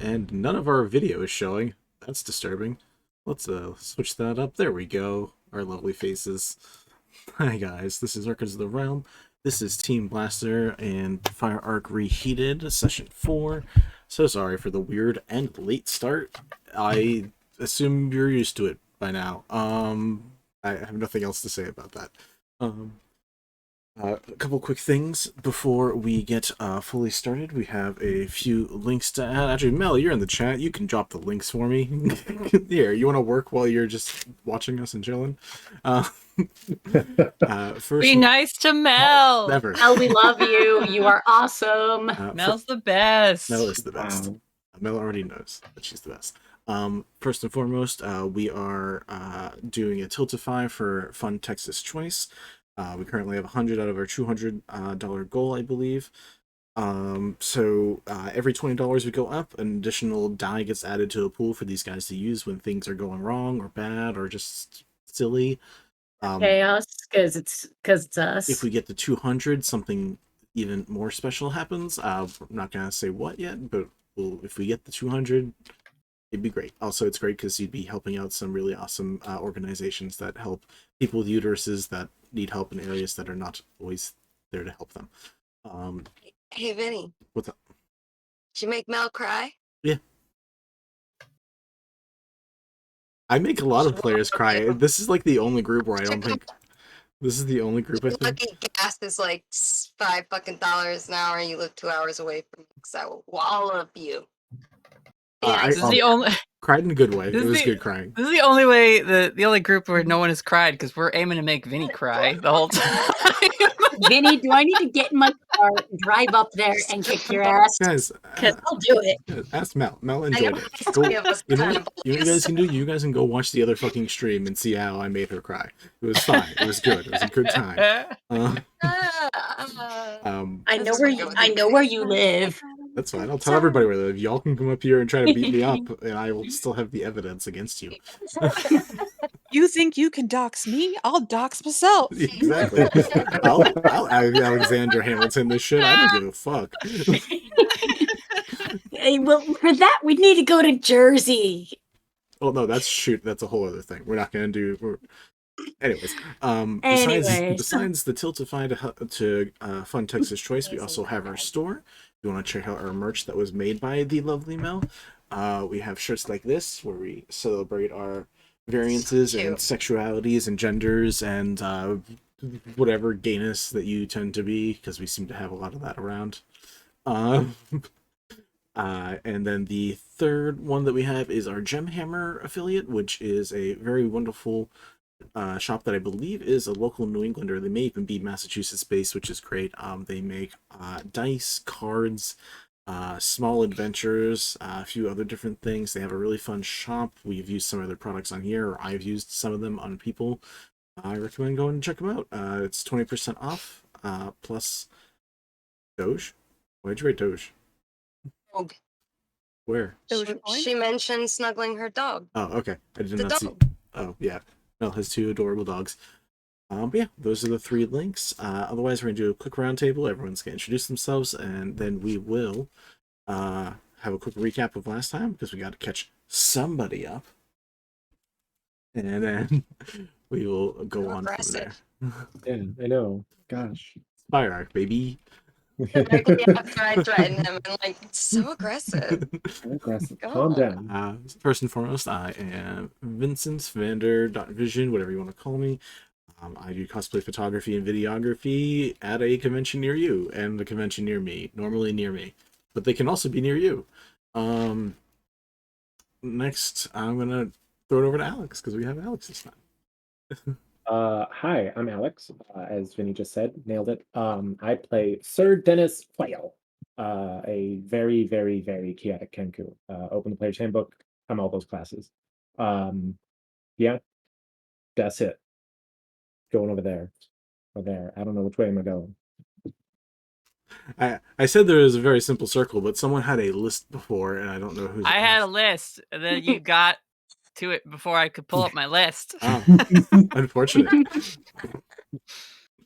And none of our video is showing. That's disturbing. Let's switch that up. There we go. Our lovely faces. Hi guys, this is Archers of the Realm. This is Team Blaster and Fire Arc Reheated, Session 4. So sorry for the weird and late start. I assume you're used to it by now. I have nothing else to say about that. A couple quick things before we get fully started. We have a few links to add. Actually, Mel, you're in the chat. You can drop the links for me. Here, you want to work while you're just watching us and chilling? First, be nice to Mel. Never. Mel, we love you. You are awesome. Mel's the best. Mel is the best. Mel already knows that she's the best. First and foremost, we are doing a Tiltify for Fun Texas Choice. We currently have 100 out of our $200 goal, I believe. So every $20 we go up, an additional die gets added to a pool for these guys to use when things are going wrong or bad or just silly. Chaos, because it's us. If we get to 200, something even more special happens. I'm not gonna say what yet, but if we get the 200, it'd be great. Also, it's great because you'd be helping out some really awesome organizations that help people with uteruses that need help in areas that are not always there to help them. Hey, Vinny. What's up? Did you make Mel cry? Yeah. I make a lot of players cry. This is like the only group where I don't think... This is the only group I think... Lucky gas is like $5 fucking an hour and you live 2 hours away from me. So, all of you. Yeah, This is the only... Cried in a good way. It was good crying. This is the only way, the only group where no one has cried, because we're aiming to make Vinny cry the whole time. Vinny, do I need to get in my car, drive up there, and kick your ass? Guys, because I'll do it. Ask Mel. Mel enjoyed it. Go, you know what you guys can do? You guys can go watch the other fucking stream and see how I made her cry. It was fine. It was good. It was a good time. I know where you live. That's fine. I'll tell everybody where I live. Y'all can come up here and try to beat me up, and I will still have the evidence against you. You think you can dox me? I'll dox myself. Exactly. I'll Alexander Hamilton this shit. I don't give a fuck. Hey, well, for that, we need to go to Jersey. Oh no, that's a whole other thing. We're not gonna do. Anyways, besides the Tiltify to Fun Texas Choice, we also have our store. If you want to check out our merch that was made by the lovely Mel, we have shirts like this where we celebrate our variances and sexualities and genders and whatever gayness that you tend to be, because we seem to have a lot of that around. And then the third one that we have is our Gemhammer affiliate, which is a very wonderful shop that I believe is a local New Englander. They may even be Massachusetts based, which is great. They make dice, cards, small adventures, a few other different things. They have a really fun shop. We've used some of their products on here, or I've used some of them on people. I recommend going and check them out. It's 20% off, plus Doge. Why'd you write Doge? Dog. Where? She mentioned snuggling her dog. Oh, okay. I did not see. Dog. Oh, yeah. Mel has 2 adorable dogs. But yeah, those are the 3 links. Otherwise, we're going to do a quick roundtable. Everyone's going to introduce themselves, and then we will have a quick recap of last time, because we got to catch somebody up. And then we will go on from there. Yeah, I know. Gosh. Fire Arc, baby. Directly after I threatened him, and like, so aggressive. Aggressive. Go Calm on. down. First and foremost, I am Vincent Vander.Vision, whatever you want to call me. I do cosplay photography and videography at a convention near you and a convention near me, normally near me, but they can also be near you. Next, I'm going to throw it over to Alex, because we have Alex this time. Hi, I'm Alex. As Vinny just said, nailed it. I play Sir Dennis Quail, a very, very, very chaotic Kenku. Open the player's handbook. I'm all those classes. Yeah, that's it. Going over there. Or there. I don't know which way am I going. I said there was a very simple circle, but someone had a list before, and I don't know who's. I had a list, and then you got to it before I could pull up my list. Oh, unfortunate.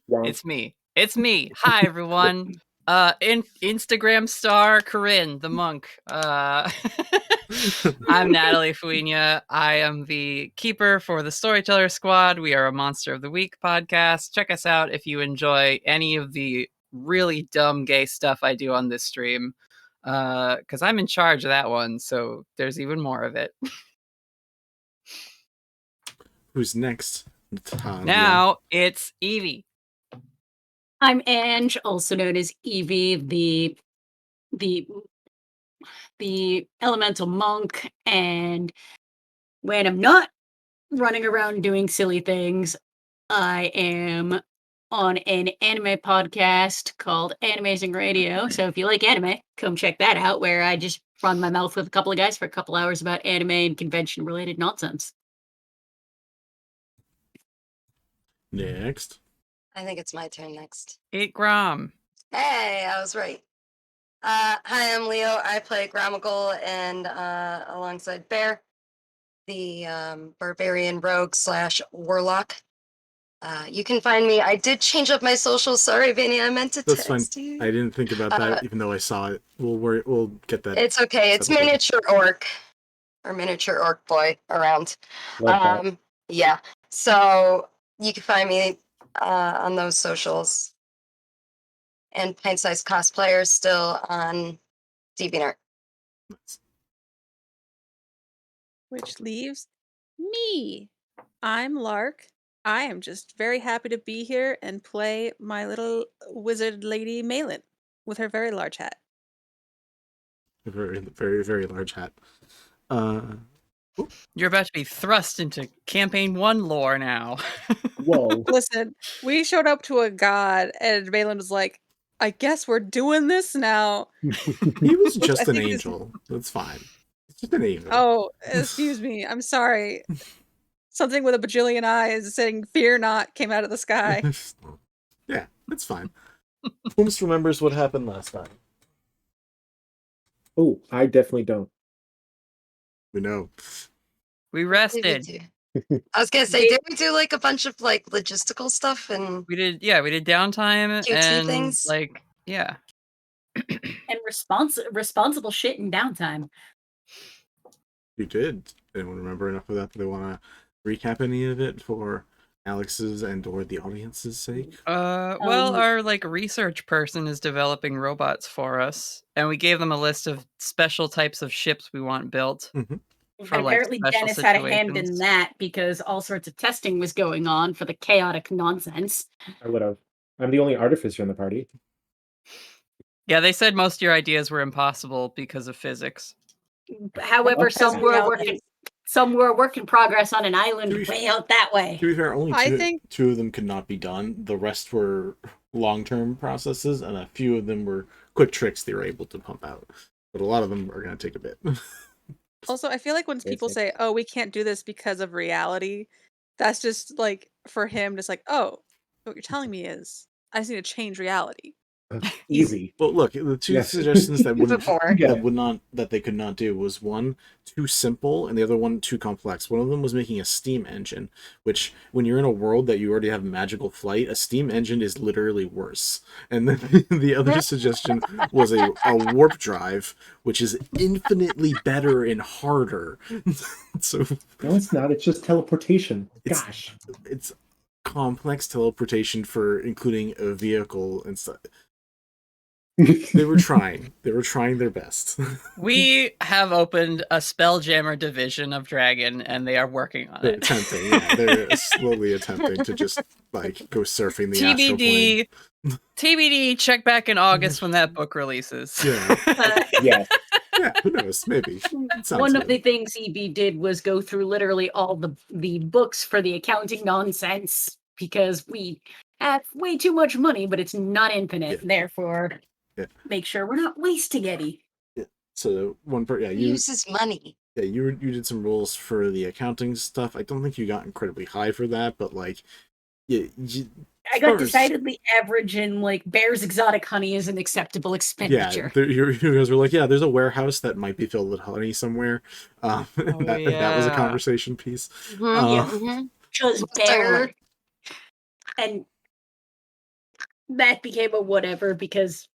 It's me. Hi, everyone. Instagram star Corinne, the monk. I'm Natalie Fuinia. I am the keeper for the Storyteller Squad. We are a Monster of the Week podcast. Check us out if you enjoy any of the really dumb gay stuff I do on this stream. Because I'm in charge of that one, so there's even more of it. Who's next? Natalia. Now it's Evie. I'm Ange, also known as Evie, the elemental monk, and when I'm not running around doing silly things, I am on an anime podcast called Animazing Radio. So if you like anime, come check that out, where I just run my mouth with a couple of guys for a couple hours about anime and convention related nonsense. Next. I think it's my turn next. 8 Grom. Hey, I was right. Hi, I'm Leo. I play Gromagul and alongside Bear, the Barbarian rogue / Warlock. You can find me. I did change up my socials. Sorry, Vinny. I meant to That's fine. text you. I didn't think about that, even though I saw it. We'll get that. It's okay. It's settled. miniature orc or miniature orc boy around. Love that. Yeah. So you can find me on those socials. And Pint Size Cosplayers still on DeviantArt. Which leaves me. I'm Lark. I am just very happy to be here and play my little wizard lady Malen with her very large hat. A very, very, very large hat. You're about to be thrust into Campaign 1 lore now. Whoa. Listen, we showed up to a god and Malen was like, I guess we're doing this now. He was Which just I an think is- angel. That's fine. It's just an angel. Oh, excuse me. I'm sorry. Something with a bajillion eyes saying "Fear not" came out of the sky. Yeah, that's fine. Whomst remembers what happened last time? Oh, I definitely don't. We know. We What did we rested. do? I was gonna say, did we do like a bunch of like logistical stuff and We did downtime QT and things? yeah. And responsible shit in downtime. You did. Anyone remember enough of that they want to recap any of it for Alex's and or the audience's sake? Well, our research person is developing robots for us, and we gave them a list of special types of ships we want built. Mm-hmm. For, And apparently special Dennis had a hand in situations. that because all sorts of testing was going on for the chaotic nonsense. I would have. I'm the only artificer in the party. Yeah, they said most of your ideas were impossible because of physics. However, Okay. some were a work in progress on an island way out that way. To be fair, only I think- two of them could not be done. The rest were long-term processes, and a few of them were quick tricks they were able to pump out. But a lot of them are going to take a bit. Also, I feel like when people say, "Oh, we can't do this because of reality," that's just for him, just oh, what you're telling me is I just need to change reality. Easy. Well, look, the two Yes. suggestions that Before. that they could not do was one too simple and the other one too complex. One of them was making a steam engine, which when you're in a world that you already have magical flight, a steam engine is literally worse. And then the other suggestion was a warp drive, which is infinitely better and harder. So No, it's not. It's just teleportation. It's- Gosh. it's complex teleportation for including a vehicle and stuff. They were trying. They were trying their best. We have opened a Spelljammer division of Dragon, and they are working on They're it. attempting. Yeah, they're slowly attempting to just go surfing the astral plane. TBD. Check back in August when that book releases. Yeah. Yes. Yeah, who knows? Maybe. Sounds One of good. the things EB did was go through literally all the books for the accounting nonsense because we have way too much money, but it's not infinite. Yeah. Therefore, make sure we're not wasting any. So one part, Who uses money? you did some rules for the accounting stuff. I don't think you got incredibly high for that, but I got decidedly average, and Bear's exotic honey is an acceptable expenditure. Yeah, you guys were like, yeah, there's a warehouse that might be filled with honey somewhere. That was a conversation piece. Just Bear. And that became a whatever because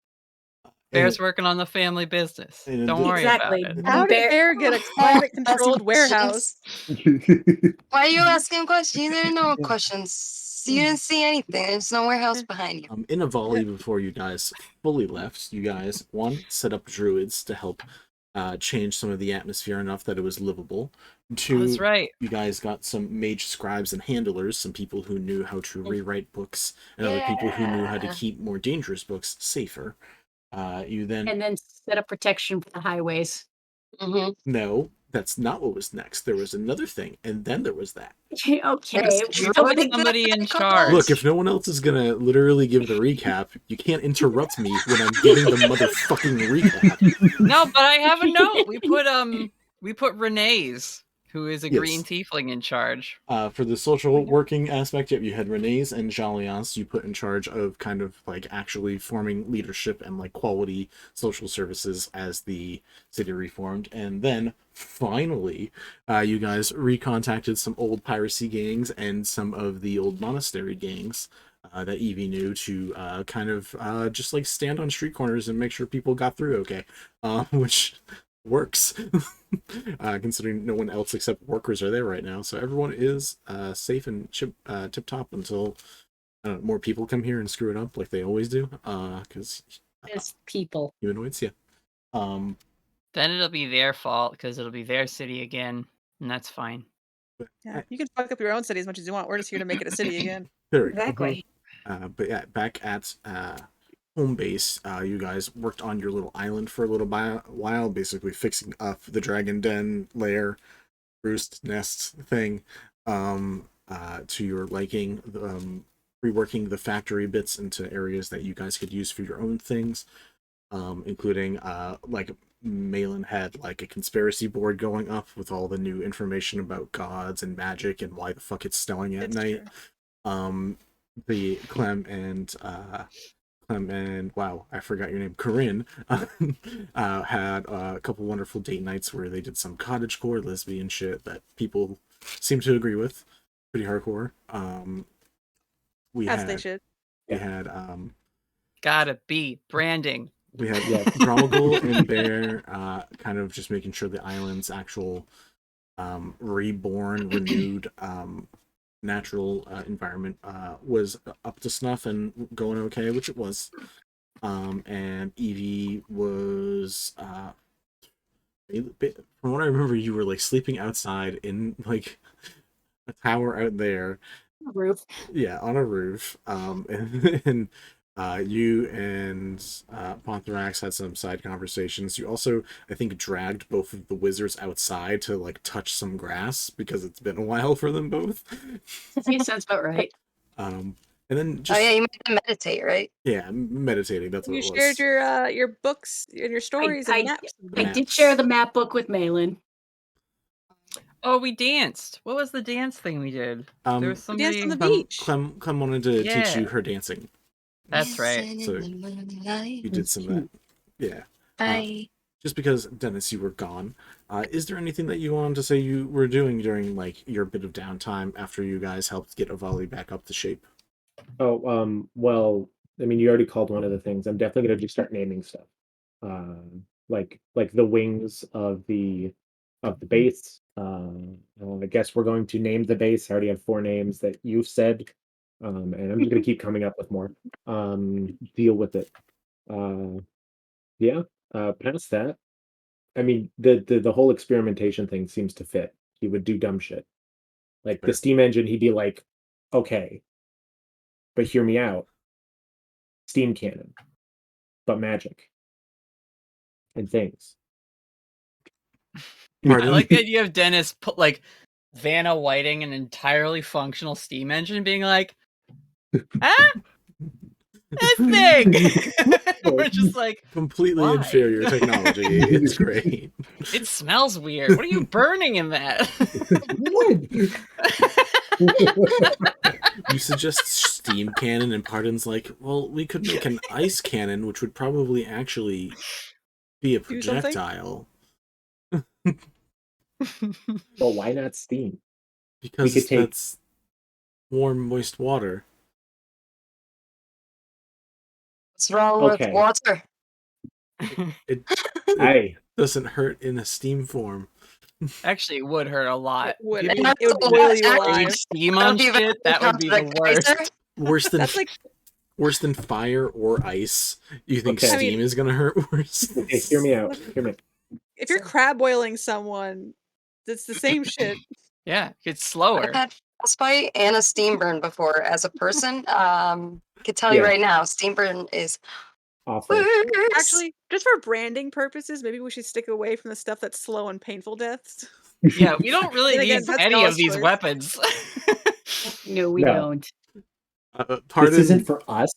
Bear's working on the family business. And Don't the- worry Exactly. about it. How did Bear- Bear get a climate-controlled warehouse? Why are you asking questions? There are no Yeah. questions. You didn't see anything. There's no warehouse behind you. In a volley before you guys fully left, you guys, one, set up druids to help change some of the atmosphere enough that it was livable. Two, That's right. you guys got some mage scribes and handlers, some people who knew how to rewrite books, and other people who knew how to Yeah. keep more dangerous books safer. You then And then set up protection for the highways. Mm-hmm. no, that's not what was next. There was another thing, and then there was that. Okay. We put somebody in charge. Look, if no one else is gonna literally give the recap, you can't interrupt me when I'm giving the motherfucking recap. No, but I have a note. We put Renee's, who is a Yes. green tiefling, in charge. For the social working aspect, you had Renee's and Jaliance you put in charge of kind of like actually forming leadership and like quality social services as the city reformed. And then finally, you guys recontacted some old piracy gangs and some of the old monastery gangs that Evie knew to kind of just like stand on street corners and make sure people got through okay, which works considering no one else except workers are there right now, so everyone is safe and tip top until more people come here and screw it up like they always do, because As people. humanoids. Yeah. Then it'll be their fault because it'll be their city again, and that's fine. Yeah, you can fuck up your own city as much as you want. We're just here to make it a city again. There we go. Exactly. But yeah, back at home base, you guys worked on your little island for a little while, basically fixing up the dragon den lair, roost nest thing, to your liking, reworking the factory bits into areas that you guys could use for your own things, including like Malen had like a conspiracy board going up with all the new information about gods and magic and why the fuck it's snowing at It's night. true. The Clem and wow, I forgot your name, Corinne, had a couple wonderful date nights where they did some cottagecore lesbian shit that people seem to agree with, pretty hardcore. As they should. We had Gotta be branding. we had Gromagul and Bear kind of just making sure the island's actual reborn, renewed natural environment was up to snuff and going okay, which it was. And Evie was from what I remember, you were like sleeping outside in like a tower out there. Roof. Yeah, on a roof. And you and Ponthrax had some side conversations. You also, I think, dragged both of the wizards outside to like touch some grass because it's been a while for them both. Yeah, sounds about right. And then just Oh yeah, you made them meditate, right? yeah, meditating. That's what You it was. shared your books and your stories and maps. I did share the map book with Malen. Oh, we danced. What was the dance thing we did? There was We danced somebody. on the Clem, beach. Clem wanted to teach Yeah. you her dancing. That's right. So you did some of that. Yeah. Bye. Just because, Dennis, you were gone, is there anything that you wanted to say you were doing during like your bit of downtime after you guys helped get Avali back up to shape? Oh, well, I mean, you already called one of the things. I'm definitely gonna just start naming stuff. Like the wings of the base. I guess we're going to name the base. I already have 4 names that you've said. And I'm just gonna keep coming up with more. Deal with it. Yeah. Past that, I mean, the whole experimentation thing seems to fit. He would do dumb shit. Like the Fair. steam engine, he'd be like, okay, but hear me out. Steam cannon, but magic and things. I Pardon? like the idea of Dennis put like Vanna Whiting an entirely functional steam engine, being like, ah, this thing. We're just like, Completely why? inferior technology. It's great. It smells weird. What are you burning in that? Wood. You suggest steam cannon, and Pardon's like, well, we could make an ice cannon, which would probably actually be a Do something? projectile. Well, why not steam? Because could take- that's warm, moist water. What's wrong Okay. with water? It Hey, doesn't hurt in a steam form. Actually, it would hurt a lot. It would. Give It me hurts It would a boil lot, you actually. alive. steam I'll on be shit. That would be the worst. Kaiser. Worse than That's like, worse than fire or ice. You think Okay. I mean- steam is gonna hurt worse? okay, hear me out. Hear me. if you're crab boiling someone, it's the same shit. Yeah, it's slower. I've had frostbite and a steam burn before as a person. Could tell you Yeah. right now, steam burn is Awful. worse. Actually, just for branding purposes, maybe we should stick away from the stuff that's slow and painful deaths. Yeah, we don't really Then again, need that's any y'all's of these choice. weapons. No, we No. don't. Pardon. This isn't for us.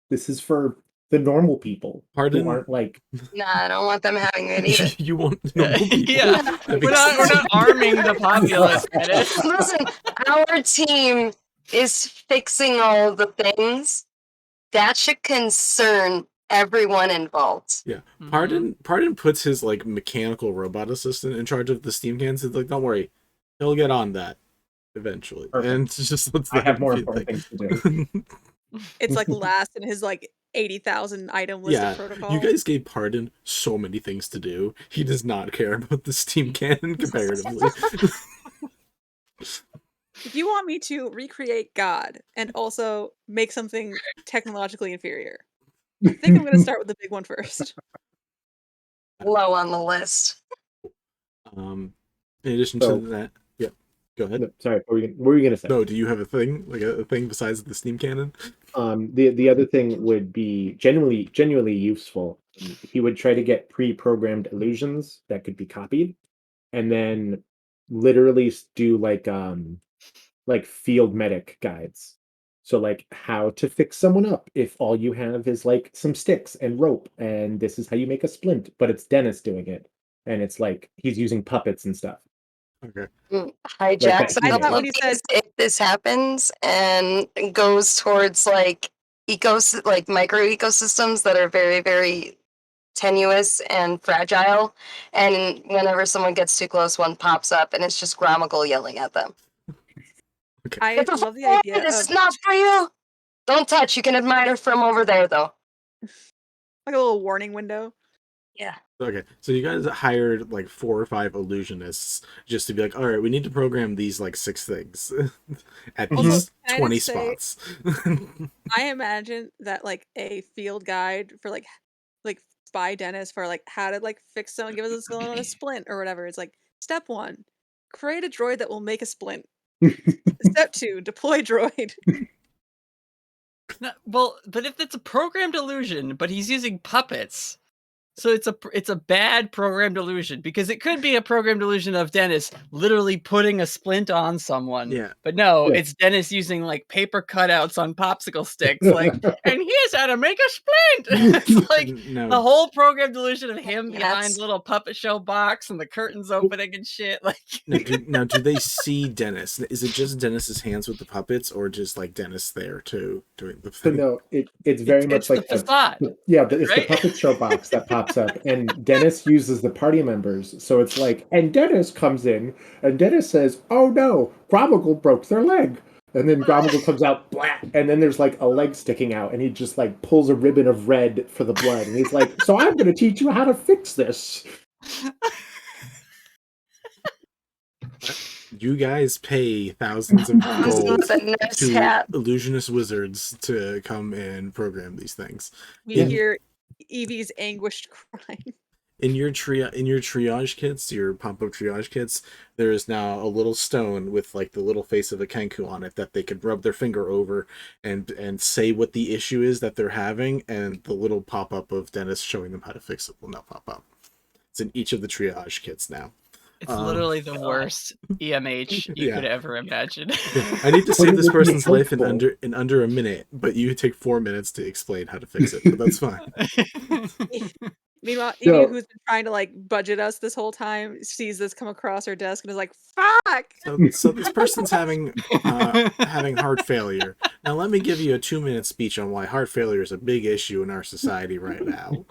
This is for the normal people Pardon? who aren't like. Nah, I don't want them having it either. You want normal people. Yeah, That we're makes not sense. arming the populace. Dennis. Listen, our team is fixing all the things. That should concern everyone involved. Yeah. Mhm. Pardon puts his like mechanical robot assistant in charge of the steam cans. It's like, don't worry, he'll get on that eventually. Perfect. And it's just lets I have them more be important like- things to do. It's like last in his like 80,000 item list Yeah, of protocol. you guys gave Pardon so many things to do. He does not care about the steam cannon comparatively. If you want me to recreate God and also make something technologically inferior, I think I'm going to start with the big one first. Low on the list. In addition So- to that, yeah, go ahead. No, sorry, what were you gonna say? No, do you have a thing like a thing besides the steam cannon? The other thing would be genuinely useful. He would try to get pre-programmed illusions that could be copied, and then literally do like field medic guides. So like how to fix someone up if all you have is like some sticks and rope, and this is how you make a splint, but it's Deh-nys doing it, and it's like he's using puppets and stuff. Okay. Hijacks I a thought couple when of he said- these if this happens and goes towards like like micro ecosystems that are very, very tenuous and fragile. And whenever someone gets too close, one pops up and it's just Gromagul yelling at them. I Get the love the fuck away, idea this of is not for you. Don't touch. You can admire from over there though. like a little warning window. Yeah. Okay, so you guys hired like 4 or 5 illusionists just to be like, all right, we need to program these like 6 things at Also, these can I 20 just say- spots. I imagine that like a field guide for like by Deh-nys for like how to like fix someone, give us a skill on a splint or whatever. It's like step 1, create a droid that will make a splint. Step 2, deploy droid. No, well, but if it's a programmed illusion, but he's using puppets, so it's a bad programmed illusion because it could be a programmed illusion of Deh-nys literally putting a splint on someone. Yeah. But no, Yeah. it's Deh-nys using like paper cutouts on popsicle sticks, like, and here's how to make a splint. It's like No, the whole programmed illusion of him Yeah, behind that's- the little puppet show box and the curtains opening and shit. Like, now, do they see Deh-nys? Is it just Dennis's hands with the puppets, or just like Deh-nys there too doing the So thing? no, it's very it's much the like facade. it's right? the puppet show box that pops up, and Deh-nys uses the party members. So it's like, and Deh-nys comes in, and Deh-nys says, "Oh no, Gromagul broke their leg," and then Gromagul comes out, blah, and then there's like a leg sticking out, and he just like pulls a ribbon of red for the blood, and he's like, "So I'm going to teach you how to fix this." You guys pay thousands of gold With a nurse to hat. illusionist wizards to come and program these things. We Yeah. hear Evie's anguished crying. In your triage kits, your pump-up triage kits, there is now a little stone with like the little face of a Kenku on it that they could rub their finger over and say what the issue is that they're having, and the little pop-up of Deh-nys showing them how to fix it will now pop up. It's in each of the triage kits now. It's literally the worst EMH you Yeah. could ever imagine. I need to But save it this would be person's life in helpful. under a minute, but you take 4 minutes to explain how to fix it. But that's fine. Meanwhile, So- Evie, who's been trying to like budget us this whole time, sees this come across her desk and is like, "Fuck!" So this person's having heart failure. Now let me give you a 2-minute speech on why heart failure is a big issue in our society right now.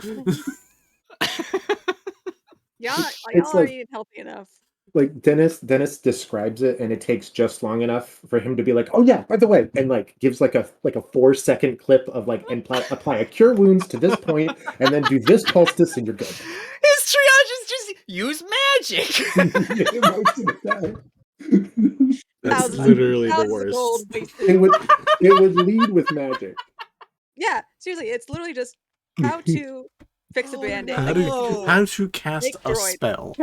Y'all It's aren't like- eating healthy enough. like Dennis describes it, and it takes just long enough for him to be like, "Oh yeah, by the way," and like gives like a 4-second clip of like and apply a cure wounds to this point, and then do this poultice, and you're good. His triage is just use magic. Yeah, most of the time. That's Thousands- literally the thousands of worst. gold wasted. It would lead with magic. Yeah, seriously, it's literally just how to fix a Oh, band-aid. How Like, no. to cast Make a droid. spell.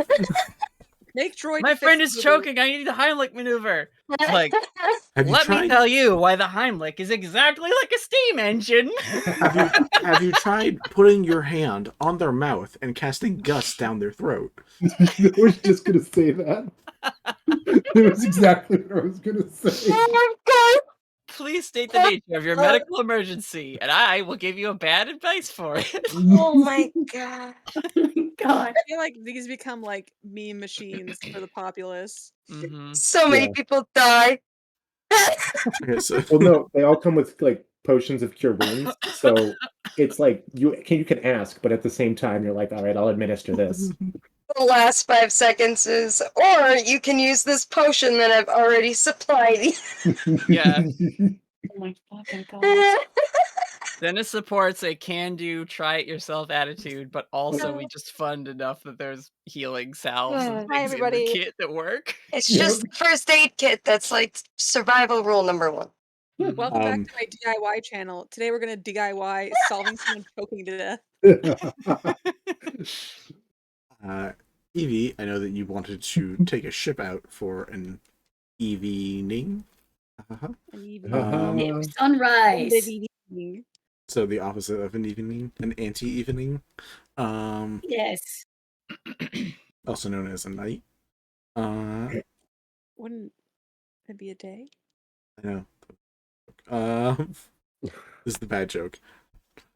make droid. My fix friend the is little- choking. I need the Heimlich maneuver. Like, Have you let me tried? tell you why the Heimlich is exactly like a steam engine. Have you tried putting your hand on their mouth and casting gust down their throat? I was just gonna say that. It was exactly what I was gonna say. Oh my god! Please state the nature of your medical emergency, and I will give you a bad advice for it. Oh my god! God. I feel like these become like meme machines for the populace. Mhm. So many Yeah. people die. Okay, so Well, no, they all come with like potions of cure wounds, so it's like you can ask, but at the same time, you're like, all right, I'll administer this. The last 5 seconds is, or you can use this potion that I've already supplied. Yeah. Oh my fucking God. Dennis supports a can-do, try-it-yourself attitude, but also we just fund enough that there's healing salves and Hi, things in everybody. the kit that work. It's Yep. just the first aid kit. That's like survival rule number 1. Mhm. Welcome back Um, to my DIY channel. Today we're gonna DIY solving someone choking to death. Evie, I know that you wanted to take a ship out for an evening. Uh-huh. And even Um, Sunrise. evening. So the opposite of an evening, an anti-evening. Yes. Also known as a night. Wouldn't it be a day? I know. This is the bad joke.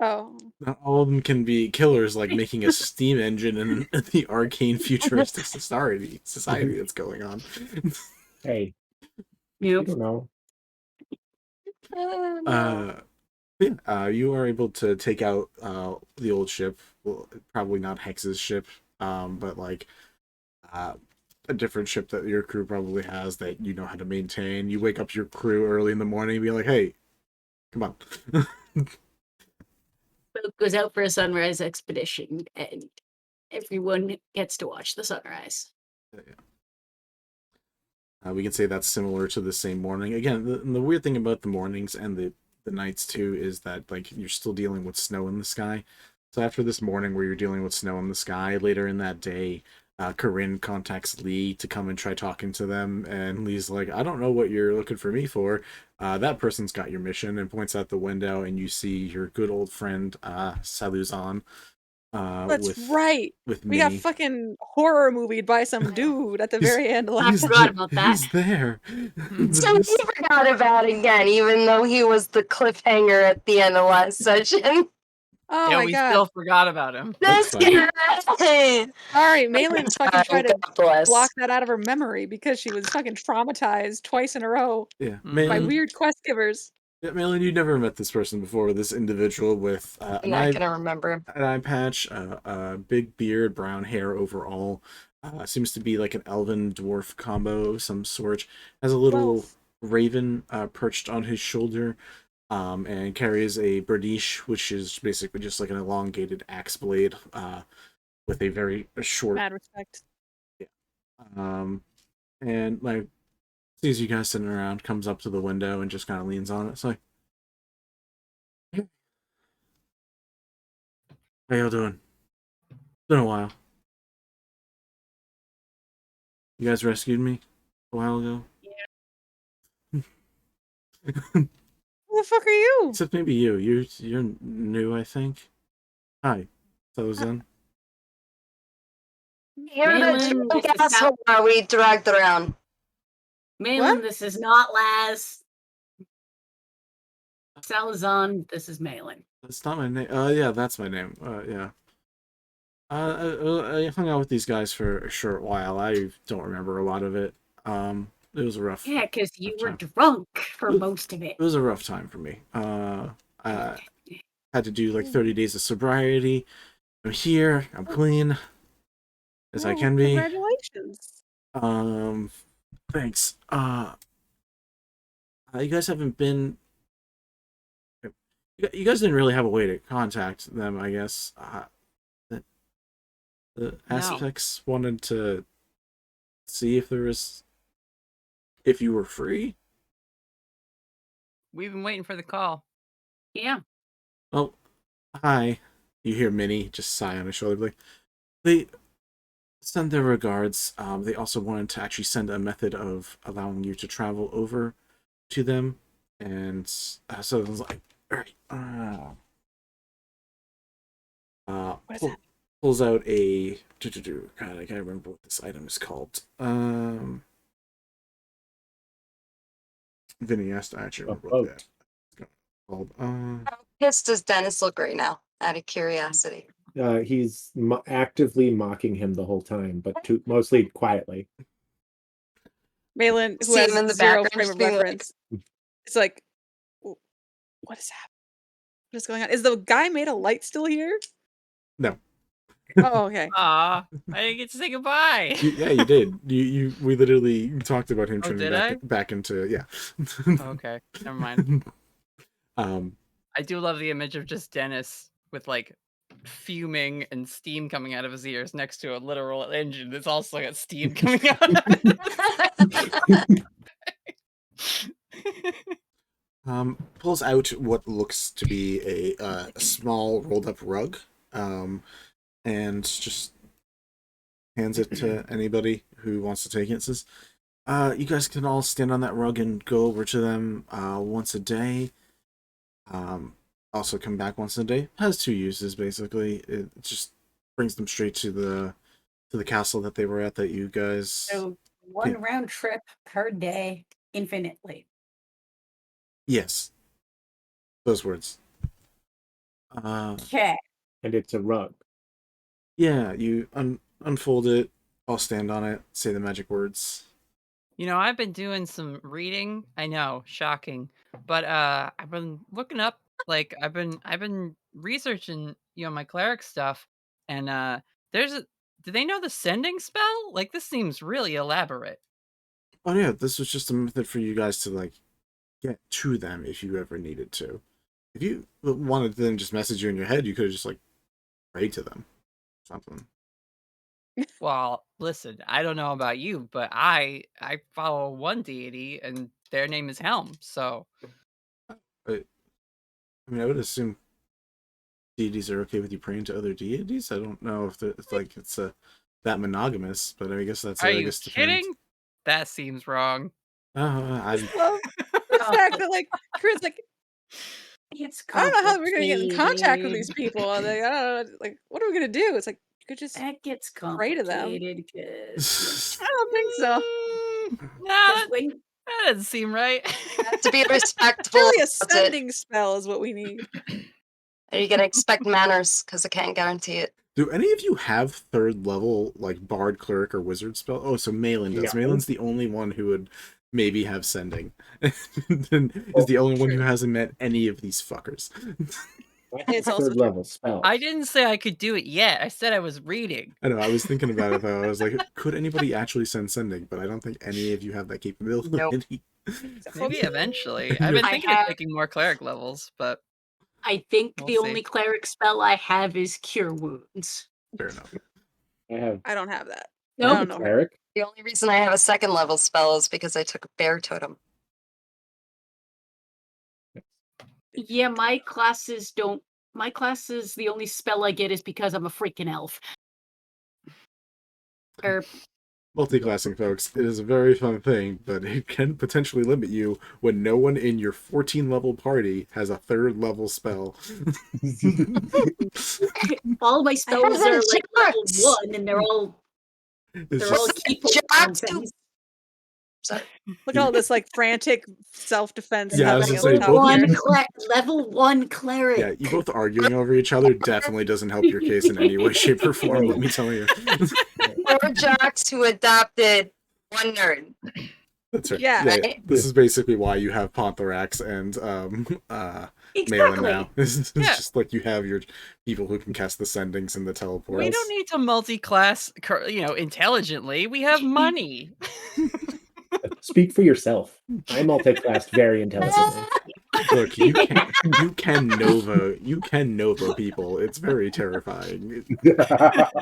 Oh, Not all of them can be killers, like making a steam engine in the arcane futuristic society that's going on. Hey, you Nope. don't know. You are able to take out the old ship. Well, probably not Hex's ship, but like a different ship that your crew probably has that you know how to maintain. You wake up your crew early in the morning and be like, "Hey, come on." Boat goes out for a sunrise expedition, and everyone gets to watch the sunrise. We can say that's similar to the same morning. Again, the weird thing about the mornings and the nights too is that like you're still dealing with snow in the sky. So after this morning where you're dealing with snow in the sky, later in that day, Corinne contacts Lee to come and try talking to them, and Lee's like, "I don't know what you're looking for me for. That person's got your mission," and points out the window, and you see your good old friend Saluzan. that's right. With We got Minnie. fucking horror movied by some dude at the very end. I Like, forgot about that. He's there. So he forgot about it again, even though he was the cliffhanger at the end of last session. oh Yeah, my we god. still forgot about him. That's This guy. Sorry, Malen fucking tried to God bless. block that out of her memory because she was fucking traumatized twice in a row Yeah, Mhm. by Malen, weird quest givers. yeah, Malen, you never met this person before. This individual with I'm not gonna remember him. an eye patch, a big beard, brown hair overall. Seems to be like an elven dwarf combo of some sort. Has a little Well, raven perched on his shoulder, and carries a berdiche, which is basically just like an elongated axe blade, with a very short. mad respect. And like sees you guys sitting around, comes up to the window and just kind of leans on it. It's like, "How y'all doing? Been a while. You guys rescued me a while ago." Who the fuck are you? Except maybe you. You're new, I think. Hi, Salazan. You're the Malen, drunk this is asshole that we dragged around. Malin, What? this is not Laz. Salazan, this is Malin. That's not my name. Yeah, that's my name. Yeah. I hung out with these guys for a short while. I don't remember a lot of it. It was a rough. Yeah, because you were Okay. drunk for most of it. It was a rough time for me. I had to do like 30 days of sobriety. I'm here. I'm clean as I Oh, can be. Congratulations. Thanks. You guys haven't been. You guys didn't really have a way to contact them, I guess. The No. aspects wanted to see if you were free. We've been waiting for the call. Yeah. Well, hi. You hear Minnie just sigh on his shoulder. Like, they send their regards. They also wanted to actually send a method of allowing you to travel over to them. And so it was like, all right. What is that? Pulls out a. God, I can't remember what this item is called. Vinny has to actually remember what that is called. How pissed does Dennis look right now? Out of curiosity. He's actively mocking him the whole time, but mostly quietly. Malen, who See him has in the zero background frame just of being like- reference, it's like, what is happening? What is going on? Is the guy made of light still here? No. Oh, okay. Aw, I didn't get to say goodbye. Yeah, you did. We literally talked about him Oh, turning did back into yeah. Okay, never mind. Um, I do love the image of just Dennis with like fuming and steam coming out of his ears next to a literal engine that's also got steam coming out of it. pulls out what looks to be a small rolled up rug, and just hands it to anybody who wants to take it. It says, you guys can all stand on that rug and go over to them once a day. Also come back once a day. Has two uses basically. It just brings them straight to the castle that they were at that you guys. So one round trip per day, infinitely. Yes. Those words. Okay. And it's a rug. Yeah, you unfold it. I'll stand on it. Say the magic words. You know, I've been doing some reading. I know, shocking, but I've been looking up. Like, I've been researching, my cleric stuff, and do they know the sending spell? Like, this seems really elaborate. Oh yeah, this was just a method for you guys to like get to them if you ever needed to. If you wanted to then just message you in your head, you could have just like prayed to them. Something. Well, listen, I don't know about you, but I follow one deity, and their name is Helm. So But I mean, I would assume deities are okay with you praying to other deities. I don't know if it's that monogamous, but I guess that's. are I you guess kidding? That seems wrong. I Well, the fact that like Corinne's like, It's I don't know how we're gonna get in contact with complicated. these people. Like, I don't know, like, what are we gonna do? It's like you could just. That gets Pray to them. complicated because I don't think so. No, that when doesn't seem right. To be respectful. Really, a about it. sending spell is what we need. And you gotta expect manners, because I can't guarantee it. Do any of you have third level like bard, cleric, or wizard spell? Oh, so Malen does. No. Malen's the only one who would maybe have sending. And is the only one who hasn't met any of these fuckers. It's also third level spell. I didn't say I could do it yet. I said I was reading. I know. I was thinking about it though. I was like, could anybody actually send sending? But I don't think any of you have that capability. Nope. Maybe eventually. I've been I thinking of have- taking more cleric levels, but I think We'll the see. only cleric spell I have is Cure Wounds. Fair enough. I don't have that. Nope. I don't know. Cleric. The only reason I have a second level spell is because I took a bear totem. Yeah, my classes don't. My classes, the only spell I get is because I'm a freaking elf. Or Multiclassing, folks, it is a very fun thing, but it can potentially limit you when no one in your 14 level party has a third level spell. all my spells are like level Jacks! 1, and they're all It's they're all just, keep Jacks do- nonsense. Look at all this like frantic self-defense Yeah, I was happening gonna on say, top both here. Level 1 cleric. yeah, you both arguing over each other definitely doesn't help your case in any way, shape, or form, let me tell you. 4 jocks who adopted 1 nerd. That's right. Yeah. This is basically why you have Ponthorax and Malen Exactly. now. It's Yeah. just like you have your people who can cast the sendings and the teleport. We don't need to multi-class, intelligently. We have money. Speak for yourself. I multiclassed very intelligently. Look, you can Nova people. It's very terrifying.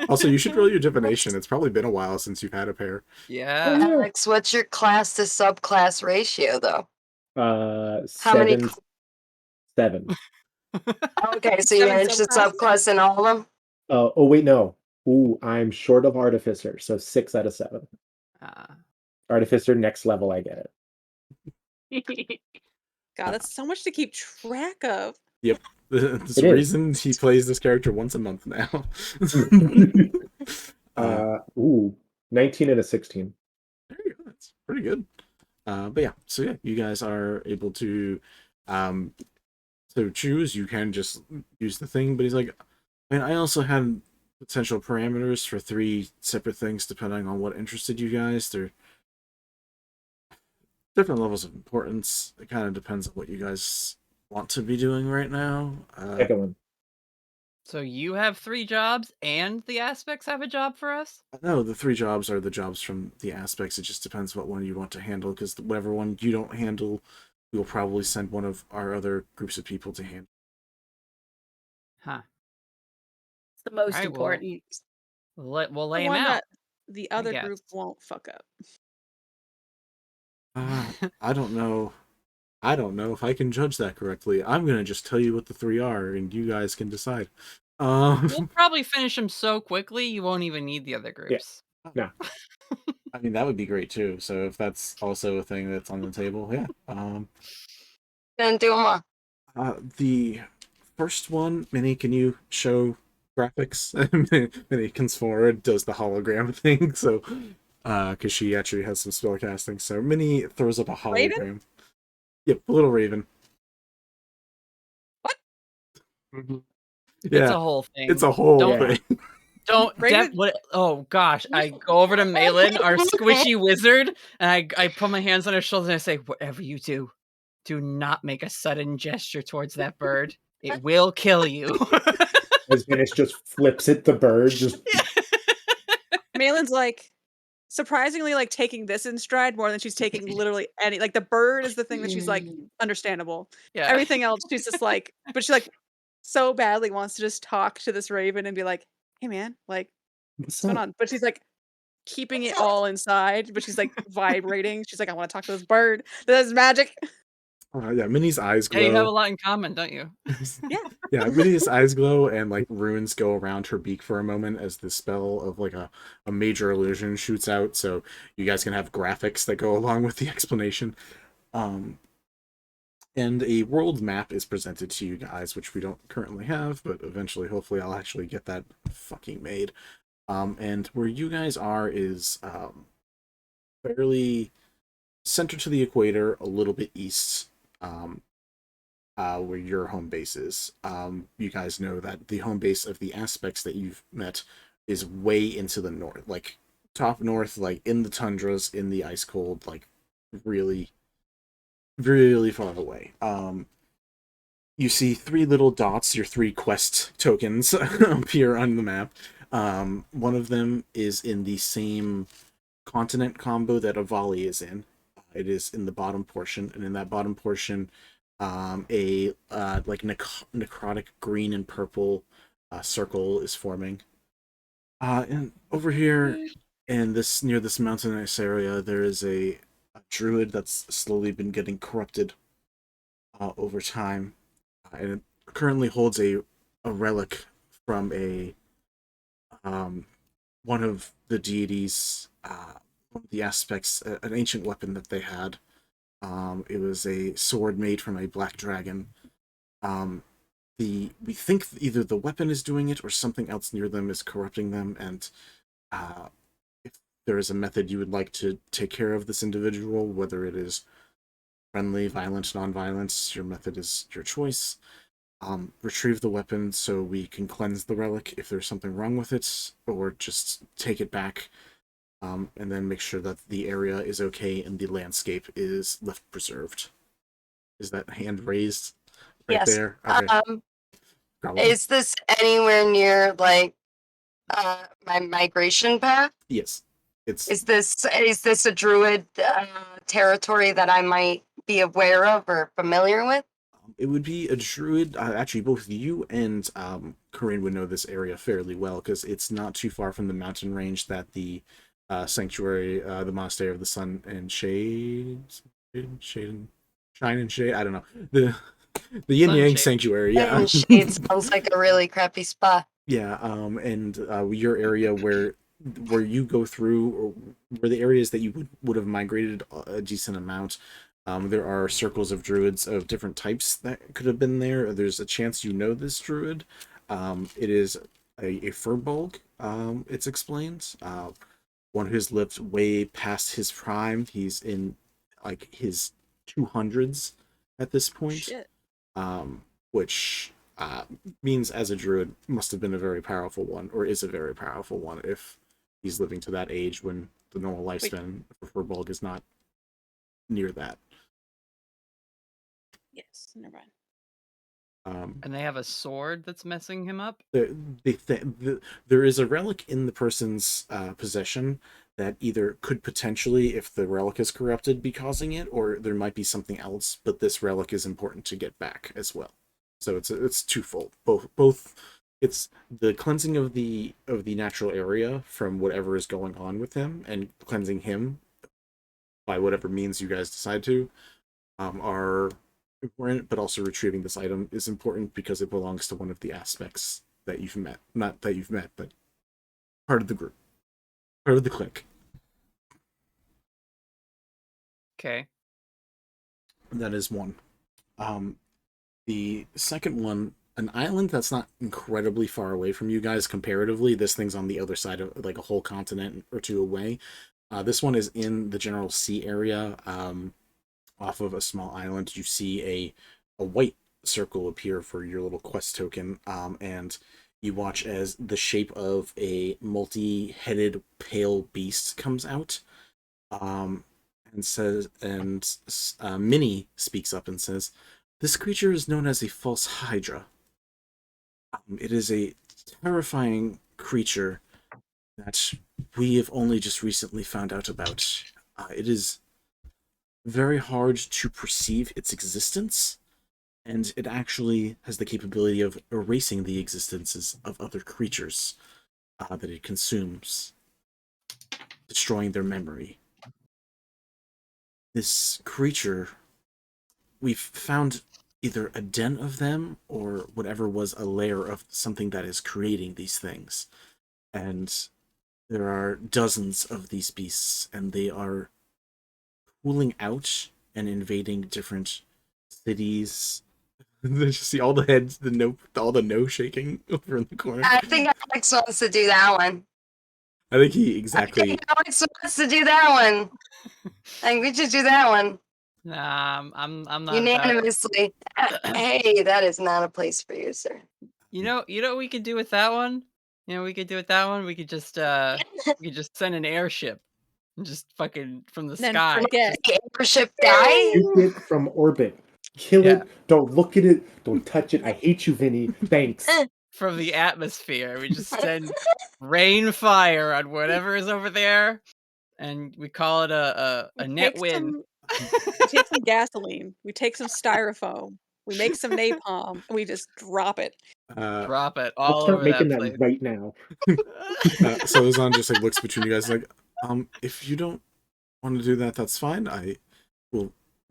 Also, you should roll your divination. It's probably been a while since you've had a pair. Yeah. Alex, what's your class to subclass ratio, though? How many 7, 7. Okay, so you 7 managed to subclasses? subclass in all of them? Oh wait, no. Ooh, I'm short of artificer, so 6 out of 7. Artificer next level, I get it. God, that's so much to keep track of. Yep. There's It a is. reason he plays this character once a month now. Ooh, 19 and a 16. There you go. That's pretty good. But yeah, so yeah, you guys are able to choose. You can just use the thing, but he's like, and I also had potential parameters for 3 separate things depending on what interested you guys. They're different levels of importance. It kind of depends on what you guys want to be doing right now. Second one. So you have 3 jobs, and the aspects have a job for us? No, the 3 jobs are the jobs from the aspects. It just depends what one you want to handle, because whatever one you don't handle, we'll probably send one of our other groups of people to handle. Huh. It's the most Alright, well, important. We'll lay The him one out. that the other guess. group won't fuck up. I don't know. I don't know if I can judge that correctly. I'm gonna just tell you what the 3 are, and you guys can decide. We'll probably finish them so quickly you won't even need the other groups. No. I mean, that would be great too. So if that's also a thing that's on the table, yeah. Then do them all. The first one, Minnie, can you show graphics? Minnie comes forward, does the hologram thing. So, because she actually has some spell casting, so Minnie throws up a hologram. Raven? Yep, a little raven. What? Yeah, It's a whole thing. it's a whole Don't- thing. Don't Raven- oh gosh, I go over to Malen, our squishy wizard, and I put my hands on her shoulders and I say, whatever you do not make a sudden gesture towards that bird. It will kill you. As Vinny just flips it, the bird just Malin's like surprisingly like taking this in stride more than she's taking literally any like the bird is the thing that she's like understandable. Yeah. Everything else she's just like but she like so badly wants to just talk to this raven and be like, hey man, like what's going on? But she's like keeping it all inside, but she's like vibrating. She's like, I want to talk to this bird. That is magic. Yeah, Minnie's eyes glow. Yeah, you have a lot in common, don't you? Yeah, Minnie's eyes glow and like runes go around her beak for a moment as the spell of like a major illusion shoots out, so you guys can have graphics that go along with the explanation. And a world map is presented to you guys, which we don't currently have, but eventually, hopefully, I'll actually get that fucking made. And where you guys are is fairly center to the equator, a little bit east. Where your home base is. You guys know that the home base of the aspects that you've met is way into the north, like top north, like in the tundras, in the ice cold, like really, really far away. You see 3 little dots, your 3 quest tokens appear on the map. One of them is in the same continent combo that Avali is in. It is in the bottom portion, and in that bottom portion, a like necrotic green and purple circle is forming. And over here in this near this mountainous area, there is a druid that's slowly been getting corrupted over time, and it currently holds a relic from a one of the deities, one of the aspects, an ancient weapon that they had. It was a sword made from a black dragon. We think either the weapon is doing it or something else near them is corrupting them, and if there is a method you would like to take care of this individual, whether it is friendly, violent, non-violence, your method is your choice. Retrieve the weapon so we can cleanse the relic if there's something wrong with it, or just take it back. And then make sure that the area is okay and the landscape is left preserved. Is that hand raised? Right Yes. there. Okay. Probably. Is this anywhere near like my migration path? Yes. It's Is this a druid territory that I might be aware of or familiar with? it would be a druid. Actually, both you and Corinne would know this area fairly well because it's not too far from the mountain range that the sanctuary, the monastery of the sun and shade, shine and shade. I don't know the yin yang Sunshade. sanctuary. Yeah, And Shade sounds like a really crappy spot. yeah. And your area where you go through, or where the areas that you would have migrated a decent amount. There are circles of druids of different types that could have been there. There's a chance you know this druid. It is a furbolg, it's explained. One who has lived way past his prime. He's in like his 200s at this point. Shit. Which means as a druid must have been a very powerful one, or is a very powerful one if he's living to that age when the normal lifespan for furbolg is not near that. Yes, never mind. And they have a sword that's messing him up. There is a relic in the person's possession that either could potentially, if the relic is corrupted, be causing it, or there might be something else. But this relic is important to get back as well. So it's twofold. Both. It's the cleansing of the natural area from whatever is going on with him, and cleansing him by whatever means you guys decide to are important, but also retrieving this item is important because it belongs to one of the aspects that you've met. Not that you've met, but part of the group. Part of the clique. Okay. That is one. The second one, an island that's not incredibly far away from you guys comparatively. This thing's on the other side of like a whole continent or two away. This one is in the general sea area. Off of a small island, you see a white circle appear for your little quest token, and you watch as the shape of a multi-headed pale beast comes out, and Minnie speaks up and says, "This creature is known as a false hydra. It is a terrifying creature that we have only just recently found out about. It is very hard to perceive its existence, and it actually has the capability of erasing the existences of other creatures that it consumes, destroying their memory. This creature, we've found either a den of them or whatever was a layer of something that is creating these things. And there are dozens of these beasts, and they are pulling out and invading different cities." You see all the heads, all the no shaking over in the corner. I think Alex wants to do that one. I think he I exactly. think Alex wants to do that one. I think we should do that one. Nah, I'm not about it. Unanimously. Hey, that is not a place for you, sir. You know what we could do with that one? We could do with that one. We could just send an airship and just fucking from the Then sky. forget. The airship die? Shoot it from orbit. Kill Yeah. it. Don't look at it. Don't touch it. I hate you, Vinny. Thanks. From the atmosphere. We just send rain fire on whatever is over there, and we call it a net win. We take some gasoline. We take some styrofoam. We make some napalm, and we just drop it. Drop it I'll all start over making that that place. right now. So Ozan just like looks between you guys like, if you don't want to do that, that's fine.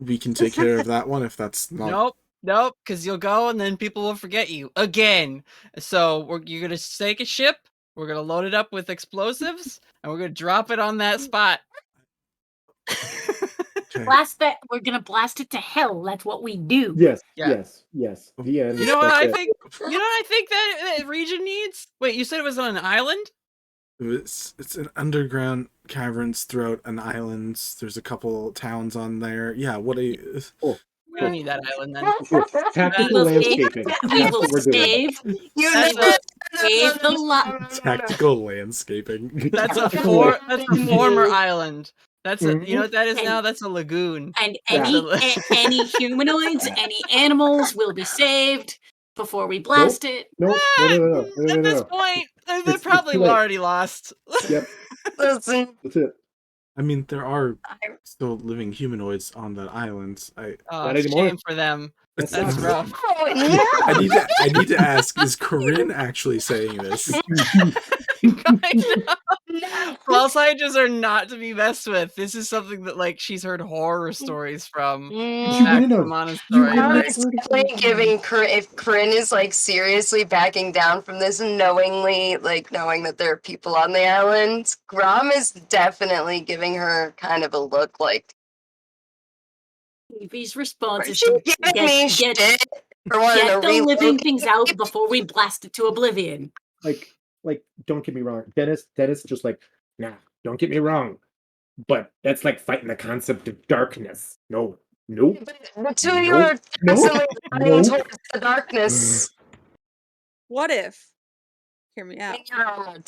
We can take care of that one if that's not. Nope, because you'll go and then people will forget you again. So you're gonna take a ship, we're gonna load it up with explosives, and we're gonna drop it on that spot. Okay. We're gonna blast it to hell. That's what we do. Yes, Yeah. yes. The end. You know what I That's it. think? You know what I think that region needs? Wait, you said it was on an island? It's an underground caverns throughout an island. There's a couple towns on there. Yeah, what a We don't need that island then. Cool. Tactical We will save- landscaping. We That's will what we're doing. save. You That's know- Save the lot. tactical landscaping. That's a former island. That's a, you know what that is And- now? That's a lagoon. And Yeah. any humanoids, any animals will be saved before we blast it. No. At this point, they're It's probably too late. already lost. Yep, Listen, that's it. I mean, there are I- still living humanoids on that island. Oh, Not anymore. shame for them. That That's sucks. rough. oh, no. I need to ask: is Corinne actually saying this? Kind of. No. False hydras are not to be messed with. This is something that like she's heard horror stories from. Mm, Back wouldn't from have. monastery. You I'm wouldn't Like, have. definitely giving if Corinne is like seriously backing down from this and knowingly like knowing that there are people on the island, Grom is definitely giving her kind of a look like, Evie's response "Are is you to giving me get shit for wanting the to relocate living things out people?" before we blast it to oblivion. Like, don't get me wrong. Dennis just like, nah, don't get me wrong. But that's like fighting the concept of darkness. No. Nope. But the two of you are Nope. constantly running Nope. towards the darkness. What if? Hear me out.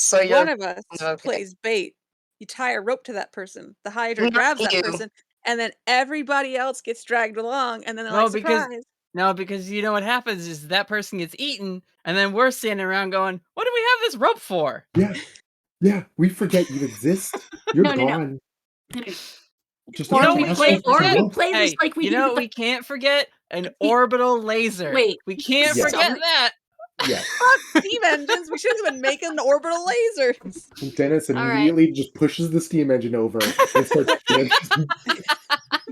So you're One of us okay. plays bait. You tie a rope to that person. The Hydra Not grabs that you. person, and then everybody else gets dragged along. And then they're No, like, because- surprise! no, because you know what happens is that person gets eaten, and then we're standing around going, "What do we have this rope for?" Yeah, we forget you exist. You're No. gone. Just You Or know, we we play, can't or we forget- play this Hey, like we you did know with what we the can't forget? An the- orbital laser. Wait, We can't Yeah. forget that. Yeah. Fuck steam engines. We should have been making orbital lasers. And Dennis All right. immediately just pushes the steam engine over and starts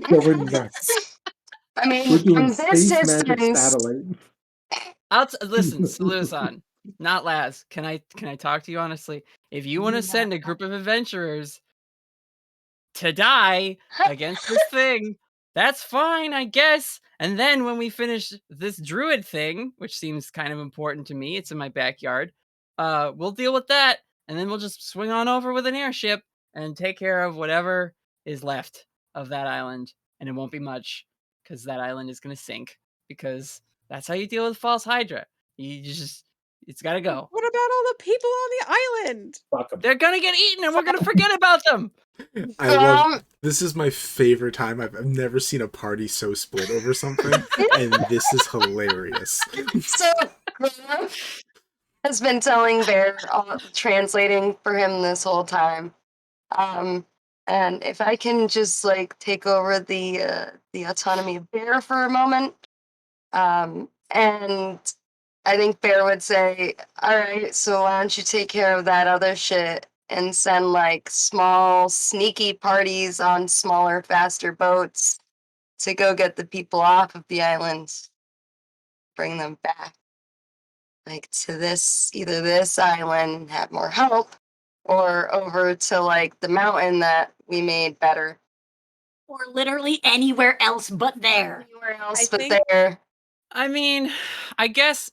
going nuts. I mean, We're doing from this space magic distance, satellite. Listen, Salusan, not Laz. Can I talk to you honestly? If you want to send a group of adventurers to die against this thing, that's fine, I guess. And then when we finish this druid thing, which seems kind of important to me, it's in my backyard. We'll deal with that, and then we'll just swing on over with an airship and take care of whatever is left of that island. And it won't be much, because that island is gonna sink. Because that's how you deal with false hydra. You just, it's gotta go. What about all the people on the island? Fuck 'em. They're gonna get eaten, and we're gonna forget about them. I love. This is my favorite time. I've never seen a party so split over something, and this is hilarious. so Graham has been telling Bear, translating for him this whole time. And if I can just like take over the autonomy of Bear for a moment, and I think Bear would say, "All right, so why don't you take care of that other shit and send like small, sneaky parties on smaller, faster boats to go get the people off of the island, bring them back, like to either this island and have more help, or over to like the mountain that we made better, or literally anywhere else but there. anywhere else I but think- there." I mean, I guess.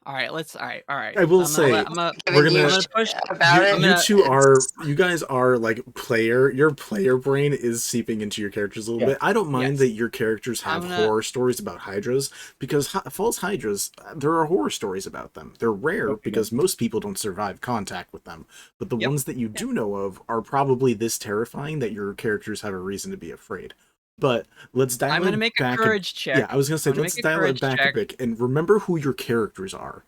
All right, all right. I will I'm say, I'm gonna we're Giving you gonna- I'm gonna push. about it. You guys are like your player brain is seeping into your characters a little Yeah. bit. I don't mind Yes. that your characters have I'm gonna- horror stories about hydras, because false hydras, there are horror stories about them. They're rare Okay. because most people don't survive contact with them, but the Yep. ones that you do know of are probably this terrifying that your characters have a reason to be afraid. But let's dial I'm it gonna make a back courage check. Yeah, I was gonna say, I'm gonna let's make a dial it courage back check. a bit and remember who your characters are.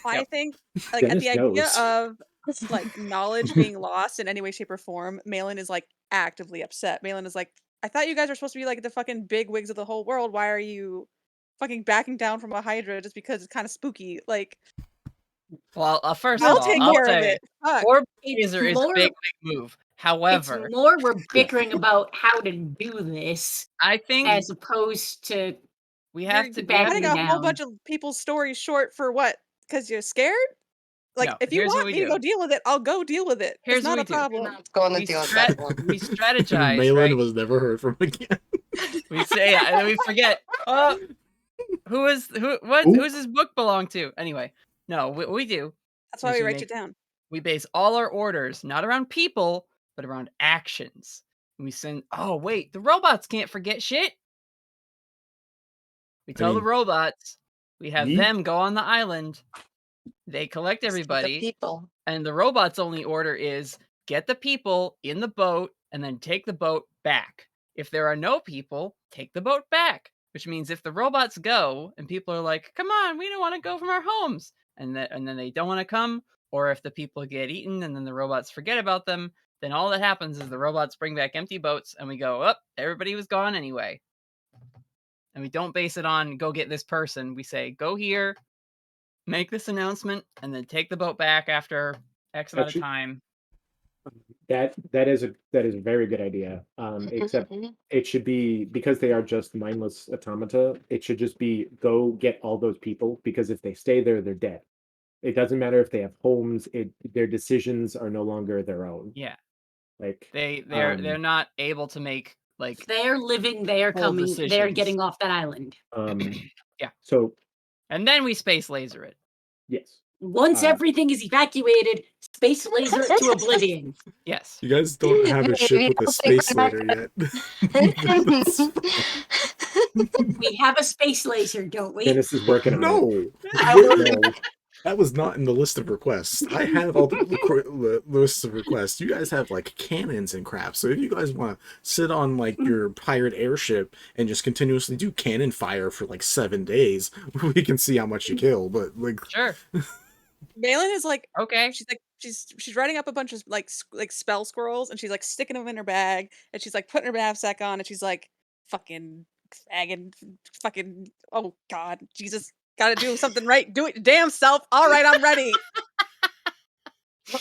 I Yep. think, like, at Dennis the idea knows. of like knowledge being lost in any way, shape, or form, Malen is like actively upset. Malen is like, I thought you guys were supposed to be like the fucking big wigs of the whole world. Why are you fucking backing down from a Hydra just because it's kind of spooky? Like, Well, first we'll of all, take I'll care of say it. Fuck. Orb It's laser is a more- big move. However, It's more we're bickering about how to do this I think as opposed to we have You're to. We backing have cutting to a whole down. bunch of people's stories short for what? Because you're scared? Like, No, if you here's what want we me to do. go deal with it, I'll go deal with it. Here's It's not what a we do. We're problem. not going to we, deal with strat- that one. we strategize, Malen right? was never heard from again. We say, yeah, and then we forget. Oh, who's his book belong to? Anyway, no, what we do. That's why is we we write make- it down. We base all our orders not around people, but around actions. And we send. Oh wait, the robots can't forget shit. We tell the mean, robots. We have Yeet. them go on the island. They collect The everybody. people. And the robot's only order is get the people in the boat and then take the boat back. If there are no people, take the boat back. Which means if the robots go and people are like, come on, we don't want to go from our homes, and then they don't want to come, or if the people get eaten and then the robots forget about them, then all that happens is the robots bring back empty boats and we go, oh, everybody was gone anyway. And we don't base it on go get this person. We say, go here, make this announcement, and then take the boat back after X amount of time. That is a very good idea. Except it should be, because they are just mindless automata, it should just be go get all those people, because if they stay there, they're dead. It doesn't matter if they have homes, their decisions are no longer their own. Yeah. Like they're not able to make like they're living, they're full coming, they're decisions. getting off that island. Yeah. So and then we space laser it. yes. Once everything is evacuated, space laser it to oblivion. Yes. You guys don't have a ship with a space laser yet. We have a space laser, don't we? Dennis is working on it. No, No. that was not in the list of requests. I have all the lists of requests. You guys have like cannons and crap. So if you guys want to sit on like your pirate airship and just continuously do cannon fire for like 7 days, we can see how much you kill. But like, Sure. Malen is like, okay. She's like, she's writing up a bunch of like spell scrolls, and she's like sticking them in her bag, and she's like putting her knapsack on, and she's like, fucking fagging, fucking, oh god, Jesus, gotta do something right, do it, damn self. All right, I'm ready.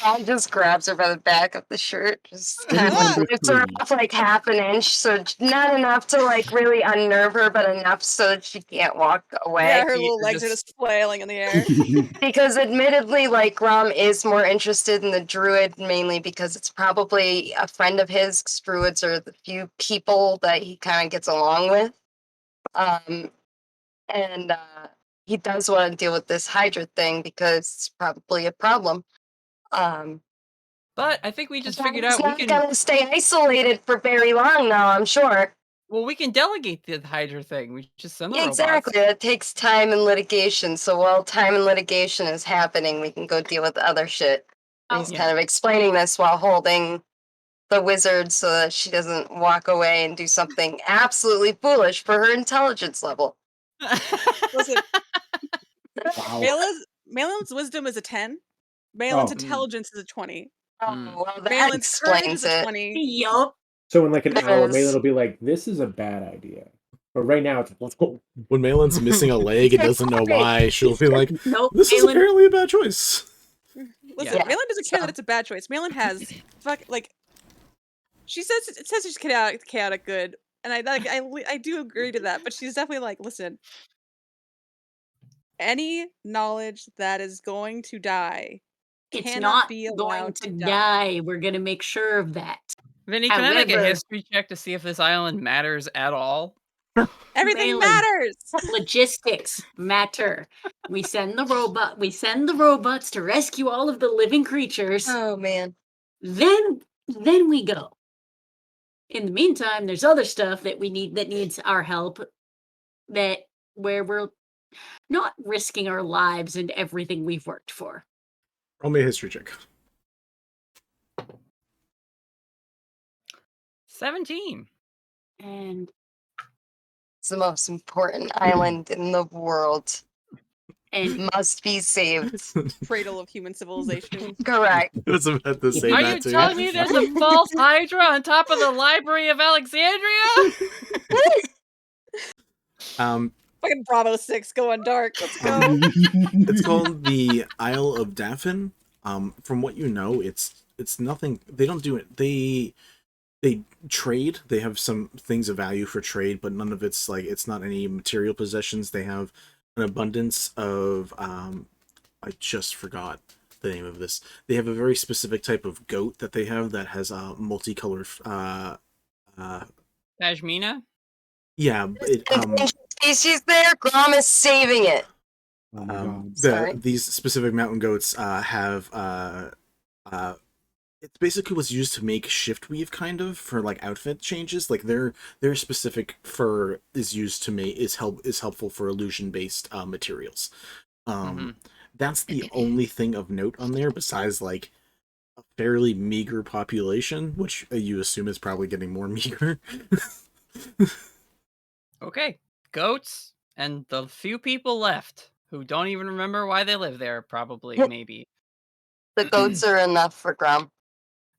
Ron just grabs her by the back of the shirt, just kind of lifts her up like half an inch, so not enough to like really unnerve her, but enough so that she can't walk away. Yeah, her little legs are just flailing in the air. Because admittedly, like, Grom is more interested in the druid, mainly because it's probably a friend of his. 'Cause druids are the few people that he kind of gets along with. And he does want to deal with this Hydra thing because it's probably a problem. But I think we just figured He's out we not can going to stay isolated for very long now, I'm sure. well, we can delegate the Hydra thing. We just send the robots. Exactly. That takes time and litigation. So while time and litigation is happening, we can go deal with the other shit. And he's kind of explaining this while holding the wizard so that she doesn't walk away and do something absolutely foolish for her intelligence level. Listen, Wow. Malen's wisdom is a 10. Malen's Oh. intelligence is a 20. Oh, well, that Malen's courage explains is a it. 20. Yup. So in like an hour, Yes. Malen will be like, "This is a bad idea." But right now, it's let's go. when Malen's missing a leg and doesn't know why, she'll be like, Nope. "This is Malin, apparently a bad choice." Listen, Yeah. Malen doesn't care that it's a bad choice. Malen has she says she's chaotic good, and I do agree to that. But she's definitely like, listen, any knowledge that is going to die it's cannot not be going allowed to die. die. We're gonna make sure of that. Vinny, can I make a However- history check to see if this island matters at all? Everything Malen. matters. Logistics matter. We send the robots to rescue all of the living creatures. Oh, man. Then we go. In the meantime, there's other stuff that we need that needs our help, where we're not risking our lives and everything we've worked for. Roll me a history check. 17. And It's the most important island in the world. and Must be saved. Cradle of human civilization. Correct. I was about to say Are that you too. telling me there's a false Hydra on top of the Library of Alexandria? Fucking Bravo 6 going dark. Let's go. It's called the Isle of Daffin. From what you know, it's nothing. They don't do it. They trade. They have some things of value for trade, but none of it's like it's not any material possessions. They have an abundance of I just forgot the name of this. They have a very specific type of goat that they have that has multicolored Pashmina? yeah, Species there, Grom is saving it. Oh my God. Sorry. These specific mountain goats have it's basically what's used to make shift weave kind of for like outfit changes. Like their specific fur is used to make is helpful for illusion based materials. That's the only thing of note on there besides like a fairly meager population, which you assume is probably getting more meager. Okay, goats and the few people left who don't even remember why they live there, probably, maybe. The goats are enough for Grom.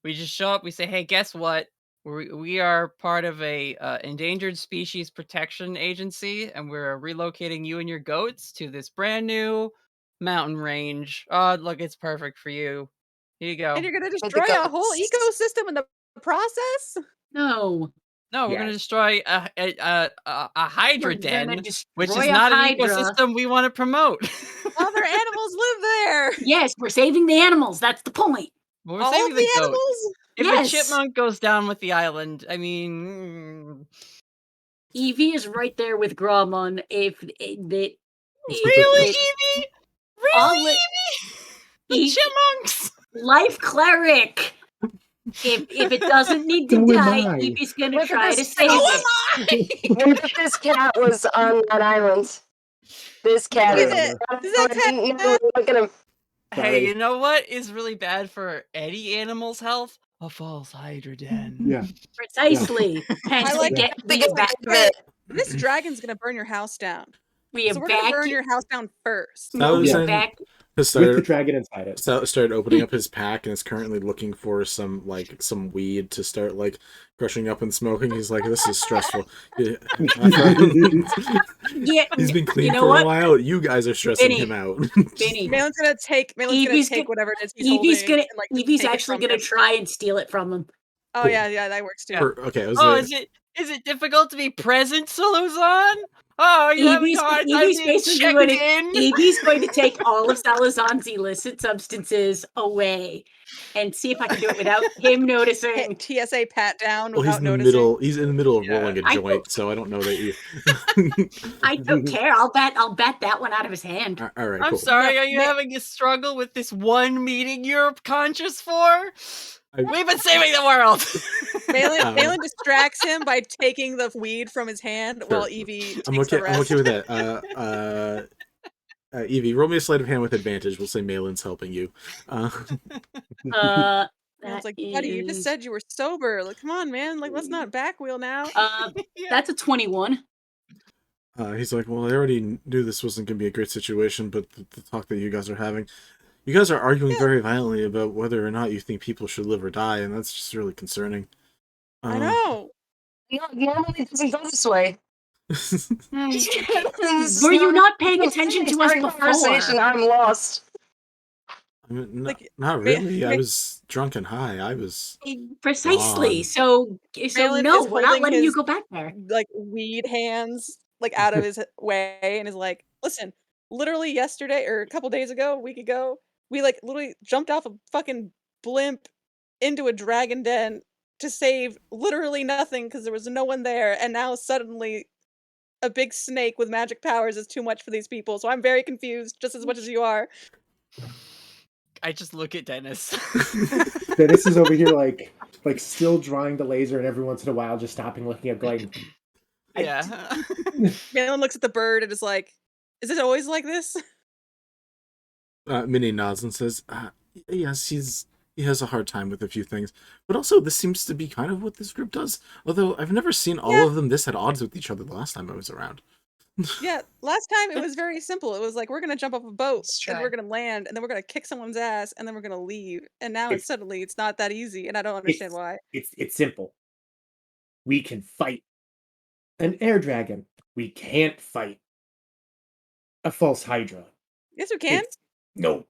We just show up, we say, hey, guess what? We are part of a endangered species protection agency, and we're relocating you and your goats to this brand new mountain range. Oh, look, it's perfect for you. Here you go. And you're gonna the destroy a whole goats. ecosystem in the process? No. No, we're going to Yes. destroy a hydra We're gonna den, which is destroy a not an hydra. ecosystem we want to promote. Other animals live there. Yes, we're saving the animals. That's the point. We're All saving of the the goat. animals? If Yes. a chipmunk goes down with the island, I mean, Evie is right there with Gromon. If that really, if- Evie? all Really, it- Evie? The E- chipmunks? life cleric. If it doesn't need to So am die, I. Evie's gonna Look at try to this save So it. am I! What if this cat was on that island? This cat Look is. at that. Does that cat- No, look at him. Hey, Sorry. you know what is really bad for any animal's health? A false hydra den. Yeah. Precisely. Hence, I like we get Think we, of eva- it. This dragon's gonna burn your house down. we So we're gonna burn evacuate. your house down first. I was Yeah. saying With the started dragon inside it. started opening up his pack and is currently looking for some weed to start like crushing up and smoking. He's like, this is stressful. Yeah. Yeah, He's been clean you know for what? a while. You guys are stressing Vinny. him out. Vinny. Malen's gonna take Evie's whatever it is he's Evie's holding. gonna and, like, just Evie's take it actually from gonna him. try and steal it from him. Oh Cool. yeah, that works too. Okay, I was Oh, is it difficult to be present, Saluzan? Oh, are you having a Evie's, hard time Evie's being basically checked going to in? Evie's going to take all of Salazar's illicit substances away and see if I can do it without him noticing. TSA pat down well, without noticing. He's in the middle of Yeah. rolling a I joint, so I don't know that you. I don't care. I'll bet that one out of his hand. All right, I'm cool. sorry, are you Ma- having a struggle with this one meeting you're conscious for? We've been saving the world! Malen distracts him by taking the weed from his hand while Evie takes I'm the rest. okay with that. Evie, roll me a sleight of hand with advantage. We'll say Malen's helping you. That It's like, buddy, you just is- said you were sober. Like, come on, man. Like, let's not back wheel now. Yeah. That's a 21. He's like, well, I already knew this wasn't going to be a great situation, but the talk that you guys are having, you guys are arguing very violently about whether or not you think people should live or die, and that's just really concerning. I know. Normally it doesn't go this way. Were you not paying attention to us Conversation. before? I'm lost. I mean, Like, not really. I was drunk and high. I was. Precisely. God. So Malen no, is we're not holding letting you his- go back there. Like, weed hands, like, out of his way and is like, listen, literally yesterday or a couple days ago, a week ago, we, like, literally jumped off a fucking blimp into a dragon den to save literally nothing because there was no one there. And now suddenly a big snake with magic powers is too much for these people. So I'm very confused, just as much as you are. I just look at Dennis. Dennis is over here like still drawing the laser, and every once in a while just stopping, looking up, going, Yeah. Malen looks at the bird and is like, is it always like this? Minnie nods and says, yes, he has a hard time with a few things. But also, this seems to be kind of what this group does. Although, I've never seen all of them this at odds with each other the last time I was around. Yeah, last time it was very simple. It was like, we're going to jump off a boat Let's and try. we're going to land and then we're going to kick someone's ass and then we're going to leave. And now It's- suddenly it's not that easy and I don't understand why. It's simple. We can fight an air dragon. We can't fight a false hydra. Yes, we can. It's- no.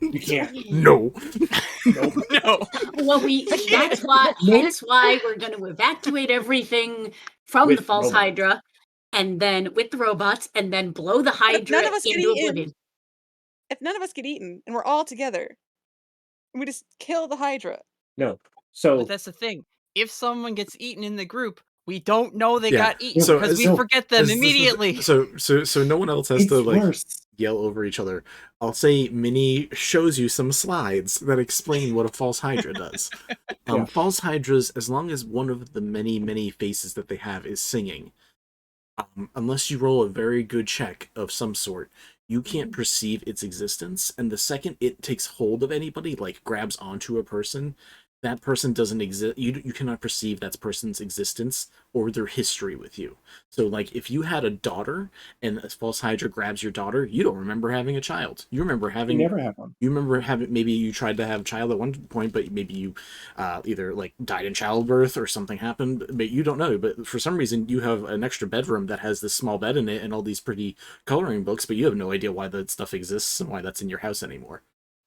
You can't. No. Nope. No. Well, hence why we're going to evacuate everything from With the false robots. hydra, and then with the robots, and then blow the hydra none of us get into eaten. oblivion. If none of us get eaten and we're all together, and we just kill the hydra. No. So But that's the thing. If someone gets eaten in the group, we don't know they Yeah. got eaten So- because we so- forget them As this is- immediately. So no one else has it's to like worse. yell over each other. I'll say Minnie shows you some slides that explain what a false hydra does. Yeah. False hydras, as long as one of the many faces that they have is singing, unless you roll a very good check of some sort, you can't perceive its existence, and the second it takes hold of anybody, like grabs onto a person, that person doesn't exist. You cannot perceive that person's existence or their history with you. So like if you had a daughter and a false hydra grabs your daughter, you don't remember having a child. You remember You having never have one. you remember having, maybe you tried to have a child at one point, but maybe you either like died in childbirth or something happened, but you don't know. But for some reason, you have an extra bedroom that has this small bed in it and all these pretty coloring books, but you have no idea why that stuff exists and why that's in your house anymore.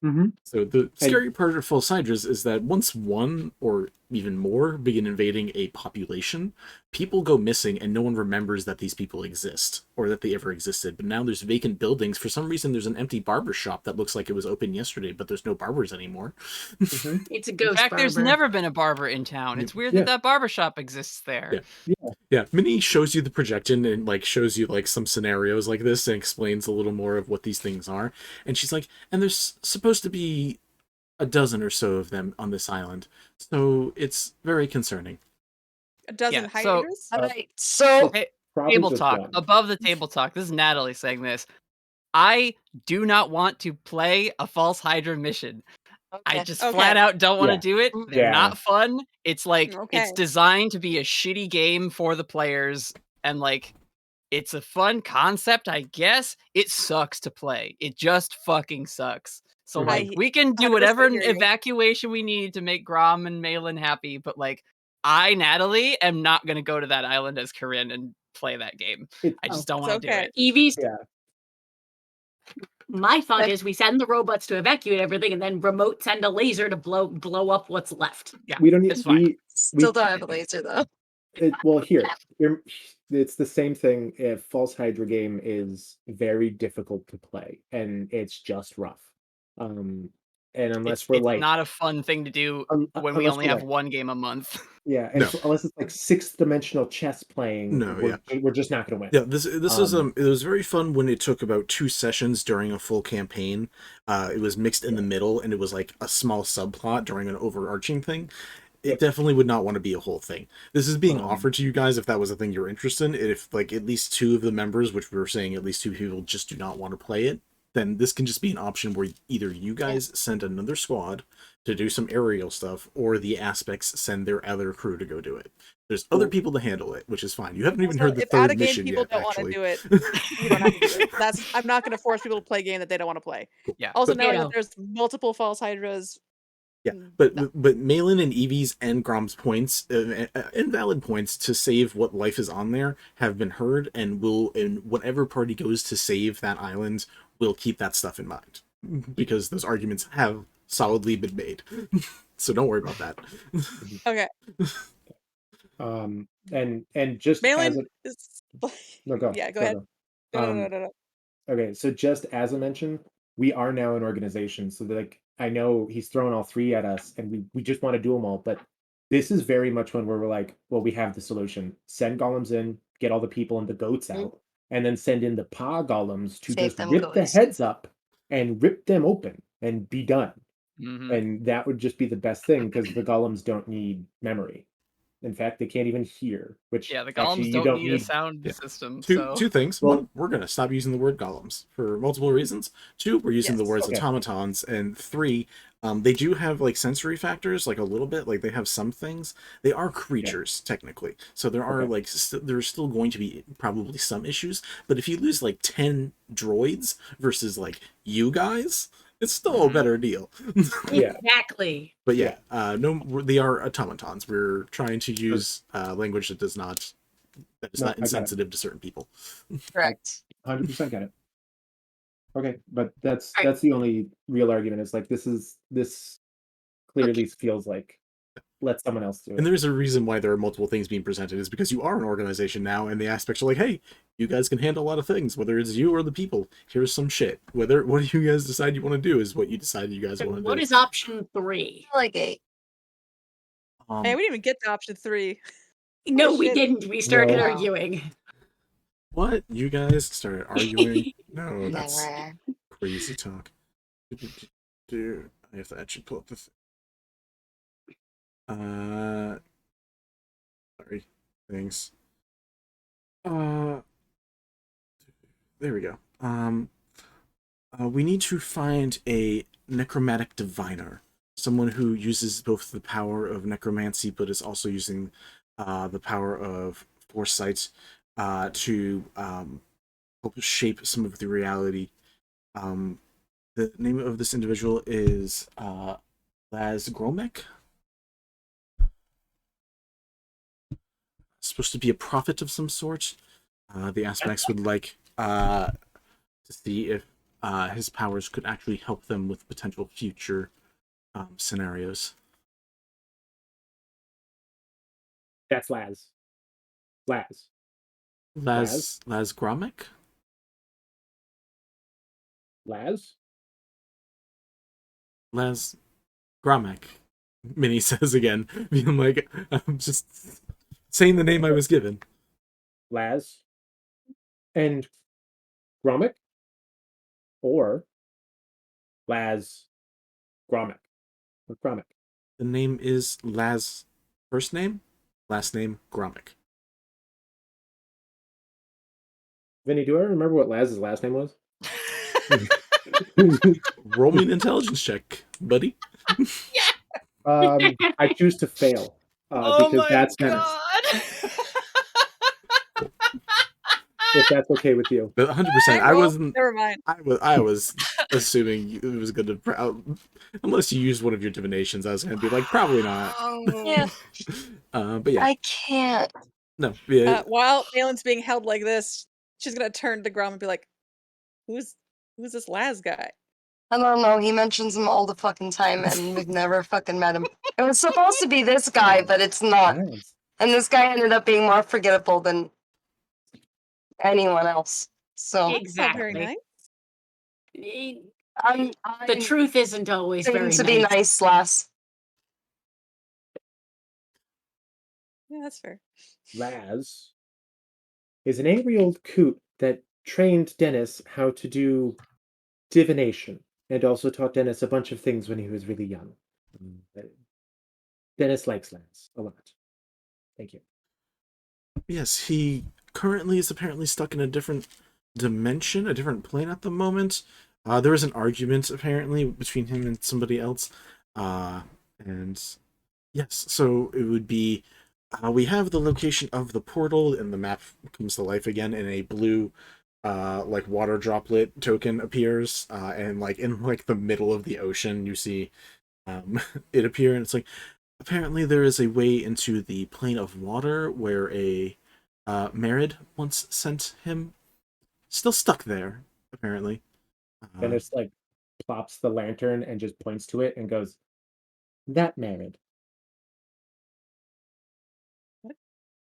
Mm-hmm. So the scary part of false hydras is that once one or even more begin invading a population, people go missing and no one remembers that these people exist or that they ever existed. But now there's vacant buildings. For some reason, there's an empty barber shop that looks like it was open yesterday, but there's no barbers anymore. Mm-hmm. It's a In ghost fact, barber. there's never been a barber in town. It's weird that that barber shop exists there. Yeah, Minnie shows you the projection and like shows you like some scenarios like this and explains a little more of what these things are. And she's like, and there's supposed to be a dozen or so of them on this island, so it's very concerning. A dozen Yeah, so- hydras? All right. So Hey, Probably table just talk. one. Above the table talk. This is Natalie saying this. I do not want to play a false hydra mission. I okay. just Okay. flat out don't want to Yeah. do it. They're Yeah. not fun. It's like Okay. it's designed to be a shitty game for the players, and like it's a fun concept, I guess. It sucks to play. It just fucking sucks. So Mhm. like I we can do 100% whatever hear you. evacuation we need to make Grom and Malen happy, but like I, Natalie, am not gonna go to that island as Corinne and play that game. It- I just Oh, don't it's want to do okay. it. Evie's yeah. my fun is we send the robots to evacuate everything and then remote send a laser to blow up what's left. Yeah, We don't need it's fine. Still don't have a laser though. Well, it's the same thing. If False Hydra game is very difficult to play and it's just rough. And unless It's we're like not a fun thing to do when we unless only we're have like, one game a month. yeah, and No. Unless it's like sixth dimensional chess playing, No, we're just not gonna win. Yeah, this is Um, it was very fun when it took about 2 sessions during a full campaign. It was mixed in the middle, and it was like a small subplot during an overarching thing. It Yep. definitely would not want to be a whole thing. This is being Um, offered to you guys if that was a thing you're interested in. If like at least 2 of the members, which we were saying at least 2 people just do not want to play it, then this can just be an option where either you guys send another squad to do some aerial stuff, or the aspects send their other crew to go do it. There's other Cool. people to handle it, which is fine. You haven't even Also, heard the if out third of game mission people yet, don't want to actually. do it, you don't have to do it. I'm not going to force people to play a game that they don't want to play. Yeah. Also, But- knowing Ditto. that there's multiple false hydras. Yeah, no. but Malen and Evie's and Grom's points, invalid points to save what life is on there, have been heard, and whatever party goes to save that island will keep that stuff in mind, because those arguments have solidly been made. So don't worry about that. Okay. and just as Malen a, is. no, go. Yeah, go ahead. No. Okay, so just as I mentioned, we are now an organization. So like I know he's throwing all 3 at us, and we just want to do them all, but this is very much one where we're like, well, we have the solution. Send golems in, get all the people and the goats out, and then send in the paw golems to Save just them rip the goats. heads up and rip them open and be done. Mhm. And that would just be the best thing, because the golems don't need memory. In fact, they can't even hear, which Yeah, the actually golems you don't need a need. sound Yeah. system. Two So two things. Well- One, we're gonna stop using the word golems for multiple reasons. 2, we're using the Yes. words Okay. automatons, and 3, they do have like sensory factors, like a little bit. Like they have some things. They are creatures technically, so there are Okay. like there's still going to be probably some issues. But if you lose like 10 droids versus like you guys, it's still a Mhm. better deal. Yeah. Exactly. But yeah, no, they are automatons. We're trying to use language that is No, not I got it. insensitive to certain people. Correct. 100% get it. Okay, but that's Alright. the only real argument. Is like this clearly feels like let someone else do And it. there's a reason why there are multiple things being presented, is because you are an organization now, and the aspects are like, hey, you guys can handle a lot of things, whether it's you or the people. Here's some shit. What do you guys decide you want to do is what you decide you guys want to do. What is option 3? Delegate. Hey, we didn't even get to option 3. No, Oh, we shit. didn't. We started No. arguing. What? You guys started arguing? No, that's Never. crazy talk. I have to actually pull up the thing. Sorry. Things. There we go. We need to find a necromantic diviner, someone who uses both the power of necromancy, but is also using the power of foresight to help shape some of the reality. The name of this individual is Laz Gromek. Supposed to be a prophet of some sort. The aspects would like to see if his powers could actually help them with potential future scenarios. That's Laz. Laz. Laz Gromek? Laz? Laz Gromek. Minnie says again, being like, I'm just saying the name I was given. Laz? And Gromagul? Or Laz Gromagul? Or Gromagul? The name is Laz, first name, last name Gromek. Vinny, do I remember what Laz's last name was? Roll me an intelligence check, buddy. I choose to fail. Because that's Dennis. If that's okay with you. 100%. I wasn't. Never mind. I was assuming it was gonna. Unless you used one of your divinations, I was gonna be like, probably not. Yeah, But yeah, I can't. no. Yeah, While Malen's being held like this, she's gonna turn to Grom and be like, "Who's this Laz guy?" I don't know. He mentions him all the fucking time, and we've never fucking met him. It was supposed to be this guy, but it's not. Laz. And this guy ended up being more forgettable than anyone else. So Exactly. Very nice. The I'm truth isn't always trying very to be nice. nice, lass. Yeah, that's fair. Laz is an 8-year-old coot that trained Dennis how to do divination and also taught Dennis a bunch of things when he was really young. Dennis likes Laz a lot. Thank you. yes, he currently is apparently stuck in a different dimension, a different plane at the moment. There was an argument apparently between him and somebody else, and yes, so it would be. We have the location of the portal, and the map comes to life again, and a blue, like water droplet token appears, and like in like the middle of the ocean, you see, it appear, and it's like apparently there is a way into the plane of water where a Merid once sent him. Still stuck there, apparently. Dennis like plops the lantern and just points to it and goes, "That married." What?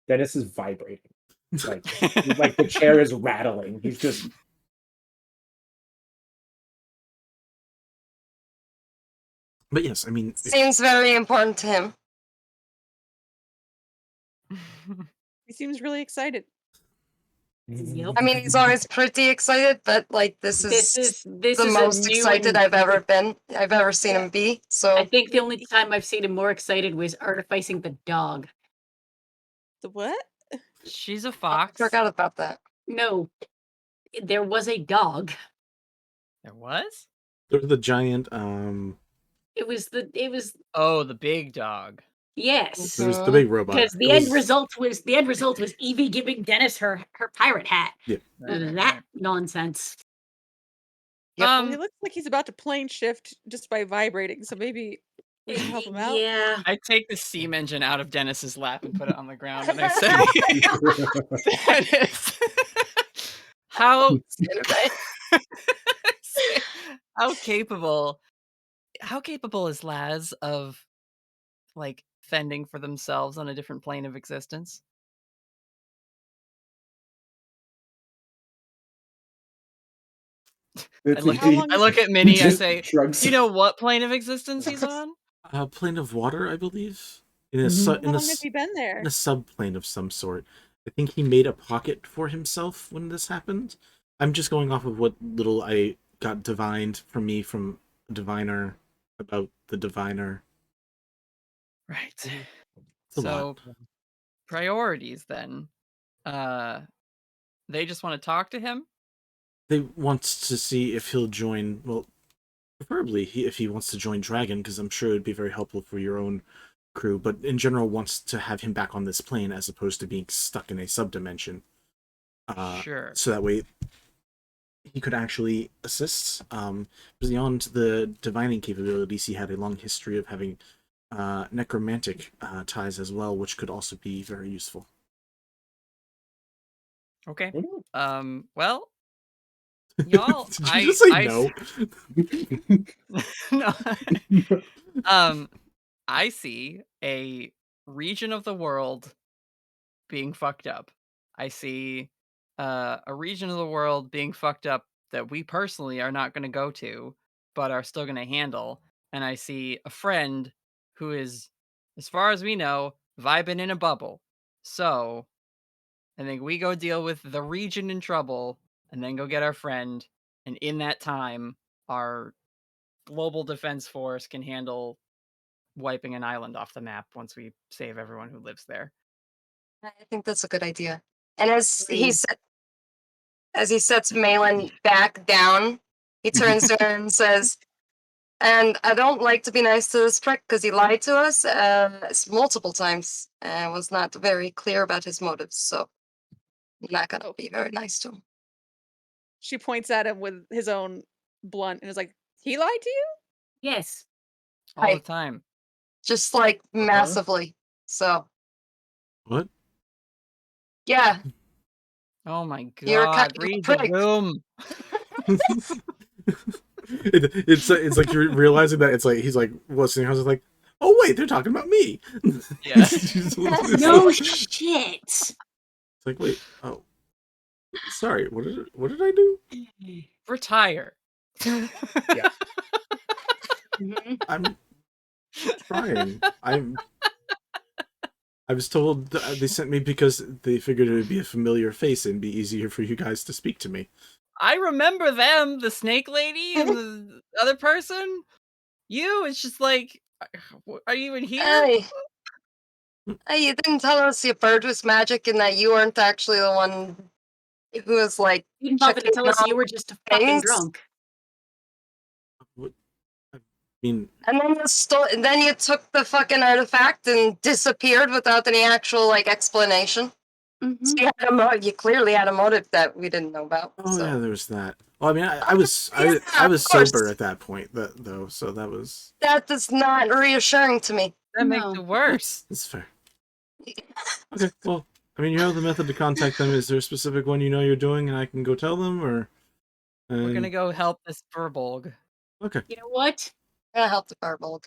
Dennis is vibrating. Like the chair is rattling. He's just But yes, I mean, Seems very important to him. He seems really excited. Yep. I mean, he's always pretty excited, but like this is This the is most a new excited and I've ever seen him be. So I think the only time I've seen him more excited was artificing the dog. The what? She's a I fox. forgot about that. No, there was a dog. There was? there's the giant. It was Oh, the big dog. yes. There was the big robot. Because the It end was- result was Evie giving Dennis her pirate hat. Yeah. That nonsense. Yep. Well, he looks like he's about to plane shift just by vibrating, so maybe we should help him out. Yeah. I take the steam engine out of Dennis's lap and put it on the ground, and I say, Dennis, how how capable is Laz of like fending for themselves on a different plane of existence? I look at Minnie, I say, do you know what plane of existence he's on? plane of water, I believe. In a Mhm. How long has he been there? in a subplane of some sort. I think he made a pocket for himself when this happened. I'm just going off of what little I got divined from me from a diviner about the diviner. Right. It's a So lot. priorities then. They just want to talk to him. they want to see if he'll join. Well, preferably if he wants to join Dragon, because I'm sure it'd be very helpful for your own crew. But in general, wants to have him back on this plane as opposed to being stuck in a subdimension. Sure. So that way he could actually assist. Beyond the divining capabilities, he had a long history of having necromantic ties as well, which could also be very useful. Okay. Mhm. Well, y'all, Did you just say I no? no. I see a region of the world being fucked up. I see a region of the world being fucked up that we personally are not going to go to, but are still going to handle. And I see a friend who is, as far as we know, vibing in a bubble. So I think we go deal with the region in trouble and then go get our friend. And in that time, our global defense force can handle wiping an island off the map once we save everyone who lives there. I think that's a good idea. And Agreed. as he sets Malen back down, he turns to her and says, "And I don't like to be nice to this prick because he lied to us multiple times and was not very clear about his motives. So I'm not gonna be very nice to him." She points at him with his own blunt and is like, "He lied to you?" Yes. All the Right. time. Just like massively. So What? yeah, Oh my you're kind god, of a read the prick. room. It's like you're realizing that it's like he's like listening. I was like, oh wait, they're talking about me. Yeah. It's No shit. like, wait, oh, sorry. What did I do? Retire. Mhm. I'm trying. I was told they sent me because they figured it would be a familiar face and be easier for you guys to speak to me. I remember them, the snake lady and the other person. You, it's just like, are you in here? Hey, you didn't tell us your bird was magic and that you weren't actually the one who was like You didn't bother to checking tell us on you were just a fucking things. drunk. What? I mean, And then then you took the fucking artifact and disappeared without any actual like explanation. So Mhm. you had you clearly had a motive that we didn't know about. oh So. yeah, there was that. Well, I mean, I was Yeah, I was of course. sober at that point, though, so that was That is not reassuring to me. That makes No. it worse. that's fair. Okay, well, I mean, you have the method to contact them. Is there a specific one you know you're doing, and I can go tell them, or? We're gonna go help this Furbolg. Okay. You know what? We're gonna help the Barbolg.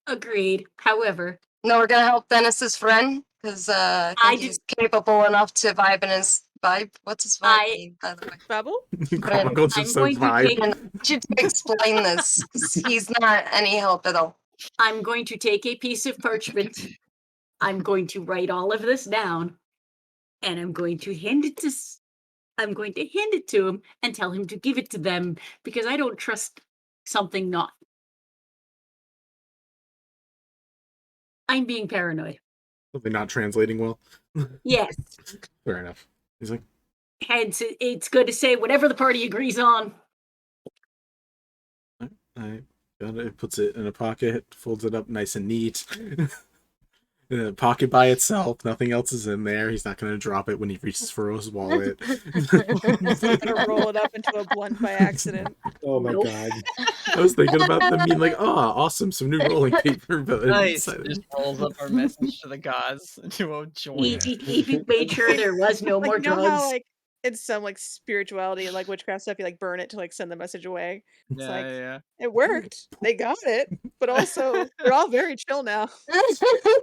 Agreed. However, No, we're gonna help Dennis's friend because I I think he's capable enough to vibe in his vibe. What's his vibe mean, by the way? Bubble? Gromagul just I'm says going to vibe. take- I need you to explain this 'cause he's not any help at all. I'm going to take a piece of parchment. I'm going to write all of this down, and I'm going to hand it to. I'm going to hand it to him and tell him to give it to them because I don't trust something not. I'm being paranoid. Something not translating well. Yes. Fair enough. He's like, Hence, it's good to say whatever the party agrees on. I got it. Puts it in a pocket, folds it up nice and neat. In a pocket by itself, nothing else is in there. He's not going to drop it when he reaches for his wallet. He's gonna roll it up into a blunt by accident. Oh my Nope. god. I was thinking about them being like, oh, awesome, some new rolling paper. But Nice. inside- Just rolls up our message to the gods into a joint. He made sure there was no Like, more you know drugs. how, like, in some, like, spirituality and, like, witchcraft stuff, you, like, burn it to, like, send the message away? It's Yeah, like, yeah. it worked. They got it. But also, they're all very chill now.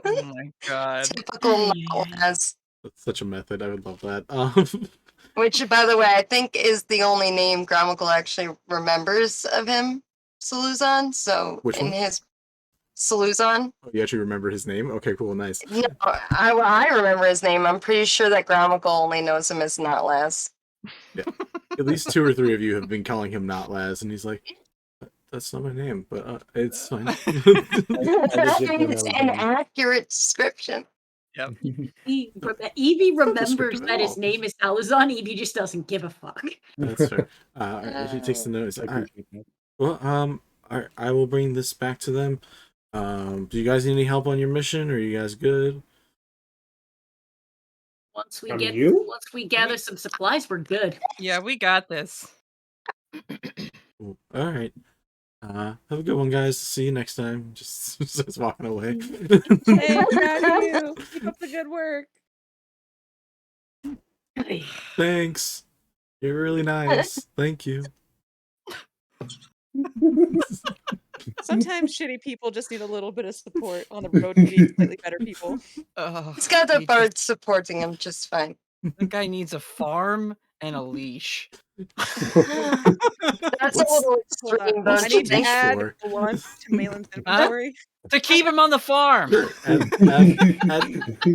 Oh my god. Typical knuckleheads. That's such a method. I would love that. Which, by the way, I think is the only name Gromagul actually remembers of him, Saluzan. So Which in one? his Saluzan. Oh, you actually remember his name? Okay, cool, nice. No, I remember his name. I'm pretty sure that Gromagul only knows him as Notlaz. At least 2 or 3 of you have been calling him Notlaz, and he's like, that's not my name, but it's fine. That legit don't is know his an name. accurate description. Yep. Evie remembers that his all. name is Alazan. Evie just doesn't give a fuck. That's fair. He takes the notes. I appreciate that. Well, I will bring this back to them. Do you guys need any help on your mission? Or are you guys good? Once From you? once we gather some supplies, we're good. Yeah, we got this. Cool. All right. Have a good one, guys. See you next time. Just starts walking away. Hey, proud of you. Keep up the good work. Thanks. You're really nice. Thank you. Sometimes shitty people just need a little bit of support on the road to being slightly better people. He's got the he birds supporting him just fine. That guy needs a farm and a leash. That's a little extreme, what's I don't you need to leash think? add for? blunt to Malen's inventory. To keep him on the farm.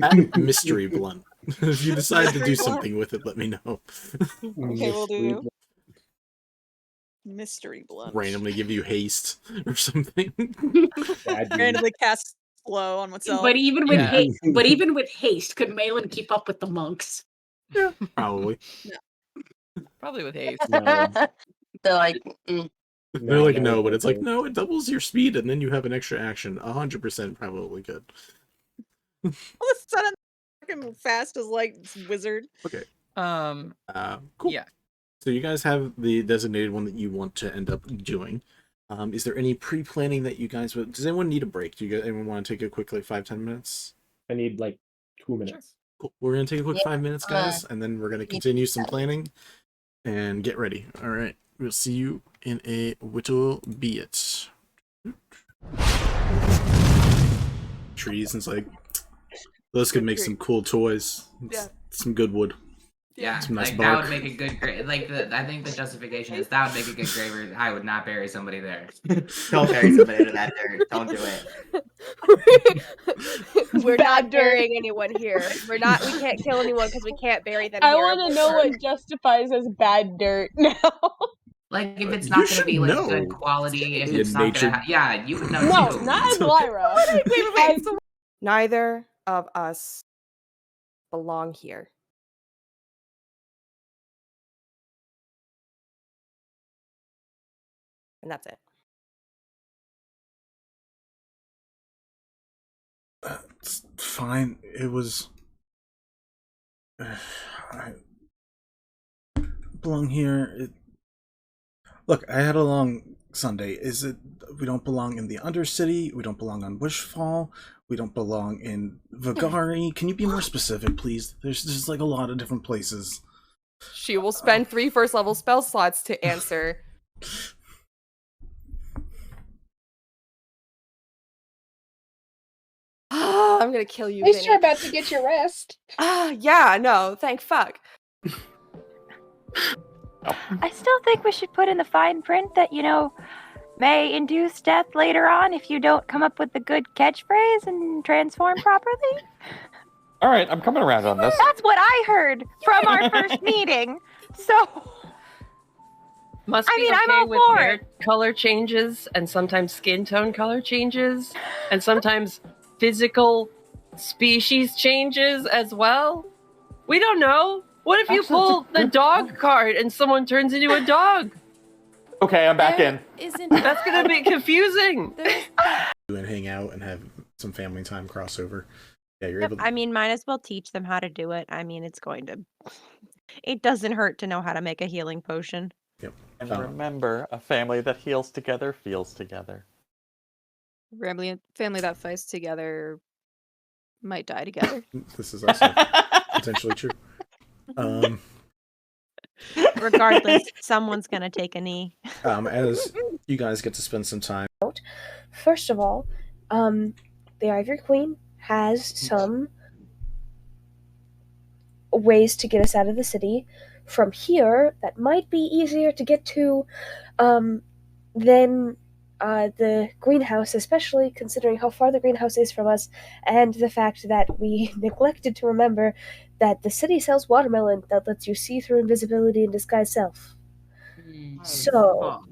Add mystery blunt. If you decide to do Mystery blunt? something with it, let me know. Okay, we'll do. Mystery blunt. Randomly give you haste or something. Randomly cast slow on myself. But even with Yeah. even with haste, could Malen keep up with the monks? Probably. Probably with haste. No. They're like, They're like, no, but it's like, no, it doubles your speed and then you have an extra action. 100% probably good. All of a sudden, fucking fast as like wizard. Okay. Cool. Yeah. So you guys have the designated one that you want to end up doing. Is there any pre-planning that you guys would... Does anyone need a break? Do you guys anyone want to take a quick, like, 5-10 minutes? I need like 2 minutes. Cool. We're going to take a quick 5 minutes, guys, and then we're going to continue some planning and get ready. All right. We'll see you in a little bit. Trees, and it's like, those could make some cool toys. Yeah. Some good wood. Yeah, Some nice like bark. that would make a good grave. Like I think the justification is that would make a good grave. Where I would not bury somebody there. Don't bury somebody to that dirt. Don't do it. We're not burying anyone here. We can't kill anyone because we can't bury them I here. want to know what justifies as bad dirt now. Like if it's You not going to should be like know. good quality, if Yeah, it's not nature- going to, yeah, you would know No, too. not as Lyra. Wait. Neither of us belong here. And that's it. It's fine. It was... I belong here. Look, I had a long Sunday. Is it... We don't belong in the Undercity. We don't belong on Wishfall. We don't belong in Vagari. Can you be more specific, please? There's just like a lot of different places. She will spend 3 first level spell slots to answer. I'm gonna kill you, At least Vinny. you're about to get your rest. Yeah, no, thank fuck. I still think we should put in the fine print that, may induce death later on if you don't come up with the good catchphrase and transform properly. All right, I'm coming around on this. That's what I heard from our first meeting. So, Must I be mean, okay I'm all with for hair it. color changes, and sometimes skin tone color changes, and sometimes physical species changes as well. We don't know. What if you pull the dog card and someone turns into a dog? Okay, I'm back in. That's gonna be confusing. And hang out and have some family time crossover. Yeah, you're able to... I mean, might as well teach them how to do it. I mean, it doesn't hurt to know how to make a healing potion. Yep. And remember, a family that heals together feels together. Family that fights together might die together. This is also potentially true. Regardless, someone's gonna take a knee. As you guys get to spend some time. First of all, the Ivory Queen has some ways to get us out of the city. From here, that might be easier to get to than the greenhouse, especially considering how far the greenhouse is from us, and the fact that we neglected to remember that the city sells watermelon that lets you see through invisibility and disguise self. So...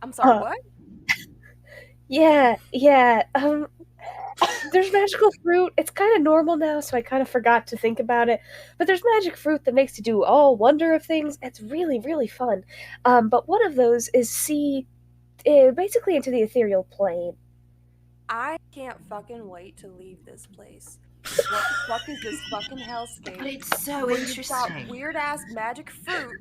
I'm sorry, what? Yeah. There's magical fruit. It's kind of normal now, so I kind of forgot to think about it. But there's magic fruit that makes you do all wonder of things. It's really, really fun. But one of those is see, basically into the ethereal plane. I can't fucking wait to leave this place. What the fuck is this fucking hellscape? But it's so where you've got interesting. weird ass magic fruit.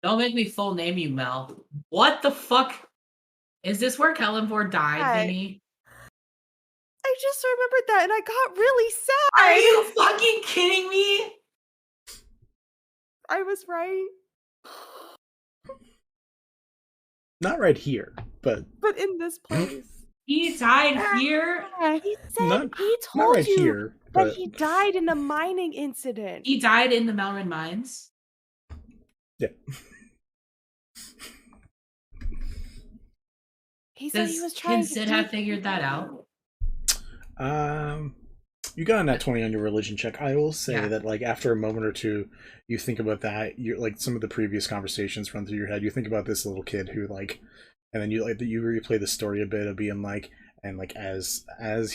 Don't make me full name you, Mel. What the fuck? Is this where Kellenborn died, Hi. Vinny? I just remembered that and I got really sad. Are you fucking kidding me? I was right. Not right here, but But in this place. He died here? He said Not- he not told right you here, that but- he died in a mining incident. He died in the Melrin mines? Yeah. He said he was trying Can to Sid do- have figured that out? You got a nat 20 on your religion check. I will say Yeah. that, like, after a moment or two, you think about that. You're like some of the previous conversations run through your head. You think about this little kid who, like, and then you replay the story a bit of being like, and like as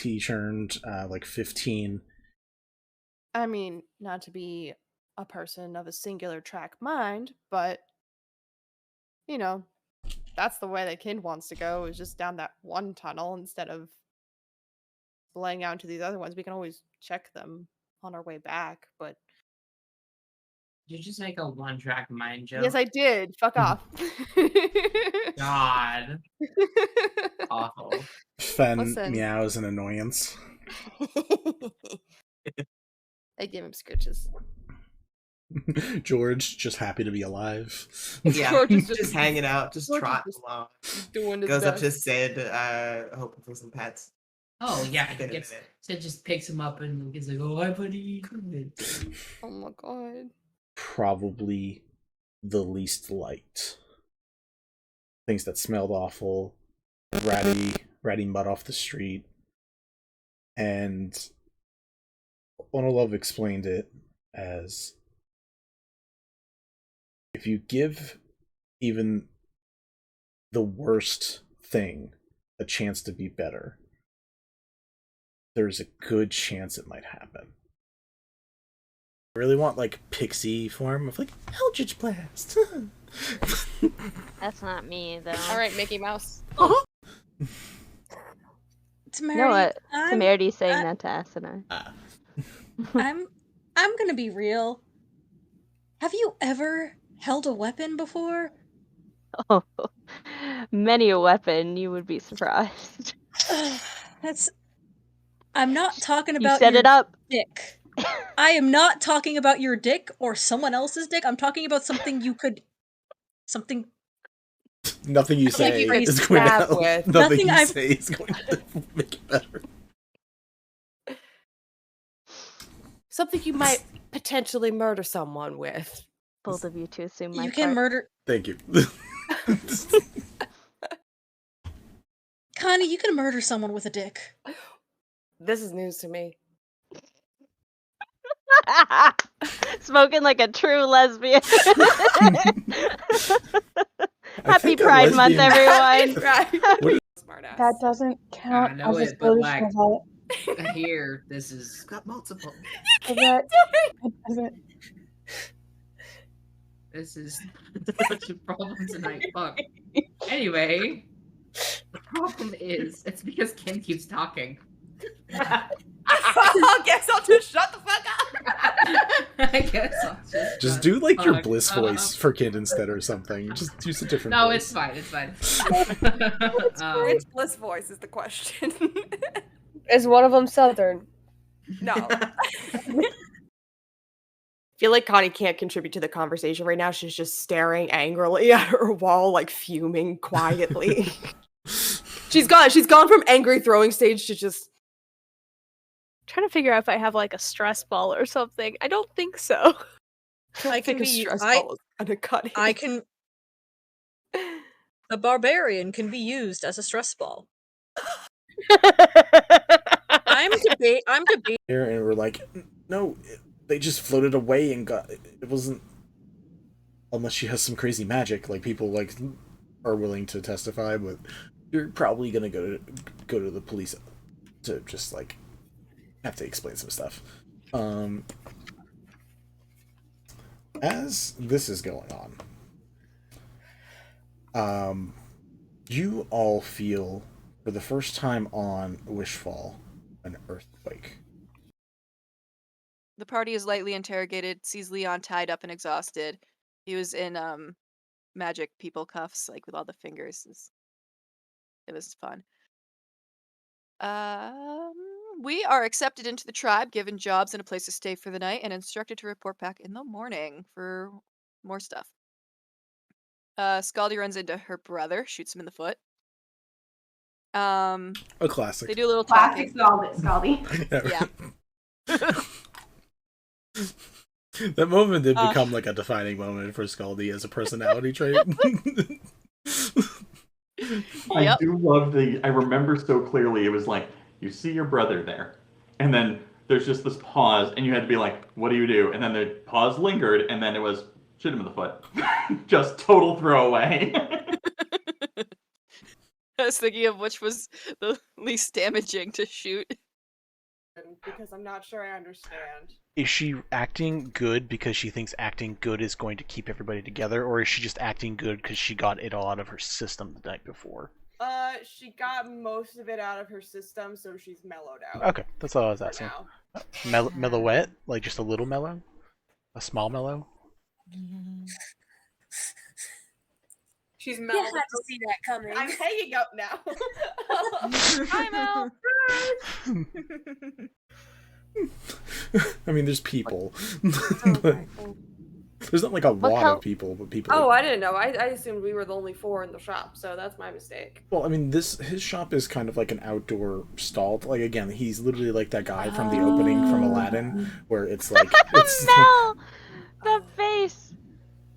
he turned like 15. I mean, not to be a person of a singular track mind, but you know, that's the way the kid wants to go, is just down that one tunnel instead of splaying out into these other ones. We can always check them on our way back, but Did you just make a one-track mind joke? yes, I did. Fuck off. God. Awful. Fen Listen. meows in annoyance. I give him scritches. George just happy to be alive. Yeah, George is just hanging out, just George is trotting just along. doing his Goes up best. to Sid, hoping for some pets. Oh, yeah. Been a Gets, minute. Sid just picks him up and he's like, oh, hi, buddy. Oh my god. Probably the least liked. Things that smelled awful, ratty mud off the street. And Onolove explained it as, if you give even the worst thing a chance to be better, there's a good chance it might happen. I really want, like, pixie form of, like, Eldritch Blast. That's not me, though. All right, Mickey Mouse. You know what? Temerity's saying that to Aasimar. I'm gonna be real. Have you ever held a weapon before? Oh, many a weapon, you would be surprised. That's. I'm not talking You about set your it up. dick. I am not talking about your dick or someone else's dick. I'm talking about something you could. Something. Nothing you say you could is going to stab help. with. Nothing Nothing you I've- say is going to make it better. Something you might potentially murder someone with. Both of you to assume my You can part. murder. Thank you. Connie, you can murder someone with a dick. This is news to me. Spoken like a true lesbian. Happy think a Pride Month, lesbian- everyone. That doesn't count I know as a it, but, Scottish like- revolt. Here, this is got multiple. It doesn't. This is such a problem tonight. Fuck. Anyway, the problem is it's because Kim keeps talking. I guess I'll just shut the fuck up. I guess I'll Just shut do, like, your fuck bliss up. voice for Kid instead or something. Just use a different No, voice. it's fine. It's fine. Which bliss voice is the question? Is one of them Southern? No. I feel like Connie can't contribute to the conversation right now. She's just staring angrily at her wall, like fuming quietly. She's gone from angry throwing stage to just Trying to figure out if I have like a stress ball or something. I don't think so. I can think a be. stress I ball is kinda cutting. I can. A barbarian can be used as a stress ball. I'm debating. Here, and we're like, no, they just floated away and got. It wasn't. Unless she has some crazy magic, like people like are willing to testify, but you're probably gonna go to the police to just like have to explain some stuff. As this is going on, you all feel for the first time on Wishfall an earthquake. The party is lightly interrogated, sees Leon tied up and exhausted. He was in magic people cuffs, like with all the fingers. It was fun. We are accepted into the tribe, given jobs and a place to stay for the night, and instructed to report back in the morning for more stuff. Scaldy runs into her brother, shoots him in the foot. A classic. They do a little Classic talking. Scaldy. Yeah. That moment did become like a defining moment for Scaldy as a personality trait. I do love I remember so clearly, it was like, you see your brother there, and then there's just this pause, and you had to be like, what do you do? And then the pause lingered, and then it was, shoot him in the foot. Just total throwaway. I was thinking of which was the least damaging to shoot. Because I'm not sure I understand. Is she acting good because she thinks acting good is going to keep everybody together, or is she just acting good because she got it all out of her system the night before? She got most of it out of her system, so she's mellowed out. Okay, that's all I was asking. Mellowette? Like just a little mellow? A small mellow? She's You mellowed. had to see that coming. I'm hanging up now. Hi, Mel. I mean, there's people. There's not like a lot of people, but people. Oh, I didn't know. I assumed we were the only 4 in the shop, so that's my mistake. Well, I mean, his shop is kind of like an outdoor stall. Like again, he's literally like that guy from the opening from Aladdin, where it's like it's Mel, the face.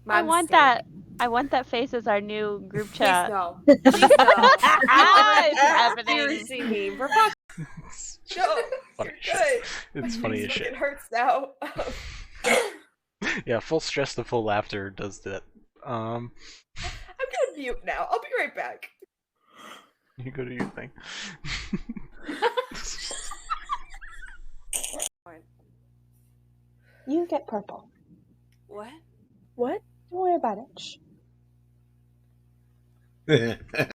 My I want that. I want that face as our new group chat. Please no. Please no. It's happening. Seriously, me. We're fucking. Funny You're good. It's funny as shit. It hurts now. Yeah, full stress to full laughter does that. I'm gonna mute now. I'll be right back. You go to your thing. You get purple. What? What? Don't worry about it. Shh.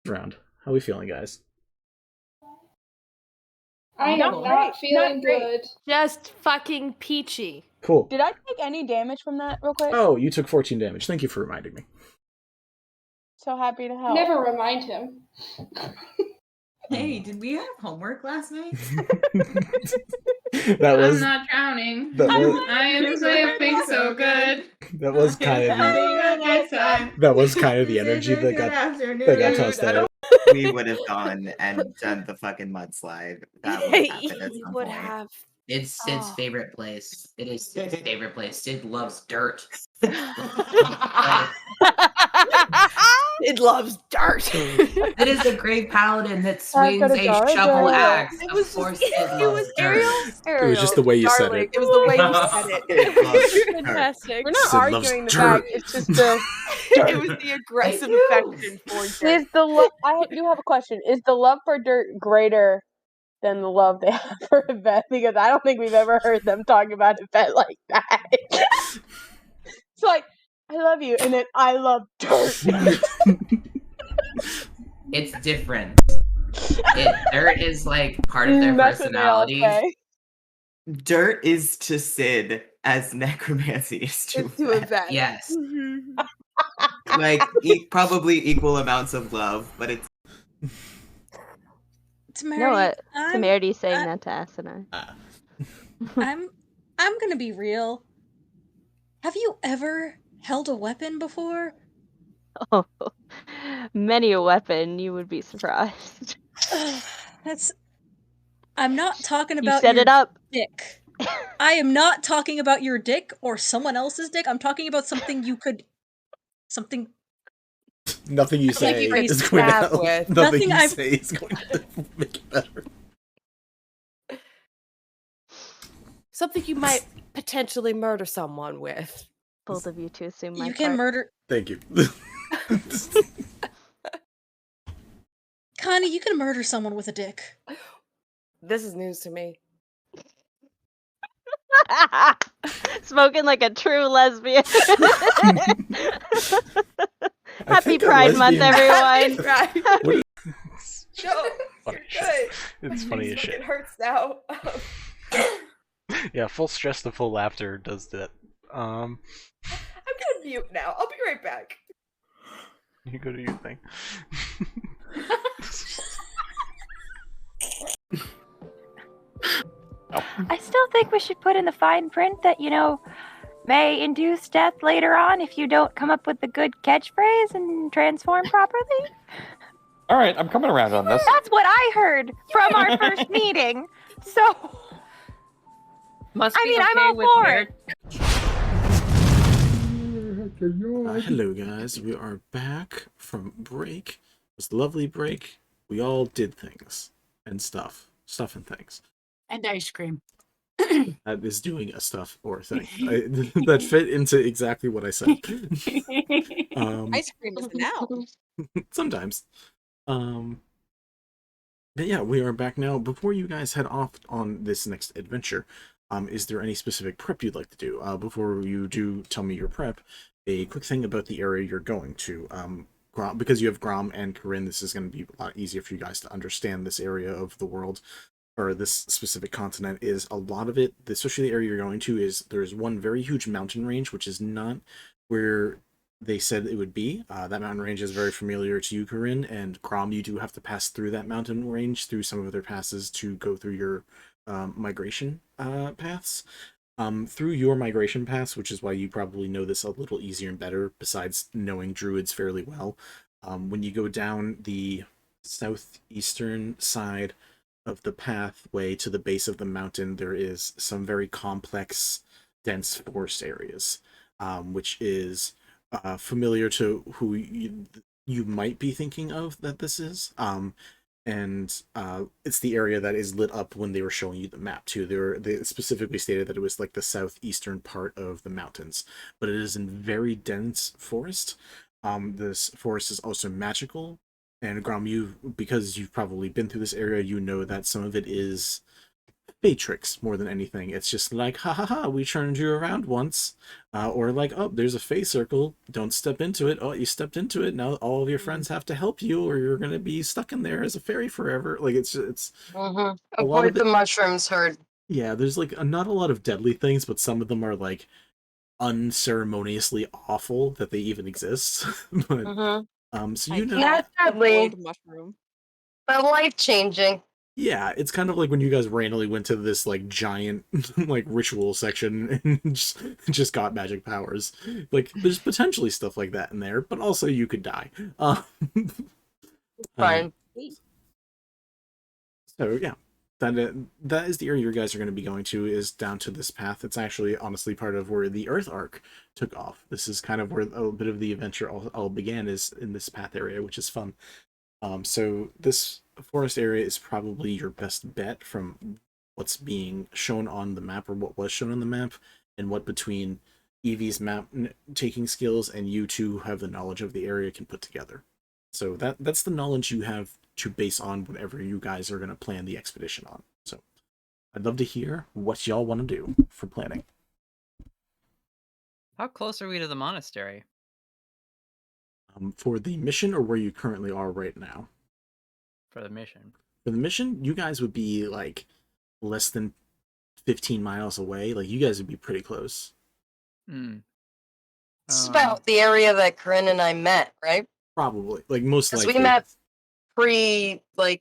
round. How are we feeling, guys? I am not feeling good. Just fucking peachy. Cool. Did I take any damage from that real quick? Oh, you took 14 damage. Thank you for reminding me. So happy to help. Never remind him. Hey, did we have homework last night? That was. I'm not drowning. That was- I am sleeping so good. That was kind of the. That was kind of the energy that got tossed out. We would have gone and done the fucking mudslide. That would have happened at some point. It's Sid's favorite place. It is Sid's favorite place. Sid loves dirt. It loves dirt. It is a great paladin that swings a shovel axe. Of course, Sid loves dirt. It was just the way you said it. It was the way you said it. Fantastic. We're not Sid loves arguing the dirt. fact. It's just the. It was the aggressive affection for dirt. Is the love? I do have a question. Is the love for dirt greater than the love they have for Yvette? Because I don't think we've ever heard them talk about Yvette like that. It's like, I love you, and then I love dirt. It's different. Dirt is like part of their That's what they all personality. say. Dirt is to Sid as necromancy is to Yvette. Yes. Like probably equal amounts of love, but it's You know what? Temerity's saying that to Aasimar. I'm gonna be real. Have you ever held a weapon before? Oh, many a weapon, you would be surprised. I'm not talking You about set your it up. dick. I am not talking about your dick or someone else's dick. I'm talking about something you could Nothing you say Like you is going to stab help. with. Nothing Nothing you I've- say is going to make it better. Something you might potentially murder someone with. Both of you to assume my You can part. murder. Thank you. Connie, you can murder someone with a dick. This is news to me. Smoking like a true lesbian. Happy Pride Month, everyone. Right. No, Funny you're shit. good. It's funny as It shit. hurts now. Yeah, full stress to full laughter does that. I'm gonna mute now. I'll be right back. You go do your thing. I still think we should put in the fine print that, may induce death later on if you don't come up with the good catchphrase and transform properly. All right, I'm coming around on this. That's what I heard from our first meeting. So, Must I be mean, okay I'm all with for their- it. Hello guys, we are back from break. It was a lovely break. We all did things and stuff and things. And ice cream. That is doing a stuff or thing. That fit into exactly what I said. Ice cream is a noun. Sometimes. But yeah, we are back now. Before you guys head off on this next adventure, is there any specific prep you'd like to do? Before you do tell me your prep, a quick thing about the area you're going to. Because you have Grom and Corinne, this is going to be a lot easier for you guys to understand this area of the world, or this specific continent. Is a lot of it, especially the area you're going to, is there's one very huge mountain range, which is not where they said it would be. That mountain range is very familiar to you, Corinne, and Grom, you do have to pass through that mountain range through some of their passes to go through your migration paths. Through your migration paths, which is why you probably know this a little easier and better, besides knowing druids fairly well. When you go down the southeastern side of the pathway to the base of the mountain, there is some very complex, dense forest areas, which is familiar to who you might be thinking of that this is. And it's the area that is lit up when they were showing you the map too. They specifically stated that it was like the southeastern part of the mountains, but it is in very dense forest. This forest is also magical, and Grom, because you've probably been through this area, you know that some of it is Matrix more than anything. It's just like, ha ha ha, we turned you around once. Or like, oh, there's a fey circle, don't step into it. Oh, you stepped into it, now all of your friends have to help you, or you're gonna be stuck in there as a fairy forever. Like, it's a lot Avoid of the mushrooms herd. yeah, there's like not a lot of deadly things, but some of them are like unceremoniously awful that they even exist. But so you know, Not deadly, mushroom. but life-changing. yeah, it's kind of like when you guys randomly went to this like giant like ritual section and just got magic powers. Like, there's potentially stuff like that in there, but also you could die. Fine. So yeah, that is the area you guys are going to be going to, is down to this path. It's actually honestly part of where the Earth Arc took off. This is kind of where a bit of the adventure all began, is in this path area, which is fun. So this forest area is probably your best bet from what's being shown on the map, or what was shown on the map, and what between Evie's map taking skills and you two have the knowledge of the area can put together. So that's the knowledge you have to base on whatever you guys are going to plan the expedition on. So I'd love to hear what y'all want to do for planning. How close are we to the monastery? For the mission, or where you currently are right now? For the mission. For the mission, you guys would be like less than 15 miles away. Like, you guys would be pretty close. It's about the area that Corinne and I met, right? Probably. Like, most Because likely. we met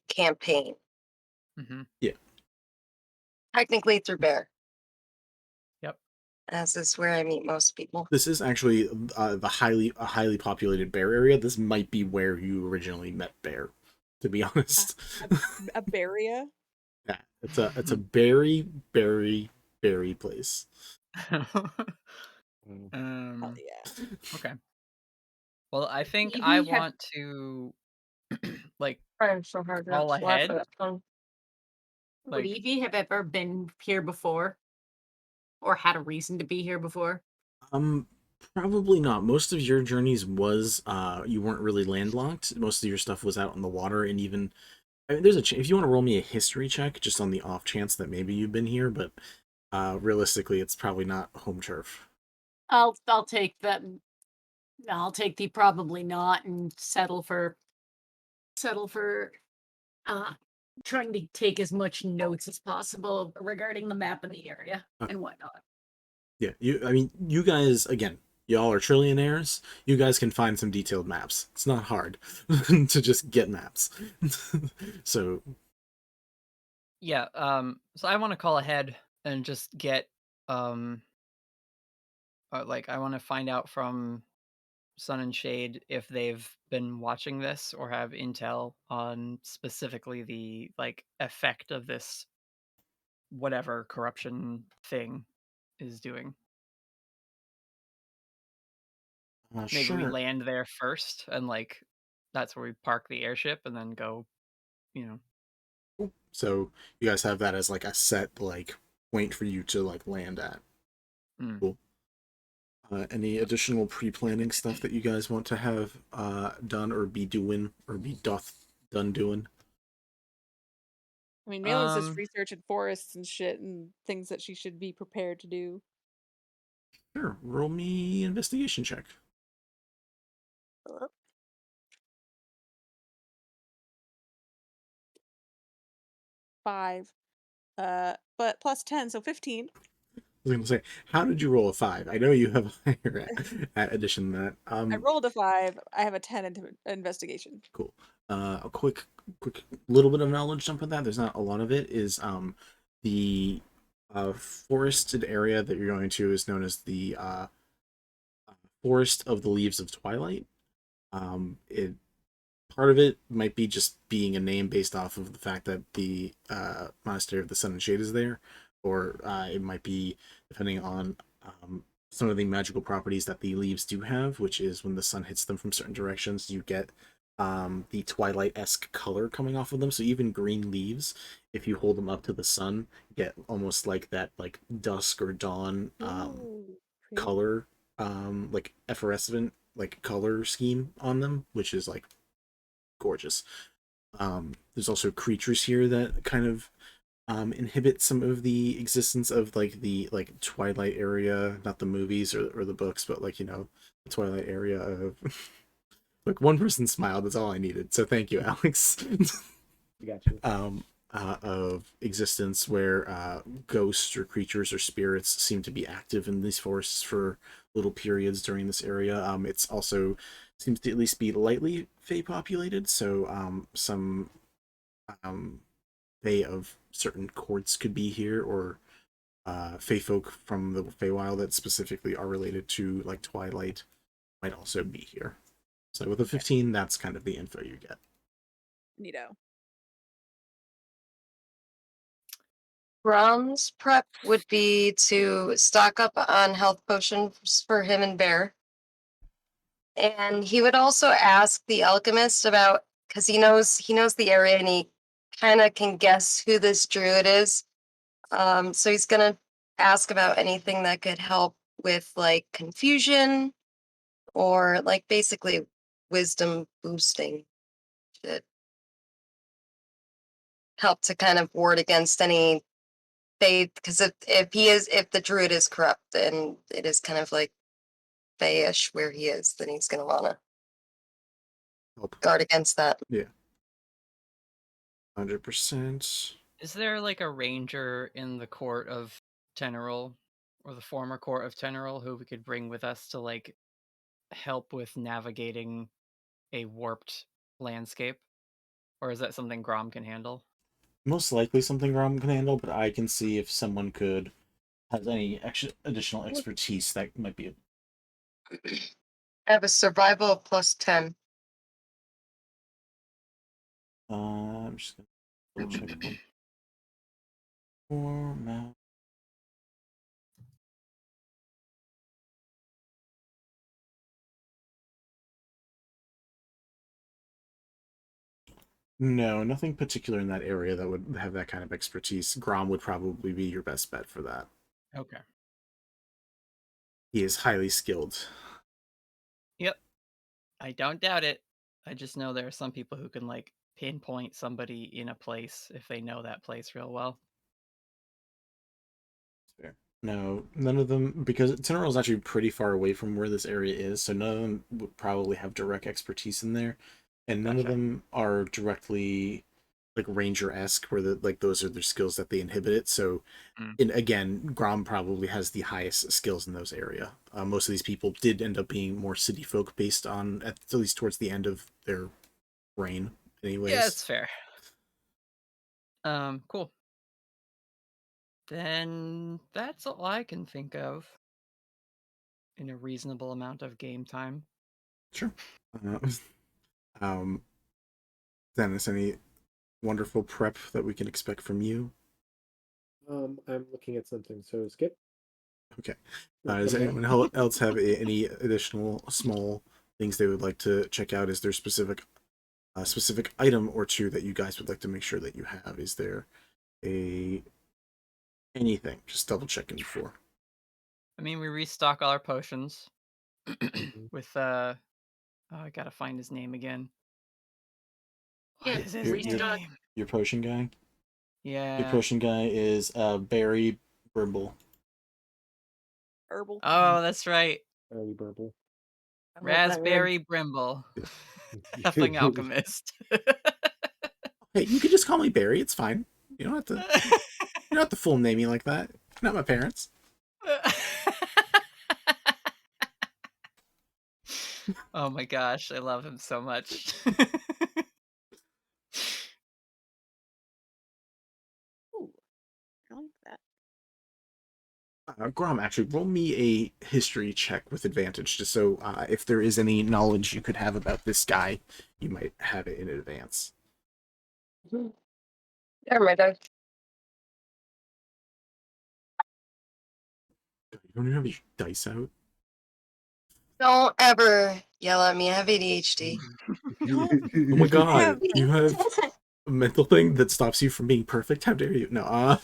campaign. Yeah. Technically through Bear. Yep. As is where I meet most people. This is actually a highly populated bear area. This might be where you originally met Bear, to be honest. A barrier? Yeah, it's a very, very, very place. Okay. Well, I think Evie I had- want to like trying so hard not call to laugh ahead. at that. Would Evie have ever been here before? Or had a reason to be here before? Probably not. Most of your journeys was you weren't really landlocked. Most of your stuff was out on the water, and even I mean, there's if you want to roll me a history check, just on the off chance that maybe you've been here, but realistically, it's probably not home turf. I'll take that. I'll take the probably not and settle for uh trying to take as much notes as possible regarding the map of the area and whatnot. Yeah, I mean, you guys, again, y'all are trillionaires. You guys can find some detailed maps. It's not hard to just get maps. So Yeah, so I want to call ahead and just get, like, I want to find out from Sun and Shade if they've been watching this or have intel on specifically the, like, effect of this whatever corruption thing is doing. Maybe we sure. land there first, and, like, that's where we park the airship and then go, you know. So you guys have that as like a set like point for you to like land at. Cool. Any additional pre-planning stuff that you guys want to have done or be doing or be done doing? I mean, Malen's just researching forests and shit and things that she should be prepared to do. Sure. Roll me investigation check. Five. But plus 10, so 15. I was going to say, how did you roll a 5? I know you have a higher at addition than that. I rolled a 5. I have a 10 into investigation. Cool. A quick little bit of knowledge dump on that. There's not a lot of it. Is the forested area that you're going to is known as the Forest of the Leaves of Twilight. Part of it might be just being a name based off of the fact that the Monastery of the Sun and Shade is there, or it might be depending on some of the magical properties that the leaves do have, which is when the sun hits them from certain directions, you get the twilight-esque color coming off of them. So even green leaves, if you hold them up to the sun, get almost like that like dusk or dawn color, like effervescent like color scheme on them, which is like gorgeous. There's also creatures here that kind of inhibit some of the existence of like the like Twilight area, not the movies or the books, but like, you know, the Twilight area of like one person smiled, that's all I needed. So thank you, Alex. You got you. Of existence where ghosts or creatures or spirits seem to be active in these forests for little periods during this area. It's also seems to at least be lightly Fey populated, so some Fey of certain courts could be here, or Fey folk from the Feywild that specifically are related to like Twilight might also be here. So with a 15, that's kind of the info you get. Neato. Grom's prep would be to stock up on health potions for him and Bear. And he would also ask the alchemist about, because he knows the area and he kind of can guess who this druid is. So he's gonna ask about anything that could help with like confusion or like basically wisdom boosting shit. Help to kind of ward against any fey, because if the druid is corrupt and it is kind of like fayish where he is, then he's gonna wanna guard against that. Yeah. 100%. Is there like a ranger in the court of Tenerol, or the former court of Tenerol, who we could bring with us to like help with navigating a warped landscape? Or is that something Grom can handle? Most likely something Grom can handle, but I can see if someone has any additional expertise that might be. I have a survival of plus 10. I'm just gonna check one. Format. No, nothing particular in that area that would have that kind of expertise. Grom would probably be your best bet for that. Okay. He is highly skilled. Yep. I don't doubt it. I just know there are some people who can like pinpoint somebody in a place if they know that place real well. Fair. No, none of them, because Tinnerol is actually pretty far away from where this area is, so none of them would probably have direct expertise in there, and none of them are directly like ranger-esque, where those are their skills that they inhibit it. So, again, Grom probably has the highest skills in those area. Most of these people did end up being more city folk based on at least towards the end of their reign. Anyways, Yeah, that's fair. Cool. Then that's all I can think of in a reasonable amount of game time. Sure. Dennis, any wonderful prep that we can expect from you? I'm looking at something, so skip. Okay. Does anyone else have any additional small things they would like to check out? Is there specific item or two that you guys would like to make sure that you have? Is there anything? Just double checking before. I mean, we restock all our potions with oh, I gotta find his name again. What is his name? Your potion guy? Yeah. Your potion guy is Barry Brimble. Herbal. Oh, that's right. Barry Burble. Raspberry Brimble. Halfling alchemist. Hey, you can just call me Barry. It's fine. You don't have to. You don't have to full name me like that. Not my parents. Oh my gosh, I love him so much. Ooh, I like that. Grom, actually, roll me a history check with advantage, just so if there is any knowledge you could have about this guy, you might have it in advance. Never mind. You don't even have your dice out? Don't ever yell at me. I have ADHD. Oh my god, you have a mental thing that stops you from being perfect? How dare you? No,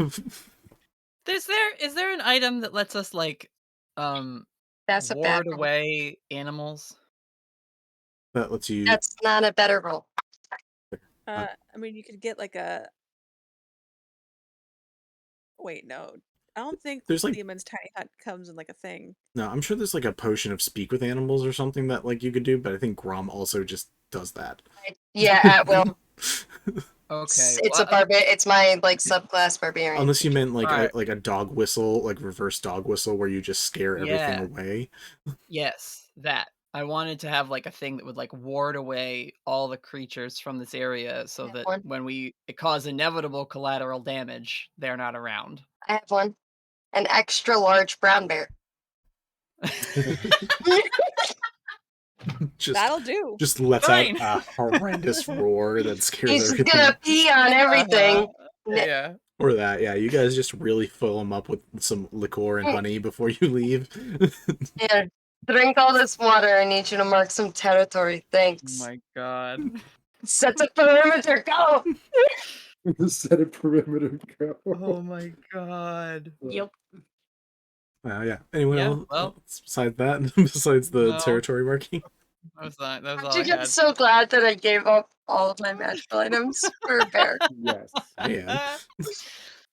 Is there an item that lets us like That's a ward bad roll. away animals? that lets you... That's not a better roll. I mean, you could get like a. Wait, no. I don't think There's, like- Demon's Tiny Hut comes in like a thing. No, I'm sure there's like a potion of speak with animals or something that like you could do, but I think Grom also just does that. Yeah, at will. Okay. It's a It's my like subclass barbarian. Unless you meant like Alright. like a dog whistle, like reverse dog whistle, where you just scare everything Yeah. away. Yes, that. I wanted to have like a thing that would like ward away all the creatures from this area so that one. when it cause inevitable collateral damage, they're not around. I have one. An extra large brown bear. Just, That'll do. Just lets Fine. out a horrendous roar that scares He's everything. gonna pee on everything. Yeah. Or that, yeah. You guys just really fill them up with some liqueur and honey before you leave. Yeah. Drink all this water. I need you to mark some territory. Oh Thanks. my god. Set the perimeter. Go. Set a perimeter. Go. Oh my god. Yep. Yeah. Anyone Yeah, else well. besides that? Besides the No. territory marking? That was all I I'm had. so glad that I gave up all of my magical items for a bear. Yes. Yeah.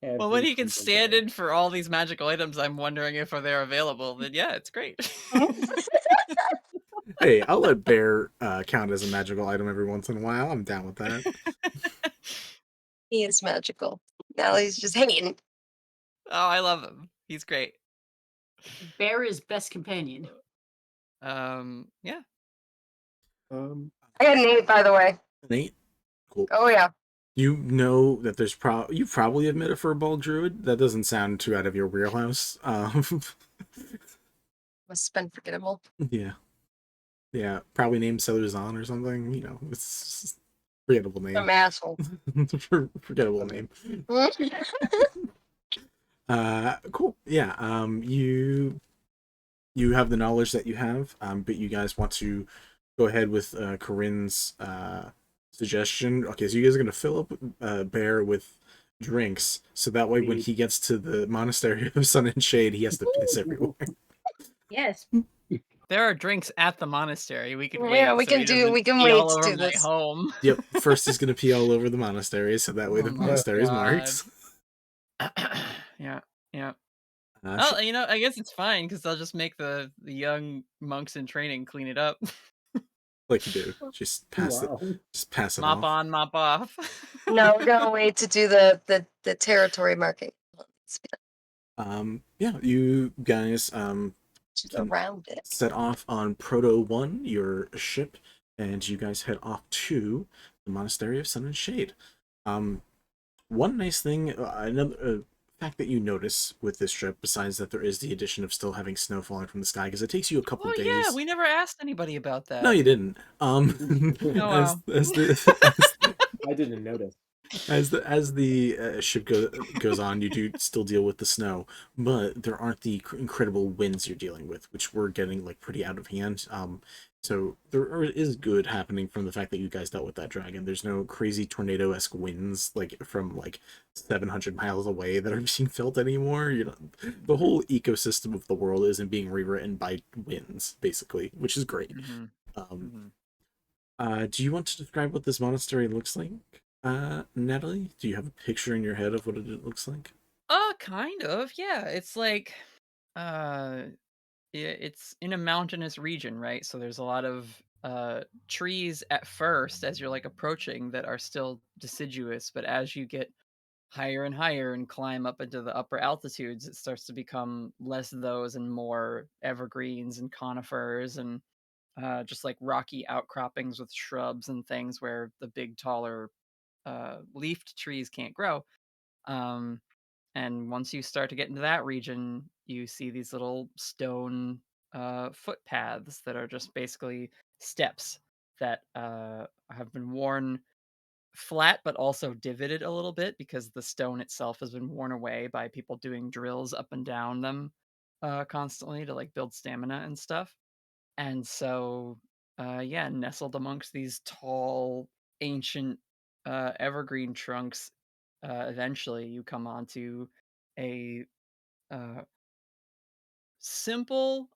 Well, when he can stand in for all these magical items, I'm wondering if they're available. Then yeah, it's great. Hey, I'll let bear count as a magical item every once in a while. I'm down with that. He is magical. Now he's just hanging. Oh, I love him. He's great. Bear is best companion. Yeah. I got an 8, by the way. Nate? Cool. Oh yeah. You know that there's you probably have met a furball druid. That doesn't sound too out of your wheelhouse. Must have been forgettable. Yeah. Yeah, probably named Seluzan or something. You know, it's just forgettable name. Some asshole. Forgettable name. Cool. Yeah. You have the knowledge that you have, but you guys want to go ahead with Corinne's suggestion. Okay, so you guys are gonna fill up Bear with drinks, so that way when he gets to the monastery of Sun and Shade, he has to piss everywhere. Yes. There are drinks at the monastery. We could Yeah, wait. we so can he do. doesn't We can pee wait all to over do my this. home. Yep. First, he's gonna pee all over the monastery, so that way the Oh my monastery is God. marked. Yeah. Yeah. Sh- Oh, you know, I guess it's fine because they'll just make the young monks in training clean it up. like you do, just pass it. Wow. Just pass it Mop off. on, mop off. No, we're gonna wait to do the territory marking. Yeah, you guys Just can around it. set off on Proto 1, your ship, and you guys head off to the Monastery of Sun and Shade. One nice thing, another fact that you notice with this trip, besides that there is the addition of still having snow falling from the sky, because it takes you a couple Oh days. yeah, we never asked anybody about that. No, you didn't. Oh wow. I didn't notice. As the ship goes on, you do still deal with the snow, but there aren't the incredible winds you're dealing with, which we're getting like pretty out of hand. So there is good happening from the fact that you guys dealt with that dragon. There's no crazy tornado-esque winds like from like 700 miles away that are being felt anymore. You know, the whole ecosystem of the world isn't being rewritten by winds, basically, which is great. Do you want to describe what this monastery looks like? Natalie, do you have a picture in your head of what it looks like? Kind of. Yeah, it's like, it's in a mountainous region, right? So there's a lot of trees at first as you're like approaching that are still deciduous, but as you get higher and higher and climb up into the upper altitudes, it starts to become less of those and more evergreens and conifers and just like rocky outcroppings with shrubs and things where the big, taller leafed trees can't grow. And once you start to get into that region, you see these little stone footpaths that are just basically steps that have been worn flat but also divoted a little bit because the stone itself has been worn away by people doing drills up and down them constantly to like build stamina and stuff. And so, yeah, nestled amongst these tall, ancient evergreen trunks, eventually you come onto a simple,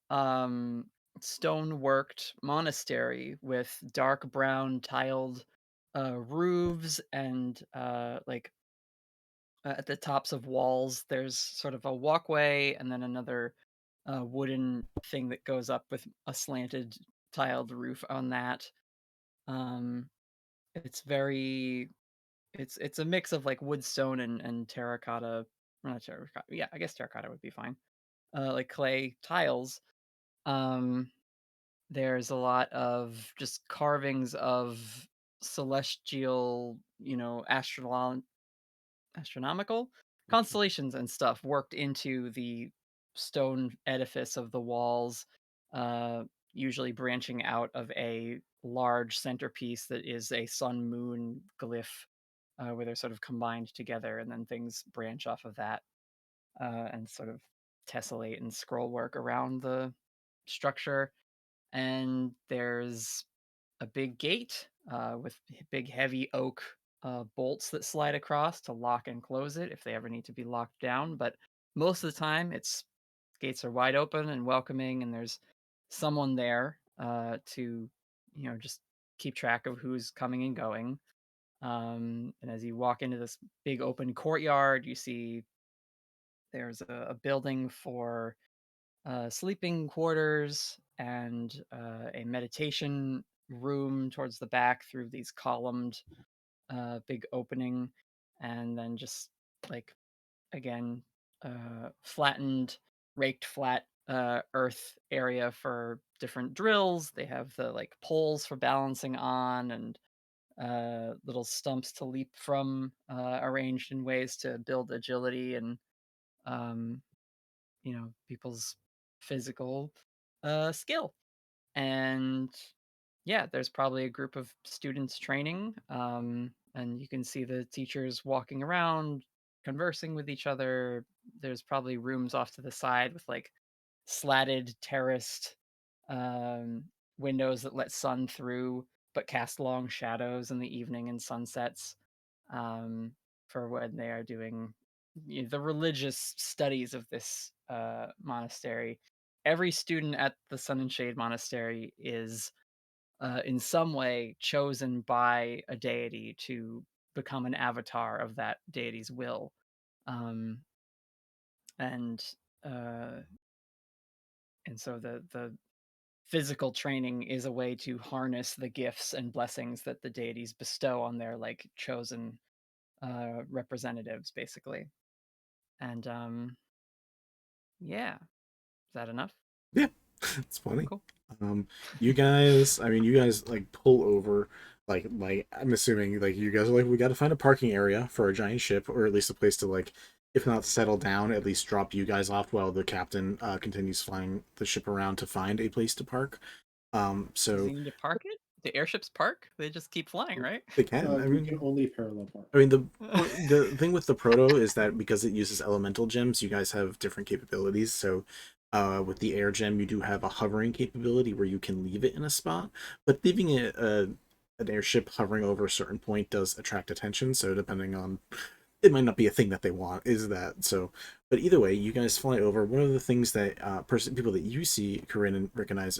stone-worked monastery with dark brown tiled roofs and like at the tops of walls, there's sort of a walkway and then another wooden thing that goes up with a slanted tiled roof on that. It's very, it's a mix of like wood, stone, and terracotta. Not terracotta. Yeah, I guess terracotta would be fine. Like clay tiles. Um, there's a lot of just carvings of celestial, astronomical constellations and stuff worked into the stone edifice of the walls, uh, usually branching out of a large centerpiece that is a sun moon glyph, where they're sort of combined together and then things branch off of that and sort of tessellate and scroll work around the structure. And there's a big gate with big heavy oak bolts that slide across to lock and close it if they ever need to be locked down. But most of the time, it's gates are wide open and welcoming, and there's someone there to, just keep track of who's coming and going. And as you walk into this big open courtyard, you see there's a building for sleeping quarters and a meditation room towards the back through these columned big opening, and then just like again flattened, raked flat earth area for different drills. They have the like poles for balancing on and little stumps to leap from, arranged in ways to build agility and um, people's physical skill. And yeah, there's probably a group of students training, and you can see the teachers walking around conversing with each other. There's probably rooms off to the side with like slatted terraced um, windows that let sun through but cast long shadows in the evening and sunsets, um, for when they are doing the religious studies of this monastery. every student at the Sun and Shade Monastery is in some way chosen by a deity to become an avatar of that deity's will. Um, and uh, and so the physical training is a way to harness the gifts and blessings that the deities bestow on their like chosen representatives, basically. And yeah, is that enough? Yeah, it's funny. Cool. You guys, I mean, you guys like pull over, like I'm assuming like you guys are like, we got to find a parking area for a giant ship, or at least a place to like, if not settle down, at least drop you guys off while the captain continues flying the ship around to find a place to park. Does So he need to park it? The airships park? They just keep flying, right? they can. I We mean, can only parallel park. I mean, the thing with the proto is that because it uses elemental gems, you guys have different capabilities. So, with the air gem, you do have a hovering capability where you can leave it in a spot, but leaving it an airship hovering over a certain point does attract attention. So, depending on, it might not be a thing that they want. Is that so? But either way, you guys fly over. One of the things that people that you see, Corinne, and recognize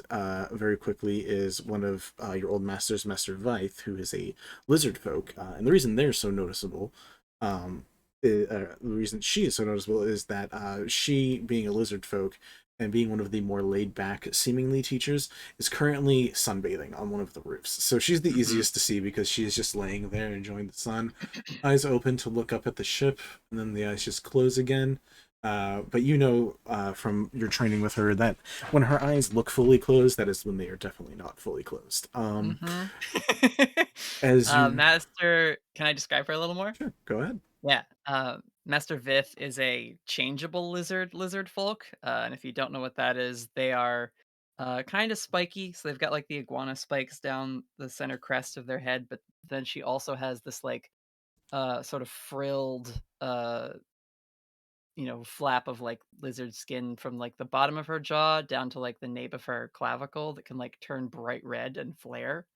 very quickly is one of your old masters, Master Vythe, who is a lizard folk. And the reason they're so noticeable, the reason she is so noticeable is that she, being a lizard folk and being one of the more laid-back, seemingly teachers, is currently sunbathing on one of the roofs. So she's the easiest to see because she is just laying there enjoying the sun, eyes open to look up at the ship, and then the eyes just close again. But you know from your training with her that when her eyes look fully closed, that is when they are definitely not fully closed. As you... Master, can I describe her a little more? Sure, go ahead. Yeah. Master Vith is a changeable lizard folk. And if you don't know what that is, they are kind of spiky. So they've got like the iguana spikes down the center crest of their head. But then she also has this like sort of frilled flap of like lizard skin from like the bottom of her jaw down to like the nape of her clavicle that can like turn bright red and flare.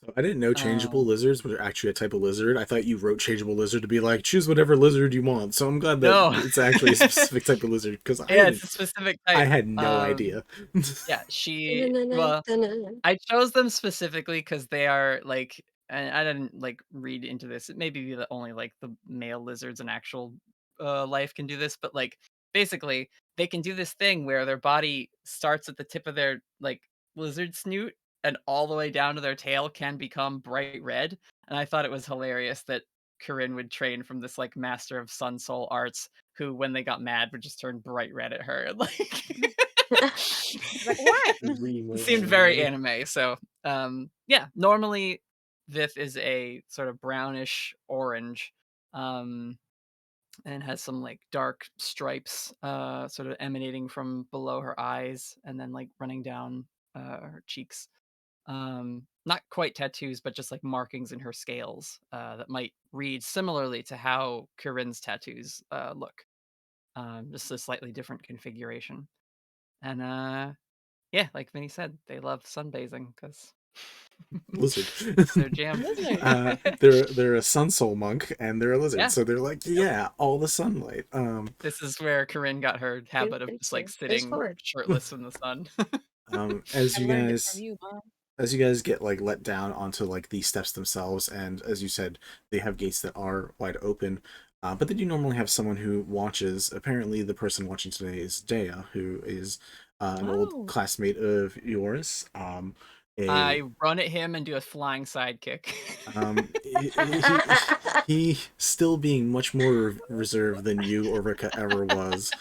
So I didn't know changeable lizards were actually a type of lizard. I thought you wrote changeable lizard to be like, choose whatever lizard you want. So I'm glad that it's actually a specific type of lizard because it's a specific type. I had no idea. Yeah, well, I chose them specifically because they are like, and I didn't like read into this. It may be that only like the male lizards in actual life can do this, but like basically they can do this thing where their body starts at the tip of their like lizard snoot and all the way down to their tail can become bright red. And I thought it was hilarious that Corinne would train from this like master of sun soul arts who, when they got mad, would just turn bright red at her. Like, like what? It seemed very anime. So yeah, normally Vith is a sort of brownish orange. And has some like dark stripes sort of emanating from below her eyes and then like running down her cheeks. Not quite tattoos, but just like markings in her scales that might read similarly to how Corinne's tattoos look. Just a slightly different configuration. And yeah, like Vinny said, they love sunbathing because lizard. It's their jam. They're a sun soul monk and they're a lizard, Yeah. so they're like, yeah, all the sunlight. This is where Corinne got her habit of just like sitting shirtless in the sun. As I you learned it guys from you, Mom. as you guys get like let down onto like the steps themselves, and as you said, they have gates that are wide open, but they do normally have someone who watches. Apparently the person watching today is Deh, who is an old classmate of yours. I run at him and do a flying sidekick. He still being much more reserved than you or Rika ever was,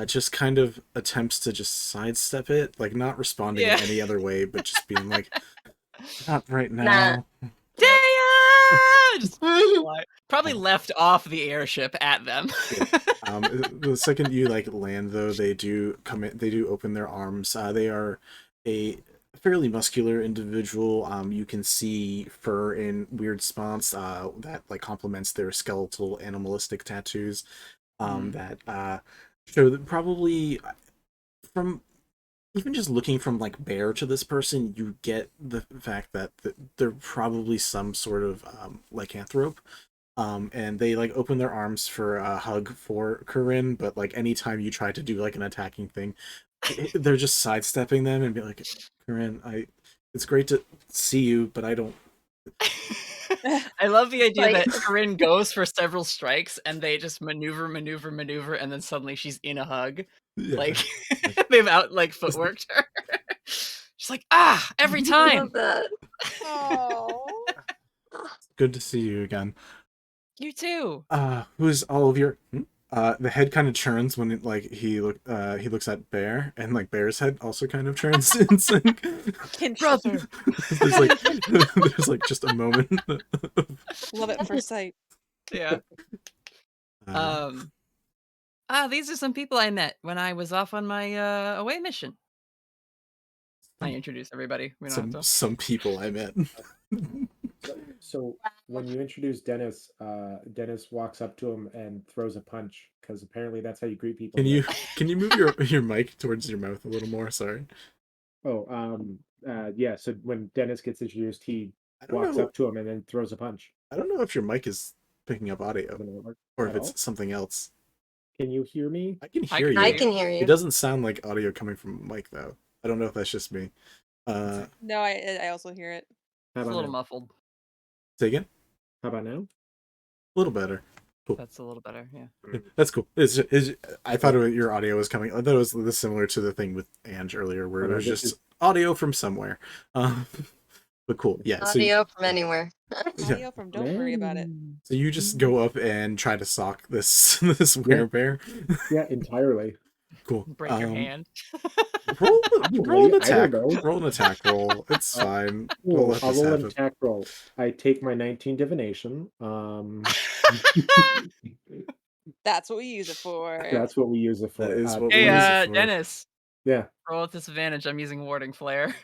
just kind of attempts to just sidestep it, like not responding in any other way, but just being like, not right now. Just probably left off the airship at them. The second you like land, though, they do come in. They do open their arms. They are a fairly muscular individual. You can see fur in weird spots that like complements their skeletal animalistic tattoos. That show that probably from even just looking from like Bear to this person, you get the fact that they're probably some sort of lycanthrope. And they like open their arms for a hug for Corinne, but like anytime you try to do like an attacking thing, they're just sidestepping them and be like, Corinne, it's great to see you, but I don't. I love the idea Like- that Corinne goes for several strikes and they just maneuver, and then suddenly she's in a hug. Yeah. Like they've footworked her. She's like, every I time. love that. Oh. Good to see you again. You too. Who's all of your? The head kind of turns when he looks at Bear, and like Bear's head also kind of turns in sync. Brother. there's like just a moment. Love it for sight. Yeah. These are some people I met when I was off on my away mission. I introduce everybody. We don't have to. Some people I met. So when you introduce Deh-nys, Deh-nys walks up to him and throws a punch because apparently that's how you greet people. Can you move your mic towards your mouth a little more? Sorry. Yeah. So when Deh-nys gets introduced, he walks up to him and then throws a punch. I don't know if your mic is picking up audio or if it's something else. Can you hear me? I can hear you. I can hear you. It doesn't sound like audio coming from a mic though. I don't know if that's just me. No, I also hear it. How It's a about little now? muffled. Say again? How about now? A little better. Cool. That's a little better, yeah. That's cool. I thought your audio was coming. I thought it was similar to the thing with Ange earlier, where it was just audio from somewhere. But cool, yeah. Audio from anywhere. Audio from don't worry about it. So you just go up and try to sock this werebear. Yeah, entirely. Cool. Break your hand. Roll an I attack. don't know. Roll an attack roll. It's fine. Cool. We'll let I'll this roll an happen. attack roll. I take my 19 divination. That's what we use it for. That's what we use it for. That is what Hey, we use it for. Deh-nys. Yeah. Roll with disadvantage. I'm using warding flare.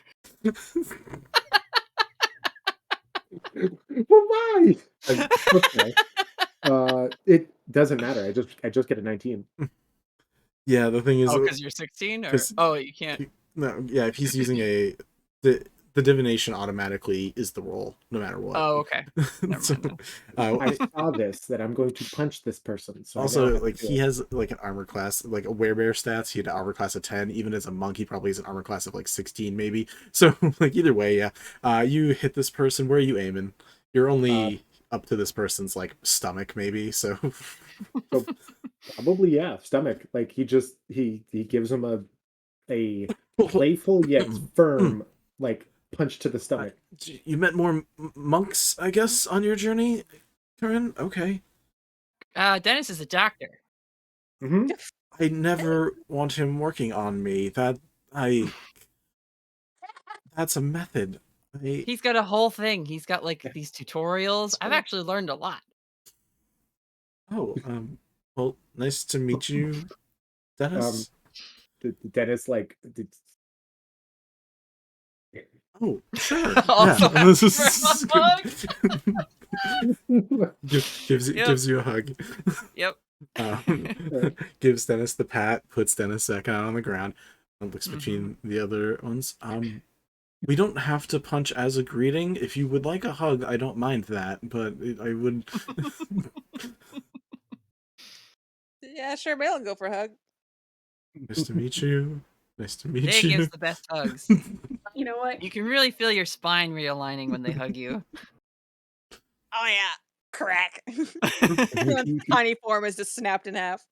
Well, why? Okay. It doesn't matter. I just get a 19. Yeah, the thing is, because you're 16, or you can't. No, yeah, if he's using the divination automatically is the roll, no matter what. Oh, okay. Never mind then. I saw this that I'm going to punch this person. So I now Also, have like to- he has like an armor class, like a werebear stats. He had an armor class of 10. Even as a monk, he probably has an armor class of like 16, maybe. So, like either way, yeah. You hit this person. Where are you aiming? You're only up to this person's like stomach, maybe. So, probably stomach. Like he gives him a playful yet firm like punch to the stomach. you met more monks, I guess, on your journey, Corinne. Okay. Deh-nys is a doctor. Mm-hmm. I never want him working on me. That's a method. He's got a whole thing. He's got like these tutorials. I've actually learned a lot. Oh, well, nice to meet you, Deh-nys. Deh-nys like. Oh, sure. Also Yeah, this is hug. gives you a hug. Yep. Gives Deh-nys the pat, puts Deh-nys back out on the ground, and looks between the other ones. We don't have to punch as a greeting. If you would like a hug, I don't mind that, but I would. Yeah, sure, Malen go for a hug. Nice to meet you. Nice to meet They you. gives the best hugs. You know what? You can really feel your spine realigning when they hug you. Oh yeah, crack. Tiny form is just snapped in half.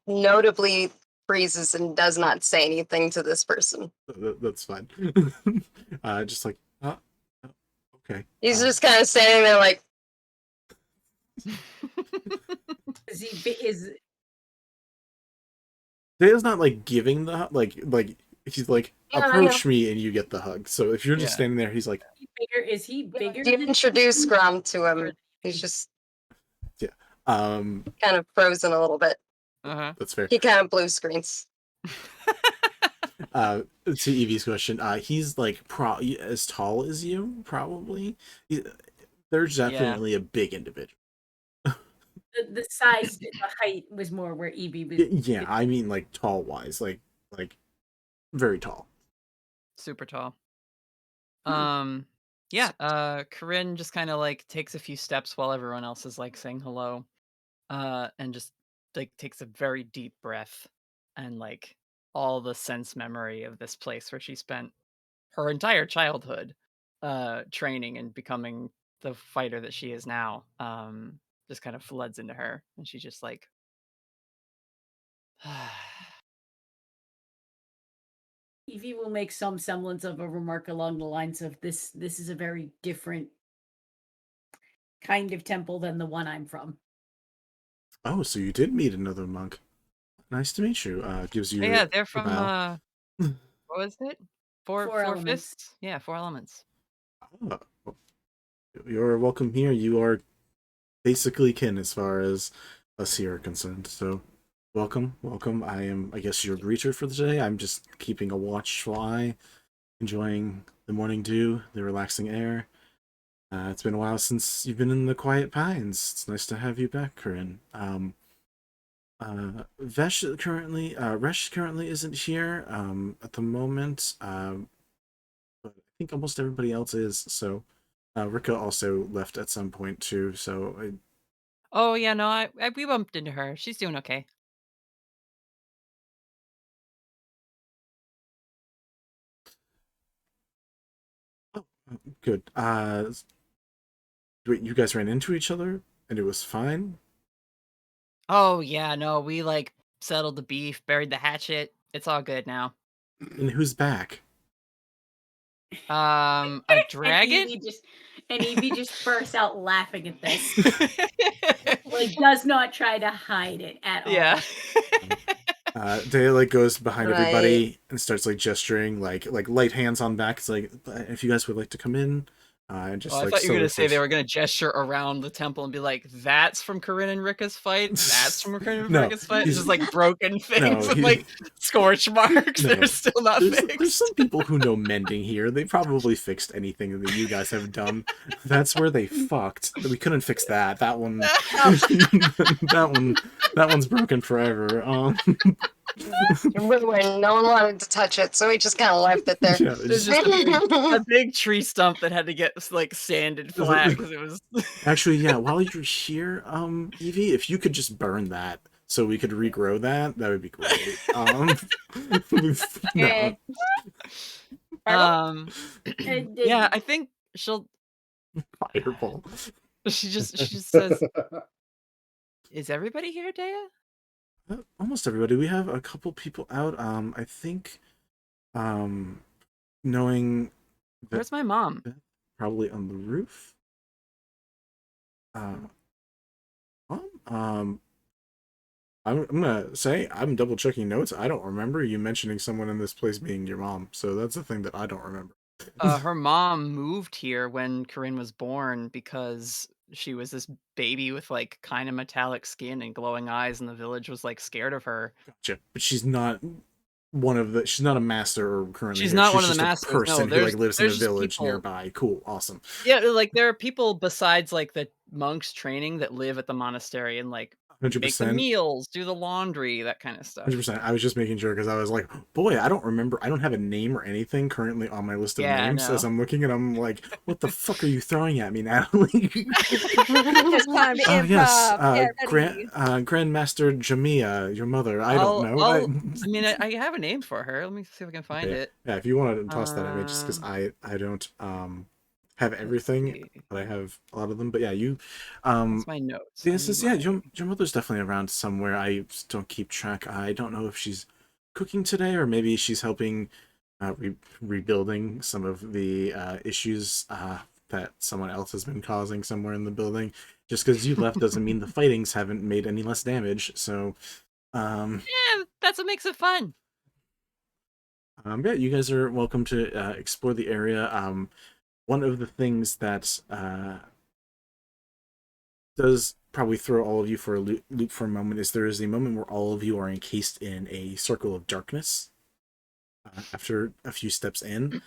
Notably freezes and does not say anything to this person. That's fine. Just like, okay. He's just kind of standing there like. Is Dah's not like giving the like he's like approach me and you get the hug. So if you're just standing there, he's like bigger? Is he bigger? You introduce Grom to him. He's just kind of frozen a little bit. That's fair. He kind of blue screens. To Evie's question, he's like as tall as you, probably. There's definitely a big individual. The size, the height was more where Evie was. Yeah, I mean like tall wise, like very tall. Super tall. Corinne just kind of like takes a few steps while everyone else is like saying hello, and just like takes a very deep breath, and like all the sense memory of this place where she spent her entire childhood training and becoming the fighter that she is now just kind of floods into her, and she's just like Evie will make some semblance of a remark along the lines of this is a very different kind of temple than the one I'm from. Oh, so you did meet another monk. Nice to meet you. Gives you yeah, they're a from bow. what was it? Four Elements. fists? Yeah, 4 elements. Oh, you're welcome here. You are basically kin as far as us here are concerned. So welcome. I am, I guess, your greeter for the day. I'm just keeping a watchful eye, enjoying the morning dew, the relaxing air. It's been a while since you've been in the Quiet Pines. It's nice to have you back, Corinne. Resh currently isn't here at the moment, but I think almost everybody else is. So Rika also left at some point too. So Oh yeah, no, we bumped into her. She's doing okay. good. Wait, you guys ran into each other and it was fine? Oh yeah, no, we like settled the beef, buried the hatchet. It's all good now. And who's back? A dragon? And Evie just bursts out laughing at this. Like, does not try to hide it at all. Yeah. Deh like goes behind Right. everybody and starts like gesturing, like light hands on back. It's like, if you guys would like to come in, and just I like thought you were so gonna say they first- were gonna gesture around the temple and be like, "That's from Corinne and Rika's fight. That's from Corinne and No, Rika's fight." It's he's- just like broken things No, with he- like scorch marks. No. They're still not There's fixed. some people who know mending here. They probably fixed anything that you guys have done. That's where they fucked. We couldn't fix that. That one. that one's broken forever. Ruined. No one wanted to touch it, so we just kind of left it there. Yeah, There's just a big tree stump that had to get like sanded flat because it was. Actually, yeah. While you're here, Evie, if you could just burn that so we could regrow that would be great. No. Yeah, I think she'll. Fireball. She just says, "Is everybody here, Dea?" Almost everybody. We have a couple people out. I think, knowing that Where's my mom? probably on the roof. I'm gonna say I'm double checking notes. I don't remember you mentioning someone in this place being your mom, so that's the thing that I don't remember. Her mom moved here when Corinne was born because she was this baby with like kind of metallic skin and glowing eyes, and the village was like scared of her. Gotcha. But she's not she's not a master or currently She's here. not She's one of the just a masters, no, person who like lives in a there's just village people. nearby. Cool, awesome. Yeah, like there are people besides like the monks training that live at the monastery and like make the 100%. meals, do the laundry, that kind of stuff. 100%. I was just making sure because I was like, boy, I don't remember. I don't have a name or anything currently on my list of Yeah, names. no. As I'm looking at them, like, what the fuck are you throwing at me, Natalie? It's time to Oh improv. yes, Get ready. Grandmaster Jamia, your mother. I don't know. I mean, I have a name for her. Let me see if I can find it. Yeah, if you want to toss that at me, just because I don't have everything, but I have a lot of them. But yeah, you That's my notes. This is your mother's definitely around somewhere. I just don't keep track. I don't know if she's cooking today or maybe she's helping rebuilding some of the issues that someone else has been causing somewhere in the building. Just because you left doesn't mean the fightings haven't made any less damage. So Yeah, that's what makes it fun. yeah, you guys are welcome to explore the area. One of the things that does probably throw all of you for a loop for a moment is there is a moment where all of you are encased in a circle of darkness after a few steps in.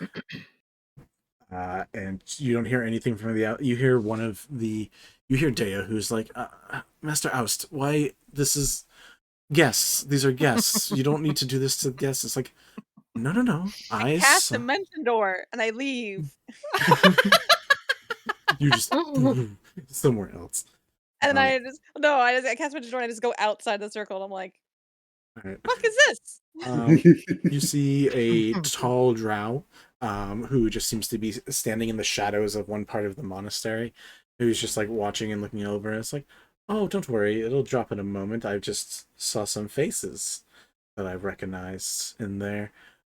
And you don't hear anything from the out. You hear you hear Dea, who's like, Master Oust, why this is guests. These are guests. You don't need to do this to guests. It's like, no. I cast Dimension Door and I leave. You just somewhere else. And then I cast Magic Door and I just go outside the circle and I'm like, All right. fuck is this? You see a tall drow who just seems to be standing in the shadows of one part of the monastery, who's just like watching and looking over. And it's like, oh, don't worry, it'll drop in a moment. I just saw some faces that I recognized in there.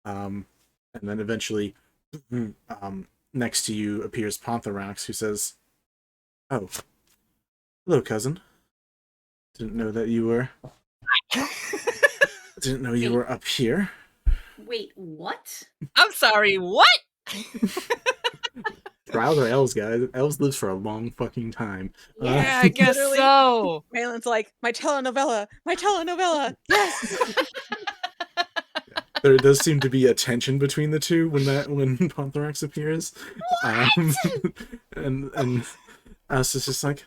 And then eventually, next to you appears Ponthorax, who says, oh, hello, cousin. Didn't know that you were... Didn't know you were up here. Wait, what? I'm sorry, what? Drows are elves, guys. Elves live for a long fucking time. Yeah, I guess Literally, so. Malen's like, my telenovela, yes. There does seem to be a tension between the two when Ponthorax appears. And Alice is just like,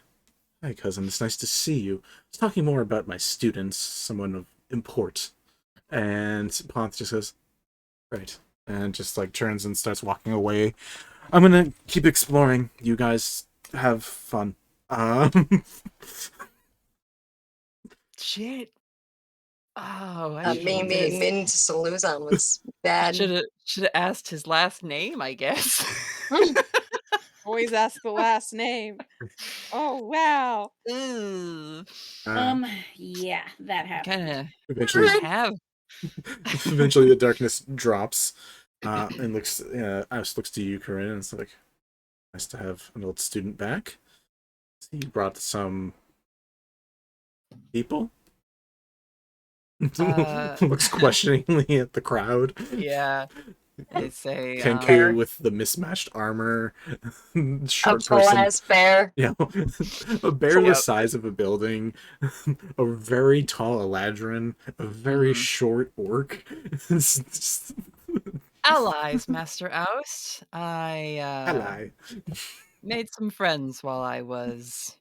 hi, cousin, it's nice to see you. I was talking more about my students, someone of import. And Ponth just goes, right. And just like turns and starts walking away. I'm gonna keep exploring. You guys have fun. Shit. Oh, I That should've Min to lose on was bad. Should have asked his last name, I guess. Always ask the last name. Oh wow. Yeah, that happened. Kind of Eventually, eventually the darkness drops, and Alice looks to you, Corinne, and it's like, nice to have an old student back. So you brought some people. Looks questioningly at the crowd. Yeah. They say Kenku with the mismatched armor, short a tall-ass bear. Yeah, a bear the size of a building, a very tall Eladrin, a very short orc. Allies, Master Oust. I Ally. made some friends while I was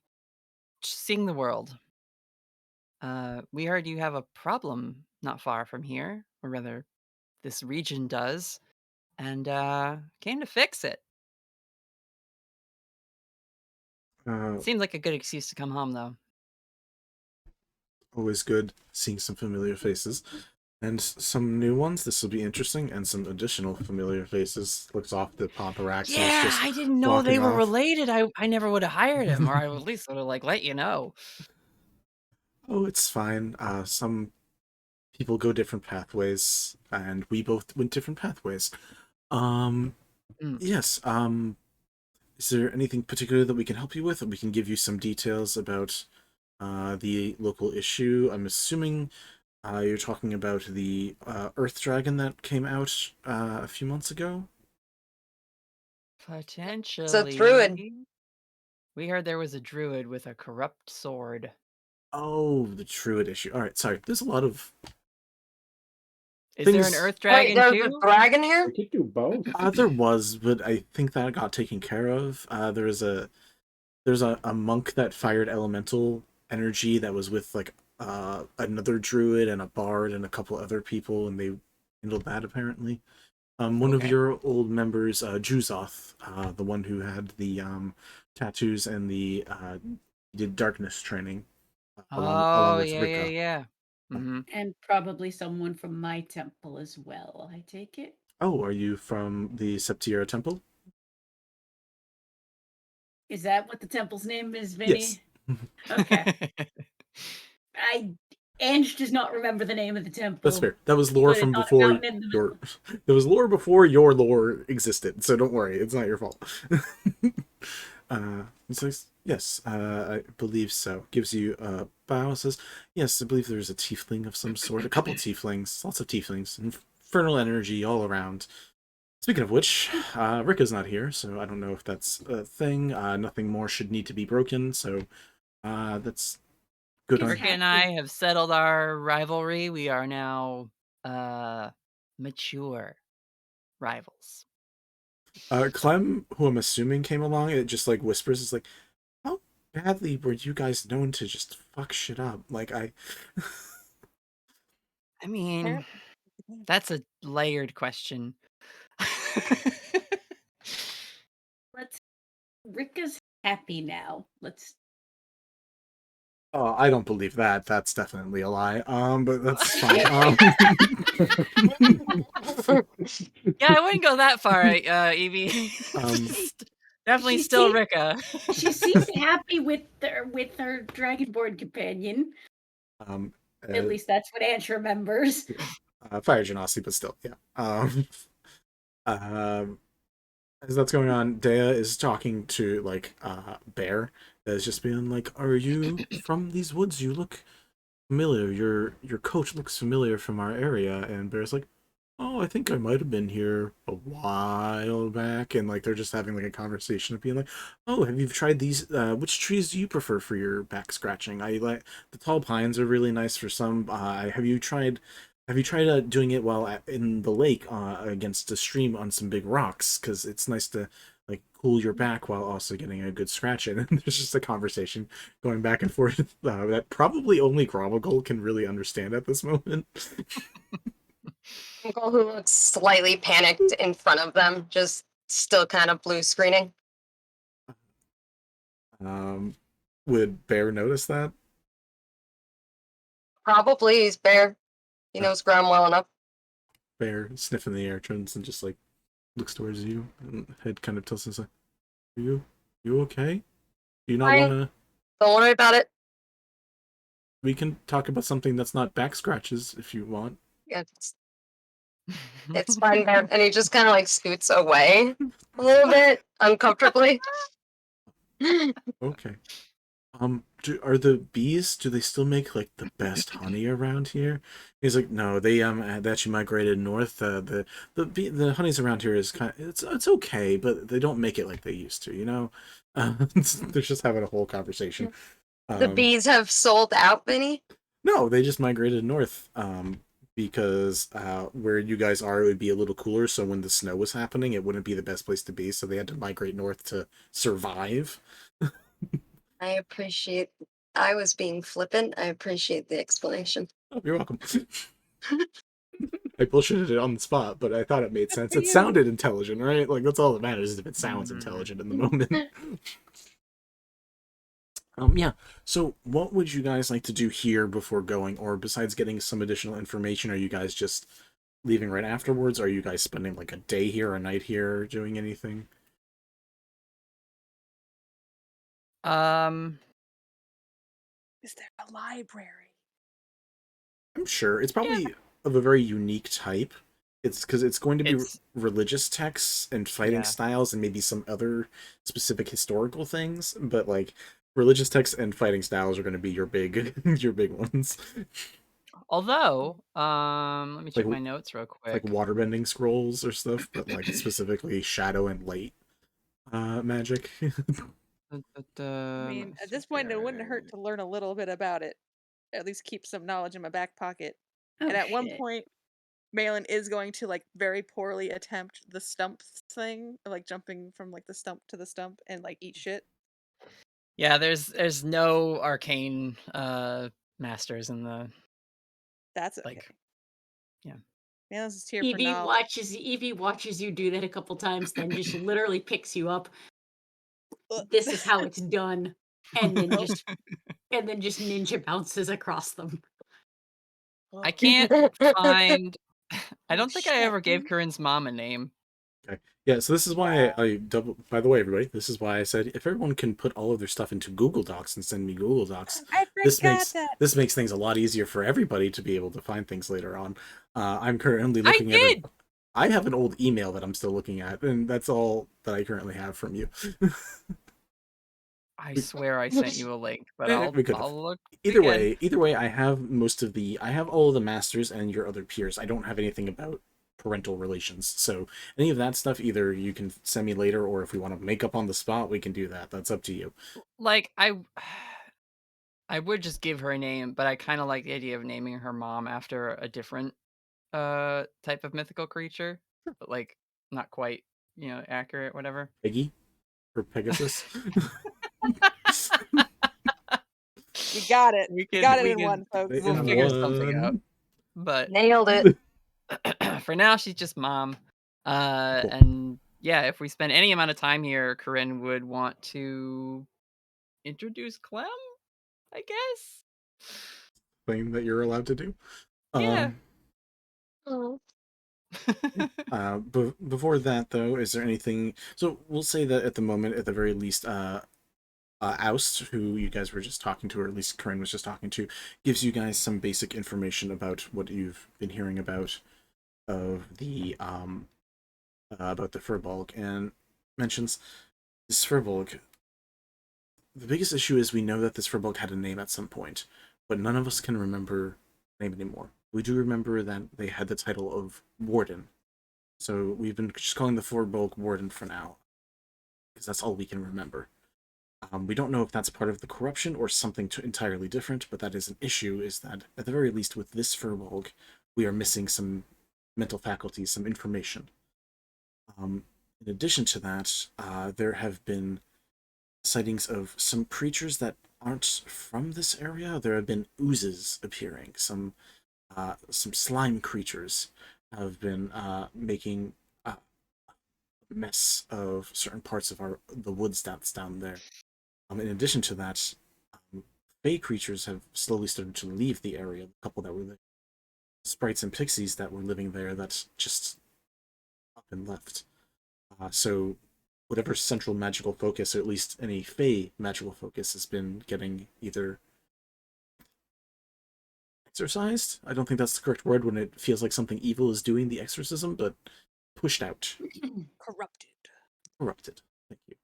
seeing the world. We heard you have a problem not far from here, or rather, this region does, and came to fix it. Seems like a good excuse to come home, though. Always good seeing some familiar faces. And some new ones. This will be interesting. And some additional familiar faces. Looks off the Ponthorax. Yeah, I didn't know they were related. I never would have hired him, or I would at least would have like let you know. Oh, it's fine. Some people go different pathways, and we both went different pathways. Yes. Is there anything particular that we can help you with? We can give you some details about the local issue. I'm assuming you're talking about the Earth Dragon that came out a few months ago? Potentially. It's a druid. We heard there was a druid with a corrupt sword. Oh, the druid issue. All right, sorry. There's a lot of... Is there an Earth Dragon there's too? a dragon here? We could do both. There was, but I think that got taken care of. There's a monk that fired elemental energy that was with like another druid and a bard and a couple other people, and they handled that apparently. One of your old members, Juzoth, the one who had the tattoos and the did darkness training. Along with Rika. Yeah. Mm-hmm. And probably someone from my temple as well, I take it. Oh, are you from the Septira Temple? Is that what the temple's name is, Vinny? Yes. Okay. Ange does not remember the name of the temple. That's fair. That was lore from before your... There was lore before your lore existed, so don't worry. It's not your fault. He says, yes, I believe so. Gives you a bow, says, yes, I believe there's a tiefling of some sort. A couple tieflings, lots of tieflings. Infernal energy all around. Speaking of which, Rika's not here, so I don't know if that's a thing. Nothing more should need to be broken, so that's good. Rika and I have settled our rivalry. We are now mature rivals. Clem, who I'm assuming came along, it just like whispers, is like, how badly were you guys known to just fuck shit up? Like, I mean, that's a layered question. Rika's happy now. Let's Oh, I don't believe that. That's definitely a lie. But that's fine. Yeah, I wouldn't go that far, Evie. Definitely She still seemed- Rika. She seemed happy with her dragonborn companion. At least that's what Ange remembers. Fire genocity, but still, yeah. As that's going on, Dea is talking to like Bear. Is just being like, "Are you from these woods? You look familiar. Your coat looks familiar from our area." And Bear's like, "Oh, I think I might have been here a while back." And like they're just having like a conversation of being like, "Oh, have you tried these? Which trees do you prefer for your back scratching? I like the tall pines are really nice for some. Have you tried?" Doing it while in the lake against a stream on some big rocks? Because it's nice to like cool your back while also getting a good scratch in. And there's just a conversation going back and forth that probably only Gromagul can really understand at this moment. Uncle who looks slightly panicked in front of them, just still kind of blue screening. Would Bear notice that? Probably he's Bear. He knows Grom well enough. Bear sniffing the air, turns and just like looks towards you, and head kind of tilts and says, "Are you okay? Do you not Fine. want to? Don't worry about it. We can talk about something that's not back scratches if you want." Yeah, it's fine, Bear. And he just kind of like scoots away a little bit uncomfortably. Okay. Are the bees? Do they still make like the best honey around here? He's like, no, they actually migrated north. The honeys around here is it's okay, but they don't make it like they used to. You know, they're just having a whole conversation. The bees have sold out, Vinny. No, they just migrated north. Because where you guys are, it would be a little cooler. So when the snow was happening, it wouldn't be the best place to be. So they had to migrate north to survive. I appreciate. I was being flippant. I appreciate the explanation. Oh, you're welcome. I bullshitted it on the spot, but I thought it made sense. It sounded intelligent, right? Like that's all that matters is if it sounds intelligent in the moment. Yeah. So what would you guys like to do here before going, or besides getting some additional information, are you guys just leaving right afterwards? Are you guys spending like a day here, a night here, doing anything? Is there a library? I'm sure it's probably of a very unique type. It's because it's going to be religious texts and fighting styles and maybe some other specific historical things, but like religious texts and fighting styles are going to be your big your big ones. Although, let me check Like- my notes real quick. Like waterbending scrolls or stuff, but like specifically shadow and light magic. I mean, at this point, it wouldn't hurt to learn a little bit about it. At least keep some knowledge in my back pocket. And at one point, Malen is going to like very poorly attempt the stump thing, like jumping from like the stump to the stump and like eat shit. Yeah, there's no arcane masters in the. That's okay. Like, yeah. Malen's is here for Evie knowledge. watches you do that a couple times, then just literally picks you up. This is how it's done, and then just ninja bounces across them. I can't find. I don't think I ever gave Corinne's mom a name. Okay. Yeah, so this is why I double. By the way, everybody, this is why I said if everyone can put all of their stuff into Google Docs and send me Google Docs, this makes things a lot easier for everybody to be able to find things later on. I'm currently looking at. I have an old email that I'm still looking at, and that's all that I currently have from you. I swear I sent you a link, but I'll look. Either way, I have all of the masters and your other peers. I don't have anything about parental relations. So any of that stuff, either you can send me later, or if we want to make up on the spot, we can do that. That's up to you. Like I would just give her a name, but I kind of like the idea of naming her mom after a different type of mythical creature, but like not quite, accurate, whatever. Peggy or Pegasus. We got it. We got it in one, folks. We'll figure something out. But nailed it. For now, she's just mom. And yeah, if we spend any amount of time here, Corinne would want to introduce Clem. I guess. Thing that you're allowed to do. Yeah. Before that, though, is there anything? So we'll say that at the moment, at the very least, Oust, who you guys were just talking to, or at least Corinne was just talking to, gives you guys some basic information about what you've been hearing about of the Furbolg, and mentions this Furbolg. The biggest issue is we know that this Furbolg had a name at some point, but none of us can remember the name anymore. We do remember that they had the title of Warden, so we've been just calling the Furbolg Warden for now, because that's all we can remember. We don't know if that's part of the corruption or something entirely different, but that is an issue, is that, at the very least with this Furbolg, we are missing some mental faculties, some information. In addition to that, there have been sightings of some creatures that aren't from this area. There have been oozes appearing. Some slime creatures have been making a mess of certain parts of the woods that's down there. In addition to that, fey creatures have slowly started to leave the area. A couple that were there, sprites and pixies that were living there, that's just up and left. So whatever central magical focus, or at least any fey magical focus, has been getting either exorcised. I don't think that's the correct word when it feels like something evil is doing the exorcism, but pushed out. Corrupted. Thank you.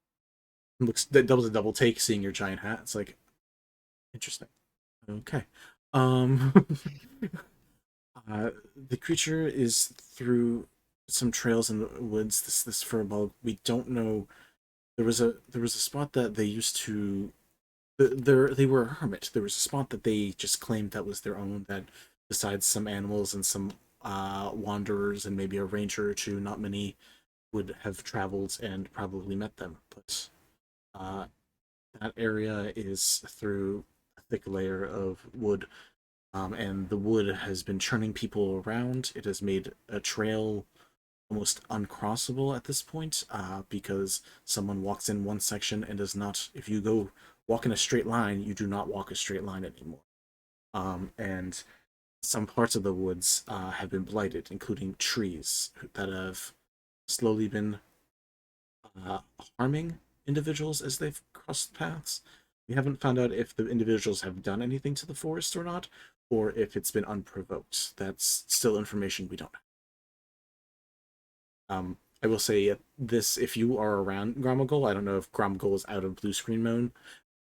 That was a double take seeing your giant hat. It's like, interesting. Okay. The creature is through some trails in the woods. This Furbolg. We don't know. There was a spot that they used to. They were a hermit. There was a spot that they just claimed that was their own. That besides some animals and some wanderers and maybe a ranger or two, not many would have traveled and probably met them. But that area is through a thick layer of wood, and the wood has been churning people around. It has made a trail almost uncrossable at this point, because someone walks in one section and does not. If you go walk in a straight line, you do not walk a straight line anymore. And some parts of the woods have been blighted, including trees that have slowly been harming individuals as they've crossed paths. We haven't found out if the individuals have done anything to the forest or not, or if it's been unprovoked. That's still information we don't have. I will say this, if you are around Gromagul, I don't know if Gromagul is out of blue screen mode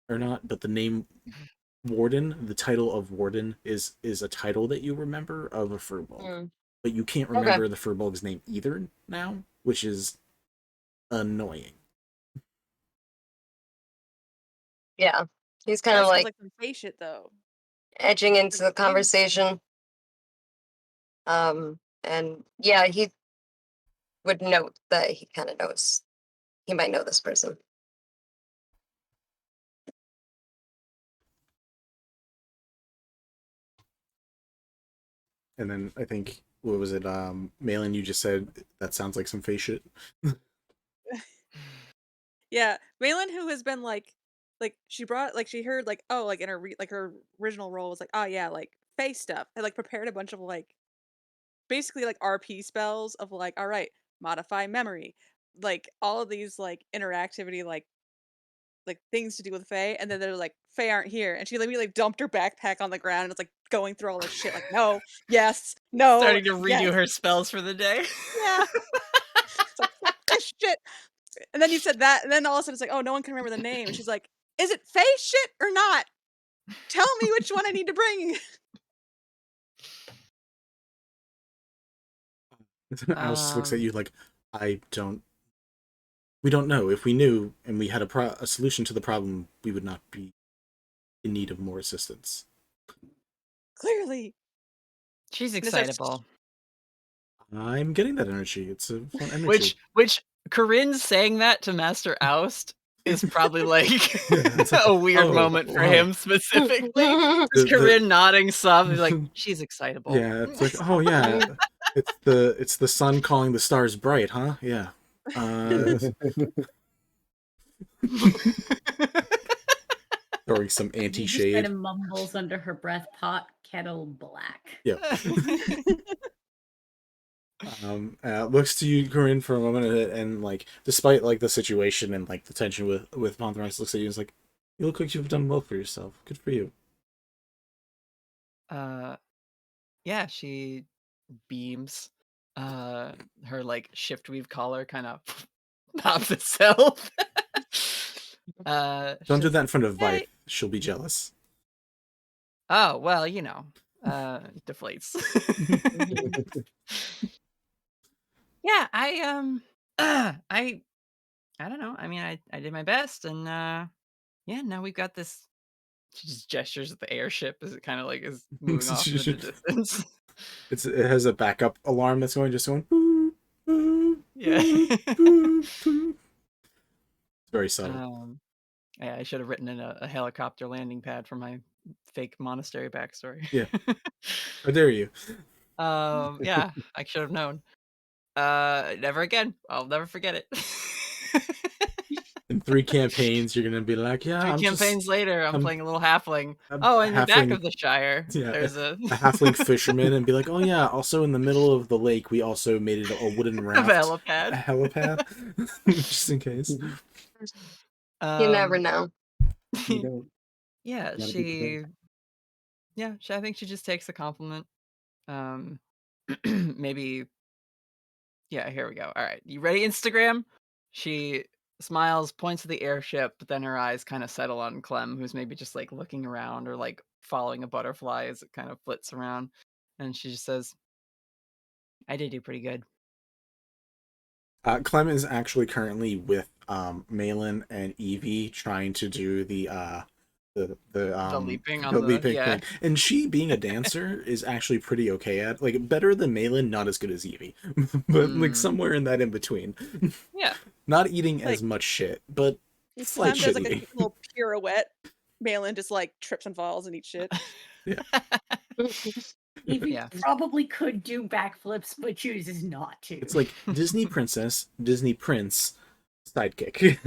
or not, but the name Warden, the title of Warden, is a title that you remember of a Furbolg. But you can't remember the Furbolg's name either now, which is annoying. Yeah, he's kind of That sounds like some fey shit though. edging into the conversation. And yeah, he would note that he kind of knows. He might know this person. And then I think, what was it, Malen, you just said that sounds like some fey shit. Yeah, Malen, who has been like she brought she heard in her her original role was yeah, fey stuff, and prepared a bunch of basically RP spells of all right, modify memory, all of these interactivity things to do with fey, and then they're fey aren't here, and she immediately dumped her backpack on the ground and it's going through all this shit no, yes, no, Starting to redo yes. her spells for the day. Yeah. It's fuck this shit. And then you said that, and then all of a sudden it's oh, no one can remember the name. And she's like, is it fey shit or not? Tell me which one I need to bring. Alice looks at you like, we don't know. If we knew and we had a solution to the problem, we would not be in need of more assistance. Clearly. She's excitable. I'm getting that energy. It's a fun energy. Which Corinne saying that to Master Oust is probably a weird moment for him specifically. Corinne nodding softly, she's excitable. Yeah, it's oh yeah, it's the sun calling the stars bright, huh? Yeah. Throwing some She just kind anti-shade. of mumbles under her breath, pot kettle black. Yep. Looks to you, Corinne, for a moment, and like, despite like the situation and like the tension with Monthrax, looks at you and is like, "You look like you've done well for yourself. Good for you." Yeah, she beams. Her like shift weave collar kind of pops itself. Don't do that in front of Vife. She'll be jealous. Oh well, deflates. Yeah, I don't know. I mean, I did my best, and yeah, now we've got this. She just gestures at the airship as it kind of like is moving off into the distance. It has a backup alarm that's just going. Boo, boo, Yeah. boo, boo. It's very subtle. Yeah, I should have written in a helicopter landing pad for my fake monastery backstory. Yeah. How dare you? Yeah, I should have known. Never again. I'll never forget it. In 3 campaigns, you're gonna be like, yeah. 3 campaigns later, I'm playing a little halfling. Oh, in the back of the Shire, there's a halfling fisherman, and be like, oh yeah. Also, in the middle of the lake, we also made it a wooden raft, helipad. A helipad, just in case. You never know. Yeah, I think she just takes the compliment. Maybe. Yeah, here we go. All right, you ready, Instagram? She smiles, points to the airship, but then her eyes kind of settle on Clem, who's maybe just like looking around or like following a butterfly as it kind of flits around. And she just says, I did do pretty good. Clem is actually currently with Malen and Evie trying to do the leaping thing. And she, being a dancer, is actually pretty okay at, like, better than Malen, not as good as Evie. But like somewhere in that in between. Yeah. Not eating Like, as much shit, but Clem slight does shit like a eating. little pirouette. Malin just like trips and falls and eats shit. Evie probably could do backflips, but chooses not to. It's like Disney princess, Disney prince, sidekick.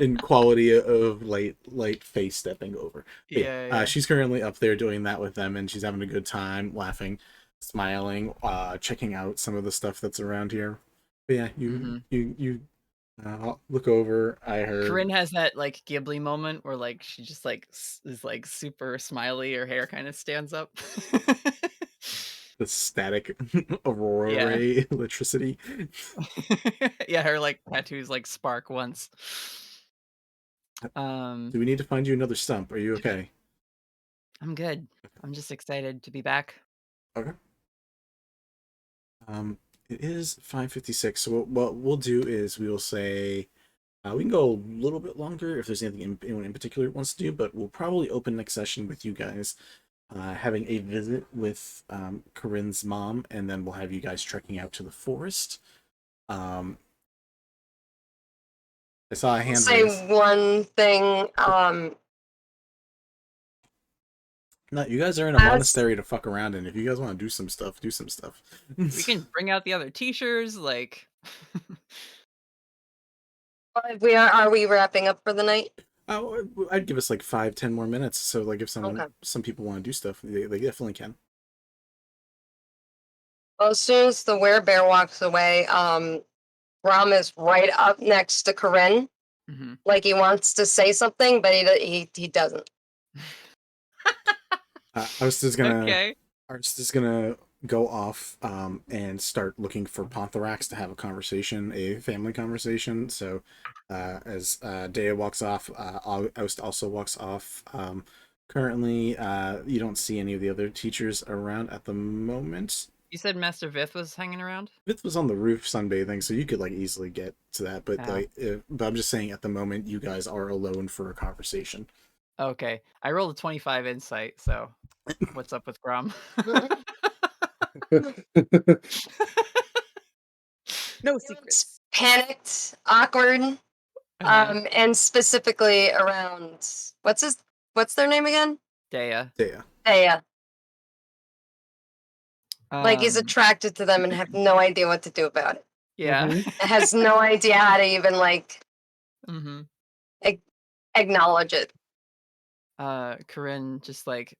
In quality of light face stepping over. But Yeah. She's currently up there doing that with them, and she's having a good time, laughing, smiling, checking out some of the stuff that's around here. But yeah, you look over. I heard Corinne has that like Ghibli moment where like she just like is like super smiley. Her hair kind of stands up. the static aurora ray electricity. Yeah, her like tattoos like spark once. Do we need to find you another stump? Are you okay? I'm good. I'm just excited to be back. Okay. It is 5:56. So what we'll do is we will say we can go a little bit longer if there's anything anyone in particular wants to do, but we'll probably open next session with you guys having a visit with Corinne's mom, and then we'll have you guys trekking out to the forest. I saw a hand Say raise. one thing. No, you guys are in a monastery to fuck around in. If you guys want to do some stuff, do some stuff. We can bring out the other teachers, like. Are we wrapping up for the night? Oh, I'd give us like 5-10 more minutes. So like if some people want to do stuff, they definitely can. Well, as soon as the werebear walks away, Ram is right up next to Corinne. Like he wants to say something, but he doesn't. I was just gonna go off and start looking for Ponthorax to have a conversation, a family conversation. So as Dea walks off, Oust also walks off. Currently, you don't see any of the other teachers around at the moment. You said Master Vith was hanging around? Vith was on the roof sunbathing, so you could like easily get to that. But but I'm just saying, at the moment, you guys are alone for a conversation. Okay, I rolled a 25 insight, so what's up with Grom? No secrets. Panicked, awkward, and specifically around what's their name again? Dea. Like he's attracted to them and have no idea what to do about it. Yeah. Has no idea how to even like acknowledge it. Corinne just like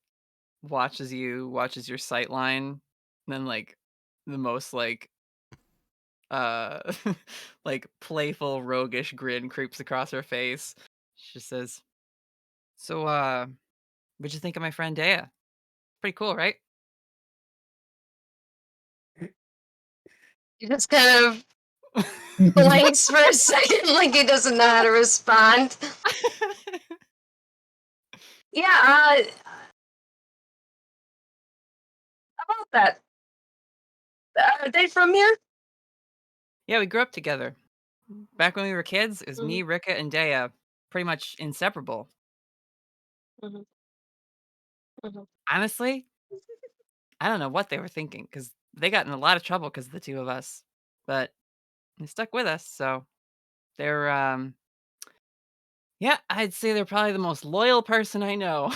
watches your sight line, and then like the most like like playful roguish grin creeps across her face. She says, "So what'd you think of my friend Dea? Pretty cool, right?" He just kind of blanks for a second, like he doesn't know how to respond. Yeah, about that. Are they from here? Yeah, we grew up together. Back when we were kids, it was me, Mhm. Rika, and Dea, pretty much inseparable. Mhm. Mhm. Honestly, I don't know what they were thinking because they got in a lot of trouble because of the two of us, but they stuck with us. So they're, yeah, I'd say they're probably the most loyal person I know.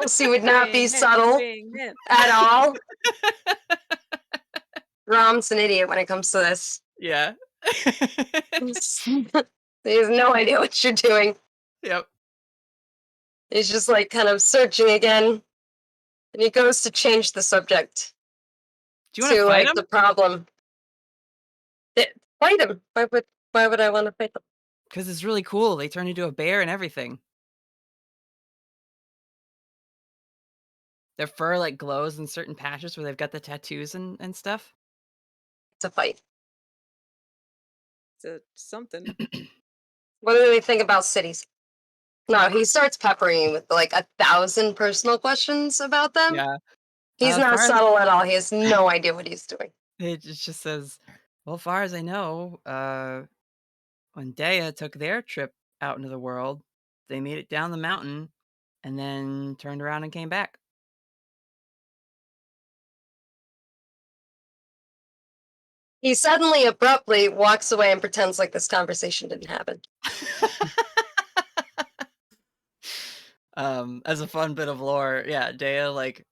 She would not be Amen, subtle amen. at all. Rom's an idiot when it comes to this. Yeah. He has no idea what you're doing. Yep. He's just like kind of searching again. And he goes to change the subject Do you want to to fight like him? the problem. Fight him. Why would I want to fight them? Because it's really cool. They turn into a bear and everything. Their fur like glows in certain patches where they've got the tattoos and stuff. It's a fight. It's something. What do they think about cities? No, he starts peppering you with like 1,000 personal questions about them. Yeah. He's not far as- subtle at all. He has no idea what he's doing. It just says, well, far as I know, when Dea took their trip out into the world, they made it down the mountain and then turned around and came back. He suddenly, abruptly walks away and pretends like this conversation didn't happen. As a fun bit of lore, yeah, Dea like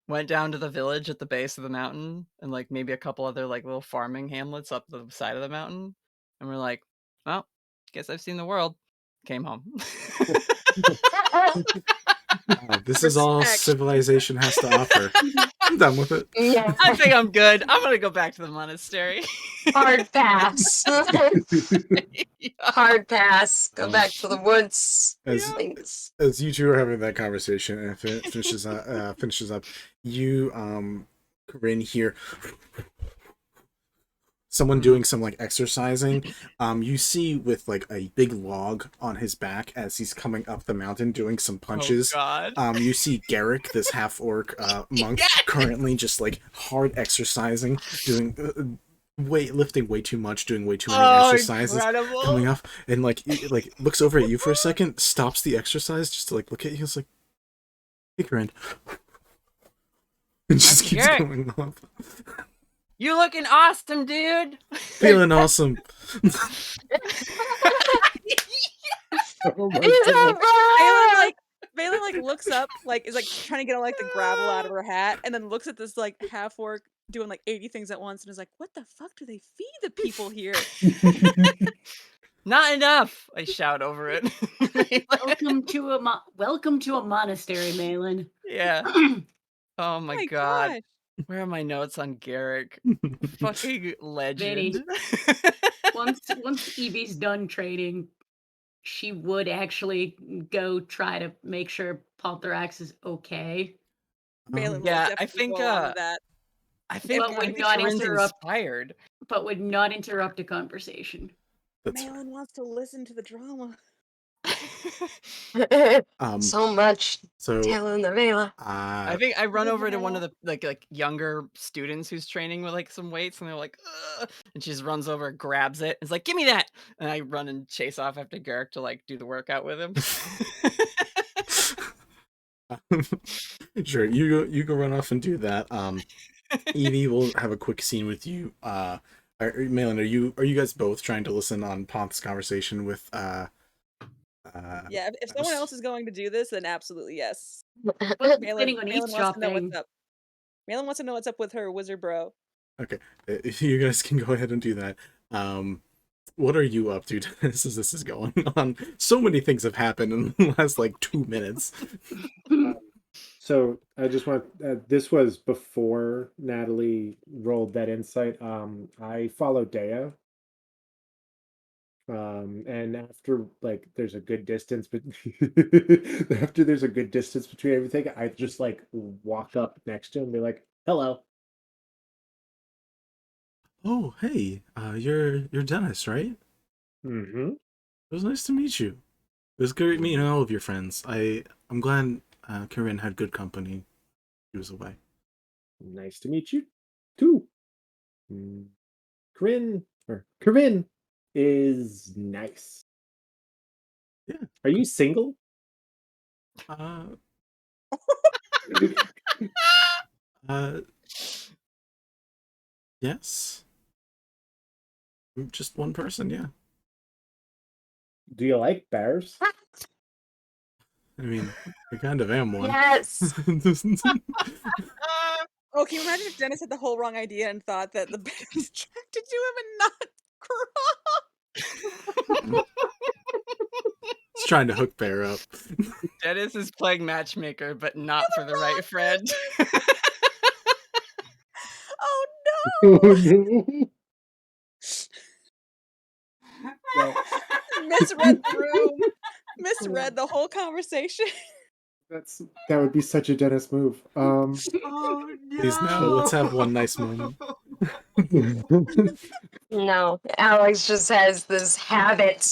went down to the village at the base of the mountain and like maybe a couple other like little farming hamlets up the side of the mountain. And we're like, well, guess I've seen the world. Came home. This is all civilization has to offer. I'm done with it. Yeah. I think I'm good. I'm gonna go back to the monastery. Hard pass. Hard pass. Go back to the woods. As you two are having that conversation and it finishes up, you Corinne hear someone doing some like exercising. You see with like a big log on his back as he's coming up the mountain doing some punches. Oh, God. You see Garrick, this half orc monk, currently just like hard exercising, doing lifting way too much, doing way too many exercises, incredible. coming up and like looks over at you for a second, stops the exercise just to like look at you. He's like, "Hey, Corinne," and just keeps Garrick. going off. You looking awesome, dude. Feeling awesome. Oh my He's God. a Valen like looks up, like is like trying to get like the gravel out of her hat, and then looks at this like half orc doing like 80 things at once, and is like, "What the fuck do they feed the people here?" Not enough. I shout over it. Welcome to a monastery, Malen. Yeah. Oh my God. gosh. Where are my notes on Garrick? Fucking legend. Vinny. Once Evie's done training, she would actually go try to make sure Palthrax is okay. Valen will Yeah, I definitely think go along with that. I think But I would think not Corinne's interrupt. inspired. But would not interrupt a conversation. Malen wants to listen to the drama. so much So telenovela. I think I run over to one of the like younger students who's training with like some weights, and they're like, ugh, and she just runs over, grabs it, and is like, "Give me that!" And I run and chase off after Garrick to like do the workout with him. Sure, you go run off and do that. Evie will have a quick scene with you. Malen, are you guys both trying to listen on Ponth's conversation with Yeah, if someone else is going to do this, then absolutely yes. Planning on Malen wants to know eavesdropping. what's up. Malen wants to know what's up with her wizard bro. Okay, you guys can go ahead and do that. What are you up to, Dennis, as this is going on? So many things have happened in the last, like, 2 minutes. So I just want this was before Natalie rolled that insight. I followed Dea. And after like there's a good distance, but after there's a good distance between everything, I just like walk up next to him and be like, "Hello." Oh, hey, you're Deh-nys, right? Mm-hmm. It was nice to meet you. It was great meeting all of your friends. I'm glad Corinne had good company. He was away. Nice to meet you, too. Corinne is nice. Yeah. Are you single? Yes. I'm just one person, yeah. Do you like bears? I mean, I kind of am one. Yes. Oh, can you imagine if Dennis had the whole wrong idea and thought that the bear was attracted to him and not He's trying to hook Bear up. Dennis is playing matchmaker, but not for the right friend. Oh Oh no! misread the room, misread the whole conversation. That would be such a Dennis move. Oh Please no, let's have one nice moment. No, Alex just has this habit.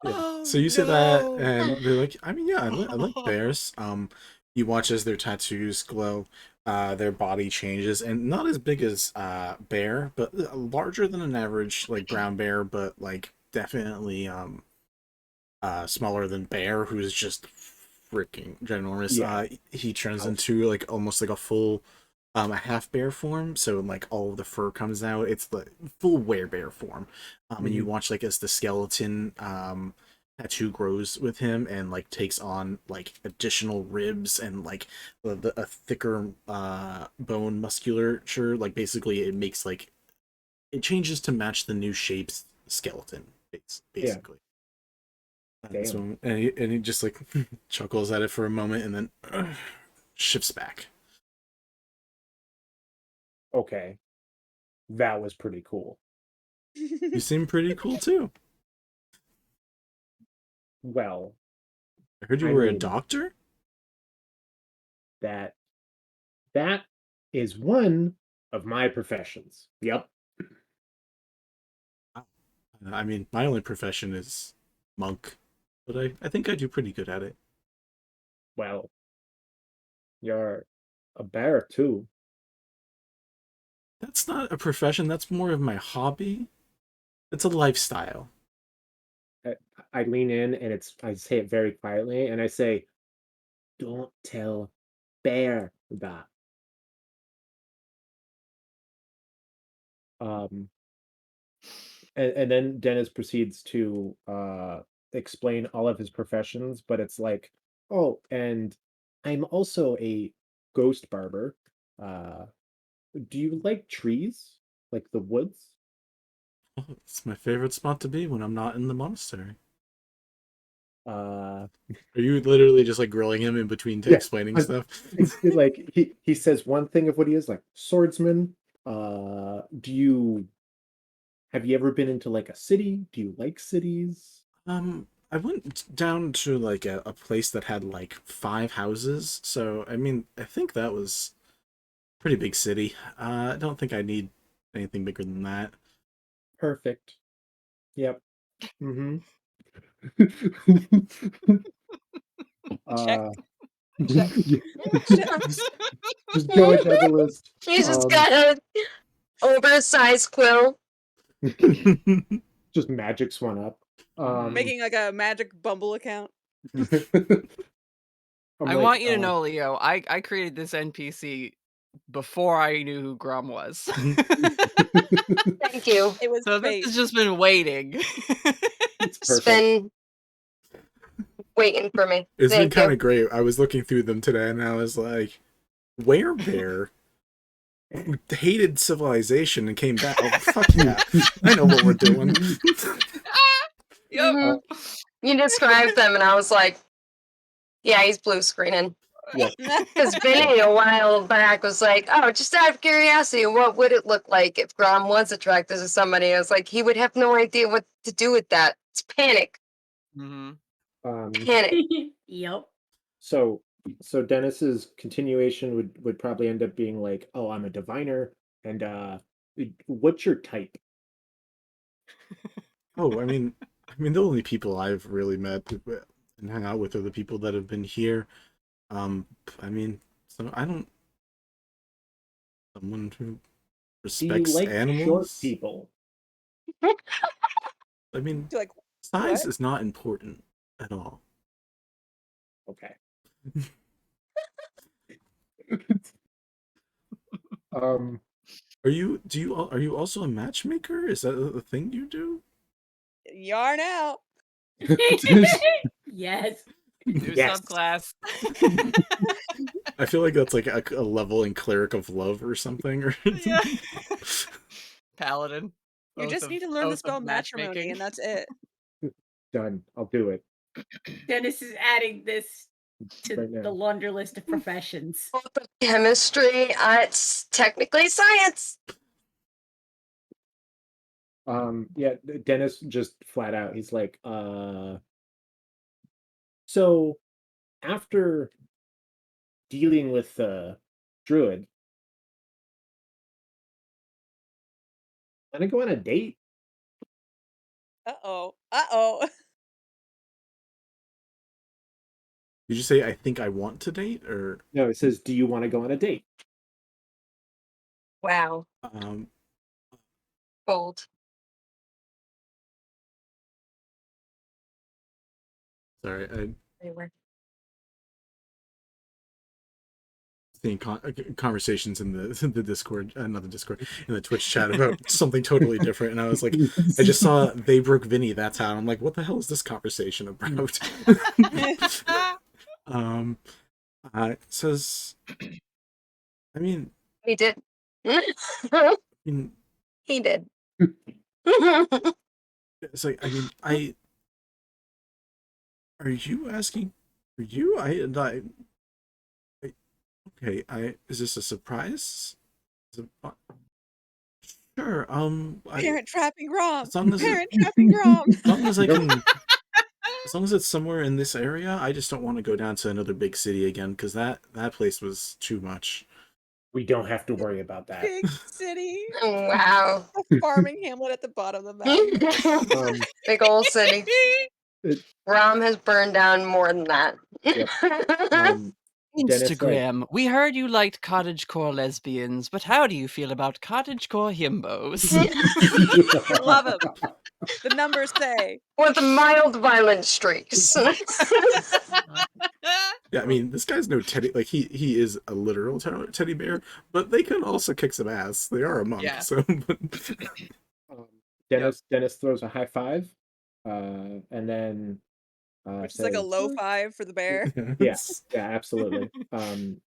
Yeah. So you say that, and they're like, I mean, yeah, I like bears. You watch as their tattoos glow, their body changes, and not as big as bear, but larger than an average like brown bear, but like definitely smaller than bear, who's just freaking ginormous. Yeah. He turns into like almost like a full a half bear form, so like all of the fur comes out. It's the full werebear form. And you watch like as the skeleton tattoo grows with him and like takes on like additional ribs and like a thicker bone musculature. Like basically it makes like it changes to match the new shape's skeleton basically. So, and he just like chuckles at it for a moment and then shifts back. Okay, that was pretty cool. You seem pretty cool too. Well, I heard you were a doctor? That is one of my professions. Yep. I mean, my only profession is monk, but I think I do pretty good at it. Well, you're a bear too. That's not a profession, that's more of my hobby. It's a lifestyle. I lean in and I say it very quietly and I say, "Don't tell Bear that." And then Dennis proceeds to explain all of his professions, but it's like, oh, and I'm also a ghost barber. Do you like trees? Like the woods? It's my favorite spot to be when I'm not in the monastery. Are you literally just like grilling him in between explaining stuff? Like he says one thing of what he is, like swordsman. Have you ever been into like a city? Do you like cities? I went down to like a place that had like 5 houses, so I mean I think that was a pretty big city. I don't think I need anything bigger than that. Perfect. Yep. Just going down the list. He's just got a oversized quill. Just magics one up. Making like a magic Bumble account. I want you to know, Leo, I created this NPC before I knew who Grom was. Thank you. It was so this has just been waiting. It's been waiting for me. It's Thank been kind you. of great. I was looking through them today and I was like, werebear? hated civilization and came back. Oh, fuck yeah. I know what we're doing. Mhm. You described them, and I was like, yeah, he's blue screening. Yep. Because Vinny a while back was like, oh, just out of curiosity, what would it look like if Grom was attracted to somebody? I was like, he would have no idea what to do with that. It's panic. Panic. Yep. So Dennis's continuation would probably end up being like, oh, I'm a diviner, and what's your type? Oh, I mean, the only people I've really met and hung out with are the people that have been here. I mean, so I don't. Someone who Do you respects like animals. short people? I mean, Like, size what? is not important at all. Okay. Are you also a matchmaker? Is that a thing you do? Yarn out. Yes. New Yes. subclass. I feel like that's like a level in Cleric of Love or something. Or Yeah. Paladin. You Oath just of- need to learn the Oath of spell matrimony, matchmaking. and that's it. Done. I'll do it Dennis is adding this to right now. the laundry list of professions. Chemistry, it's technically science. Yeah, Dennis just flat out, he's like, so after dealing with the druid, I'm gonna go on a date. Uh-oh. Did you say I think I want to date or No, it says, do you want to go on a date? Wow. Bold. sorry, Anyway. seeing conversations in the Discord, not the Discord, in the Twitch chat about something totally different, and I was like, I just saw they broke Vinny. That's how I'm like, what the hell is this conversation about? It says, I mean, He did. mean, He did. it's like, I mean, are you asking for you? Okay, is this a surprise? Sure. Parent trapping Grom. As long as Parent trapping Grom. as long as I can, as long as it's somewhere in this area, I just don't want to go down to another big city again because that place was too much. We don't have to worry about that. Big city. Wow. A farming hamlet at the bottom of the mountain. Big old city. Rom has burned down more than that. Instagram. We heard you liked cottagecore lesbians, but how do you feel about cottagecore himbos? Love them. The numbers say. With mild violent streaks. Yeah, I mean, this guy's no teddy. Like he is a literal teddy bear, but they can also kick some ass. They are a monk, Yeah. so. Dennis throws a high five, and then Which is like a low five for the bear. Yes, yeah, absolutely.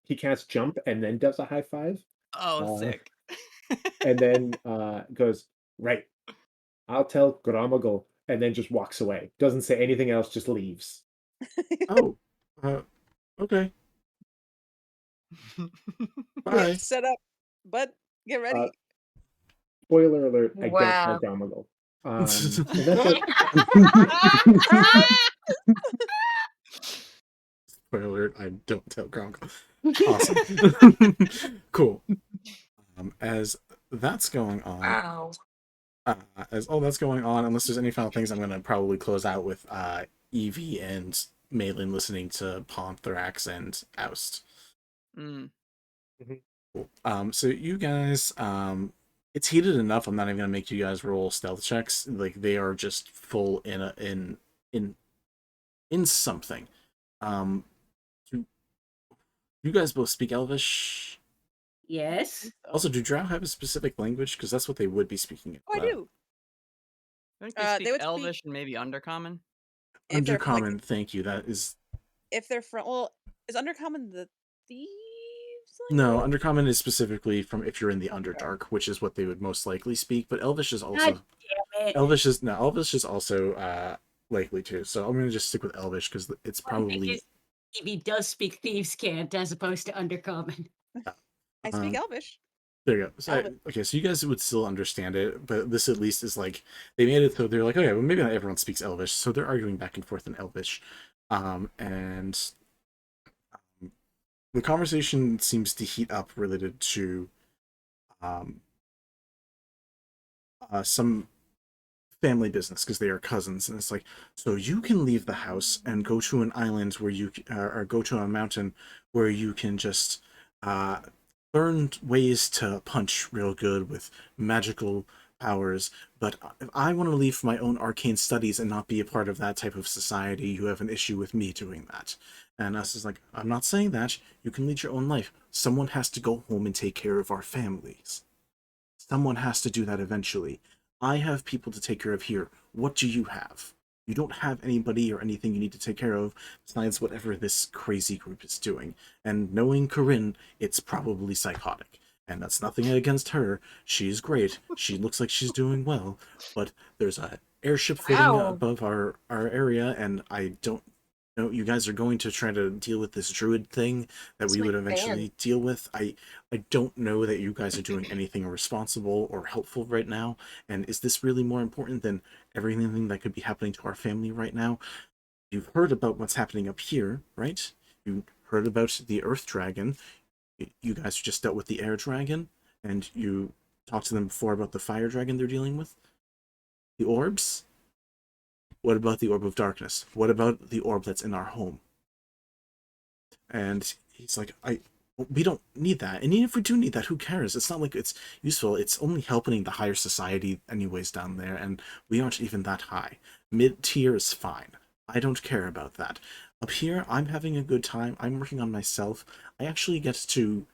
He casts jump and then does a high five. Oh, sick. And then goes, right, I'll tell Gromagul, and then just walks away. Doesn't say anything else, just leaves. Oh, okay. Bye. Set up, but get ready. Spoiler alert, I Wow. don't tell Gromagul. And that's Spoiler alert, I don't tell Gromagul. Awesome. Cool. As that's going on. Wow. As all that's going on, unless there's any final things, I'm going to probably close out with Evie and Malen listening to Ponthrax and Oust. Mm. Cool. So you guys, it's heated enough. I'm not even going to make you guys roll stealth checks. Like they are just full in something. You guys both speak Elvish. Yes. Also, do Drow have a specific language? Because that's what they would be speaking. Oh, I do. I think they They speak would Elvish and maybe Undercommon. If they're, Undercommon, thank you. That is. If they're from, well, is Undercommon the thieves No, Undercommon is specifically from if you're in the Underdark, which is what they would most likely speak. But Elvish is also God damn it. Elvish is also likely too. So I'm gonna just stick with Elvish because it's probably. Evie does speak Thieves' Cant as opposed to Undercommon. I speak Elvish. There you go. So, okay, so you guys would still understand it, but this at least is like they made it so they're like, okay, well maybe not everyone speaks Elvish, so they're arguing back and forth in Elvish, and the conversation seems to heat up related to some family business because they are cousins, and it's like, so you can leave the house and go to an island where you or go to a mountain where you can just learn ways to punch real good with magical powers, but if I want to leave for my own arcane studies and not be a part of that type of society, you have an issue with me doing that. And us is like, I'm not saying that. You can lead your own life. Someone has to go home and take care of our families. Someone has to do that eventually. I have people to take care of here. What do you have? You don't have anybody or anything you need to take care of besides whatever this crazy group is doing. And knowing Corinne, it's probably psychotic. And that's nothing against her. She's great. She looks like she's doing well. But there's a airship floating above our area, and I don't know. You guys are going to try to deal with this druid thing that we would eventually deal with. I don't know that you guys are doing anything responsible or helpful right now. And is this really more important than everything that could be happening to our family right now? You've heard about what's happening up here, right? You heard about the Earth Dragon. You guys just dealt with the Air Dragon, and you talked to them before about the Fire Dragon they're dealing with. The orbs? What about the Orb of Darkness? What about the orb that's in our home? And he's like, we don't need that. And even if we do need that, who cares? It's not like it's useful. It's only helping the higher society anyways down there, and we aren't even that high. Mid-tier is fine. I don't care about that. Up here, I'm having a good time. I'm working on myself. I actually get to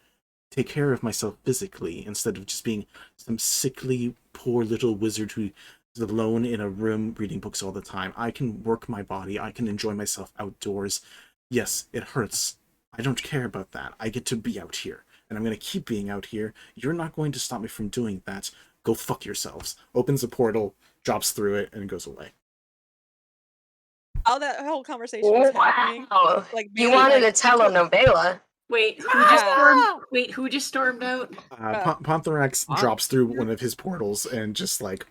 take care of myself physically instead of just being some sickly, poor little wizard who is alone in a room reading books all the time. I can work my body. I can enjoy myself outdoors. Yes, it hurts. I don't care about that. I get to be out here, and I'm going to keep being out here. You're not going to stop me from doing that. Go fuck yourselves. Opens a portal, drops through it, and goes away. All that whole conversation was happening. Like You wanted a telenovela. Wait, who just stormed out? Ponthorax drops through one of his portals and just like.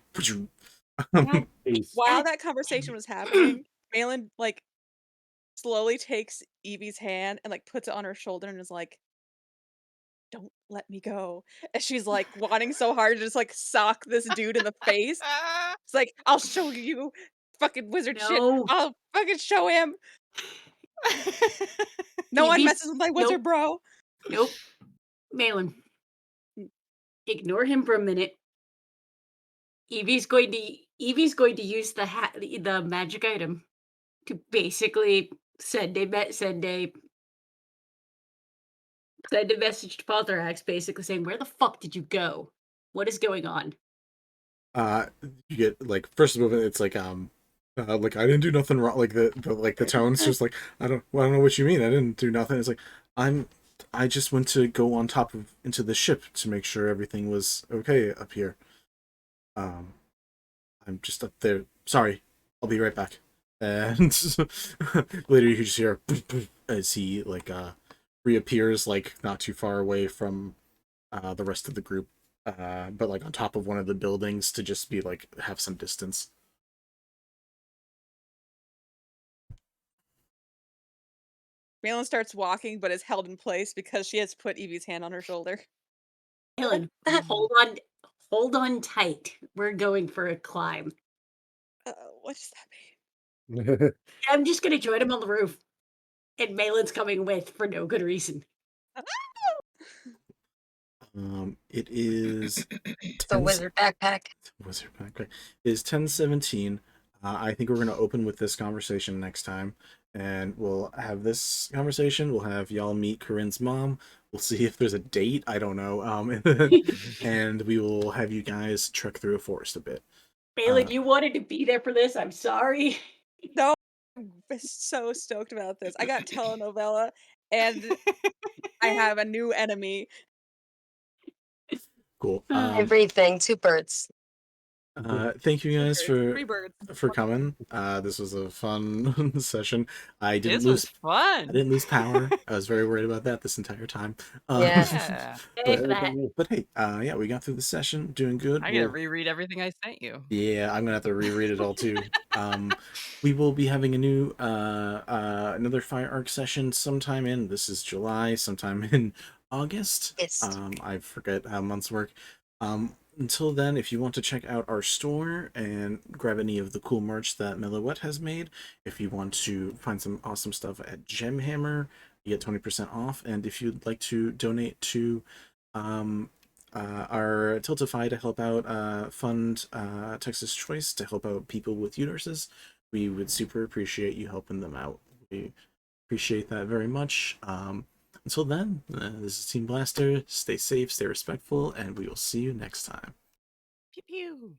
While that conversation was happening, Malen like slowly takes Evie's hand and like puts it on her shoulder and is like, "Don't let me go." And she's like wanting so hard to just like sock this dude in the face. It's like, "I'll show you, fucking wizard shit. I'll fucking show him." No one messes with my wizard, bro. Nope. Malen. Ignore him for a minute. Evie's going to use the magic item to basically send a message to Ponthorax, basically saying, "Where the fuck did you go? What is going on?" You get like first of all, it's like like I didn't do nothing wrong. Like the tone's just like I don't know what you mean. I didn't do nothing. It's like I just went to go on top of into the ship to make sure everything was okay up here. I'm just up there. Sorry, I'll be right back. And later you just hear as he like reappears like not too far away from the rest of the group, but like on top of one of the buildings to just be like have some distance. Malen starts walking, but is held in place because she has put Evie's hand on her shoulder. Malen, hold on tight. We're going for a climb. What does that mean? I'm just gonna join him on the roof, and Malen's coming with for no good reason. It is The wizard backpack. Wizard backpack. It is 10:17. I think we're gonna open with this conversation next time. And we'll have this conversation. We'll have y'all meet Corinne's mom. We'll see if there's a date. I don't know. And we will have you guys trek through a forest a bit. Malen, you wanted to be there for this. I'm sorry. No, I'm so stoked about this. I got telenovela and I have a new enemy. Cool. Everything, 2 birds. Thank you guys Three birds. for coming. This was a fun session. I didn't This lose. was fun. I didn't lose power. I was very worried about that this entire time. Yeah. But hey, yeah, we got through the session, doing good. I'm gonna reread everything I sent you. Yeah, I'm gonna have to reread it all too. We will be having a new another Fire Arc session sometime in, this is July, sometime in August. Yes. I forget how months work. Until then, if you want to check out our store and grab any of the cool merch that Meloette has made, if you want to find some awesome stuff at Gemhammer, you get 20% off. And if you'd like to donate to our Tiltify to help out fund Texas Choice to help out people with uteruses, we would super appreciate you helping them out. We appreciate that very much. Until then, this is Team Blaster. Stay safe, stay respectful, and we will see you next time. Pew pew.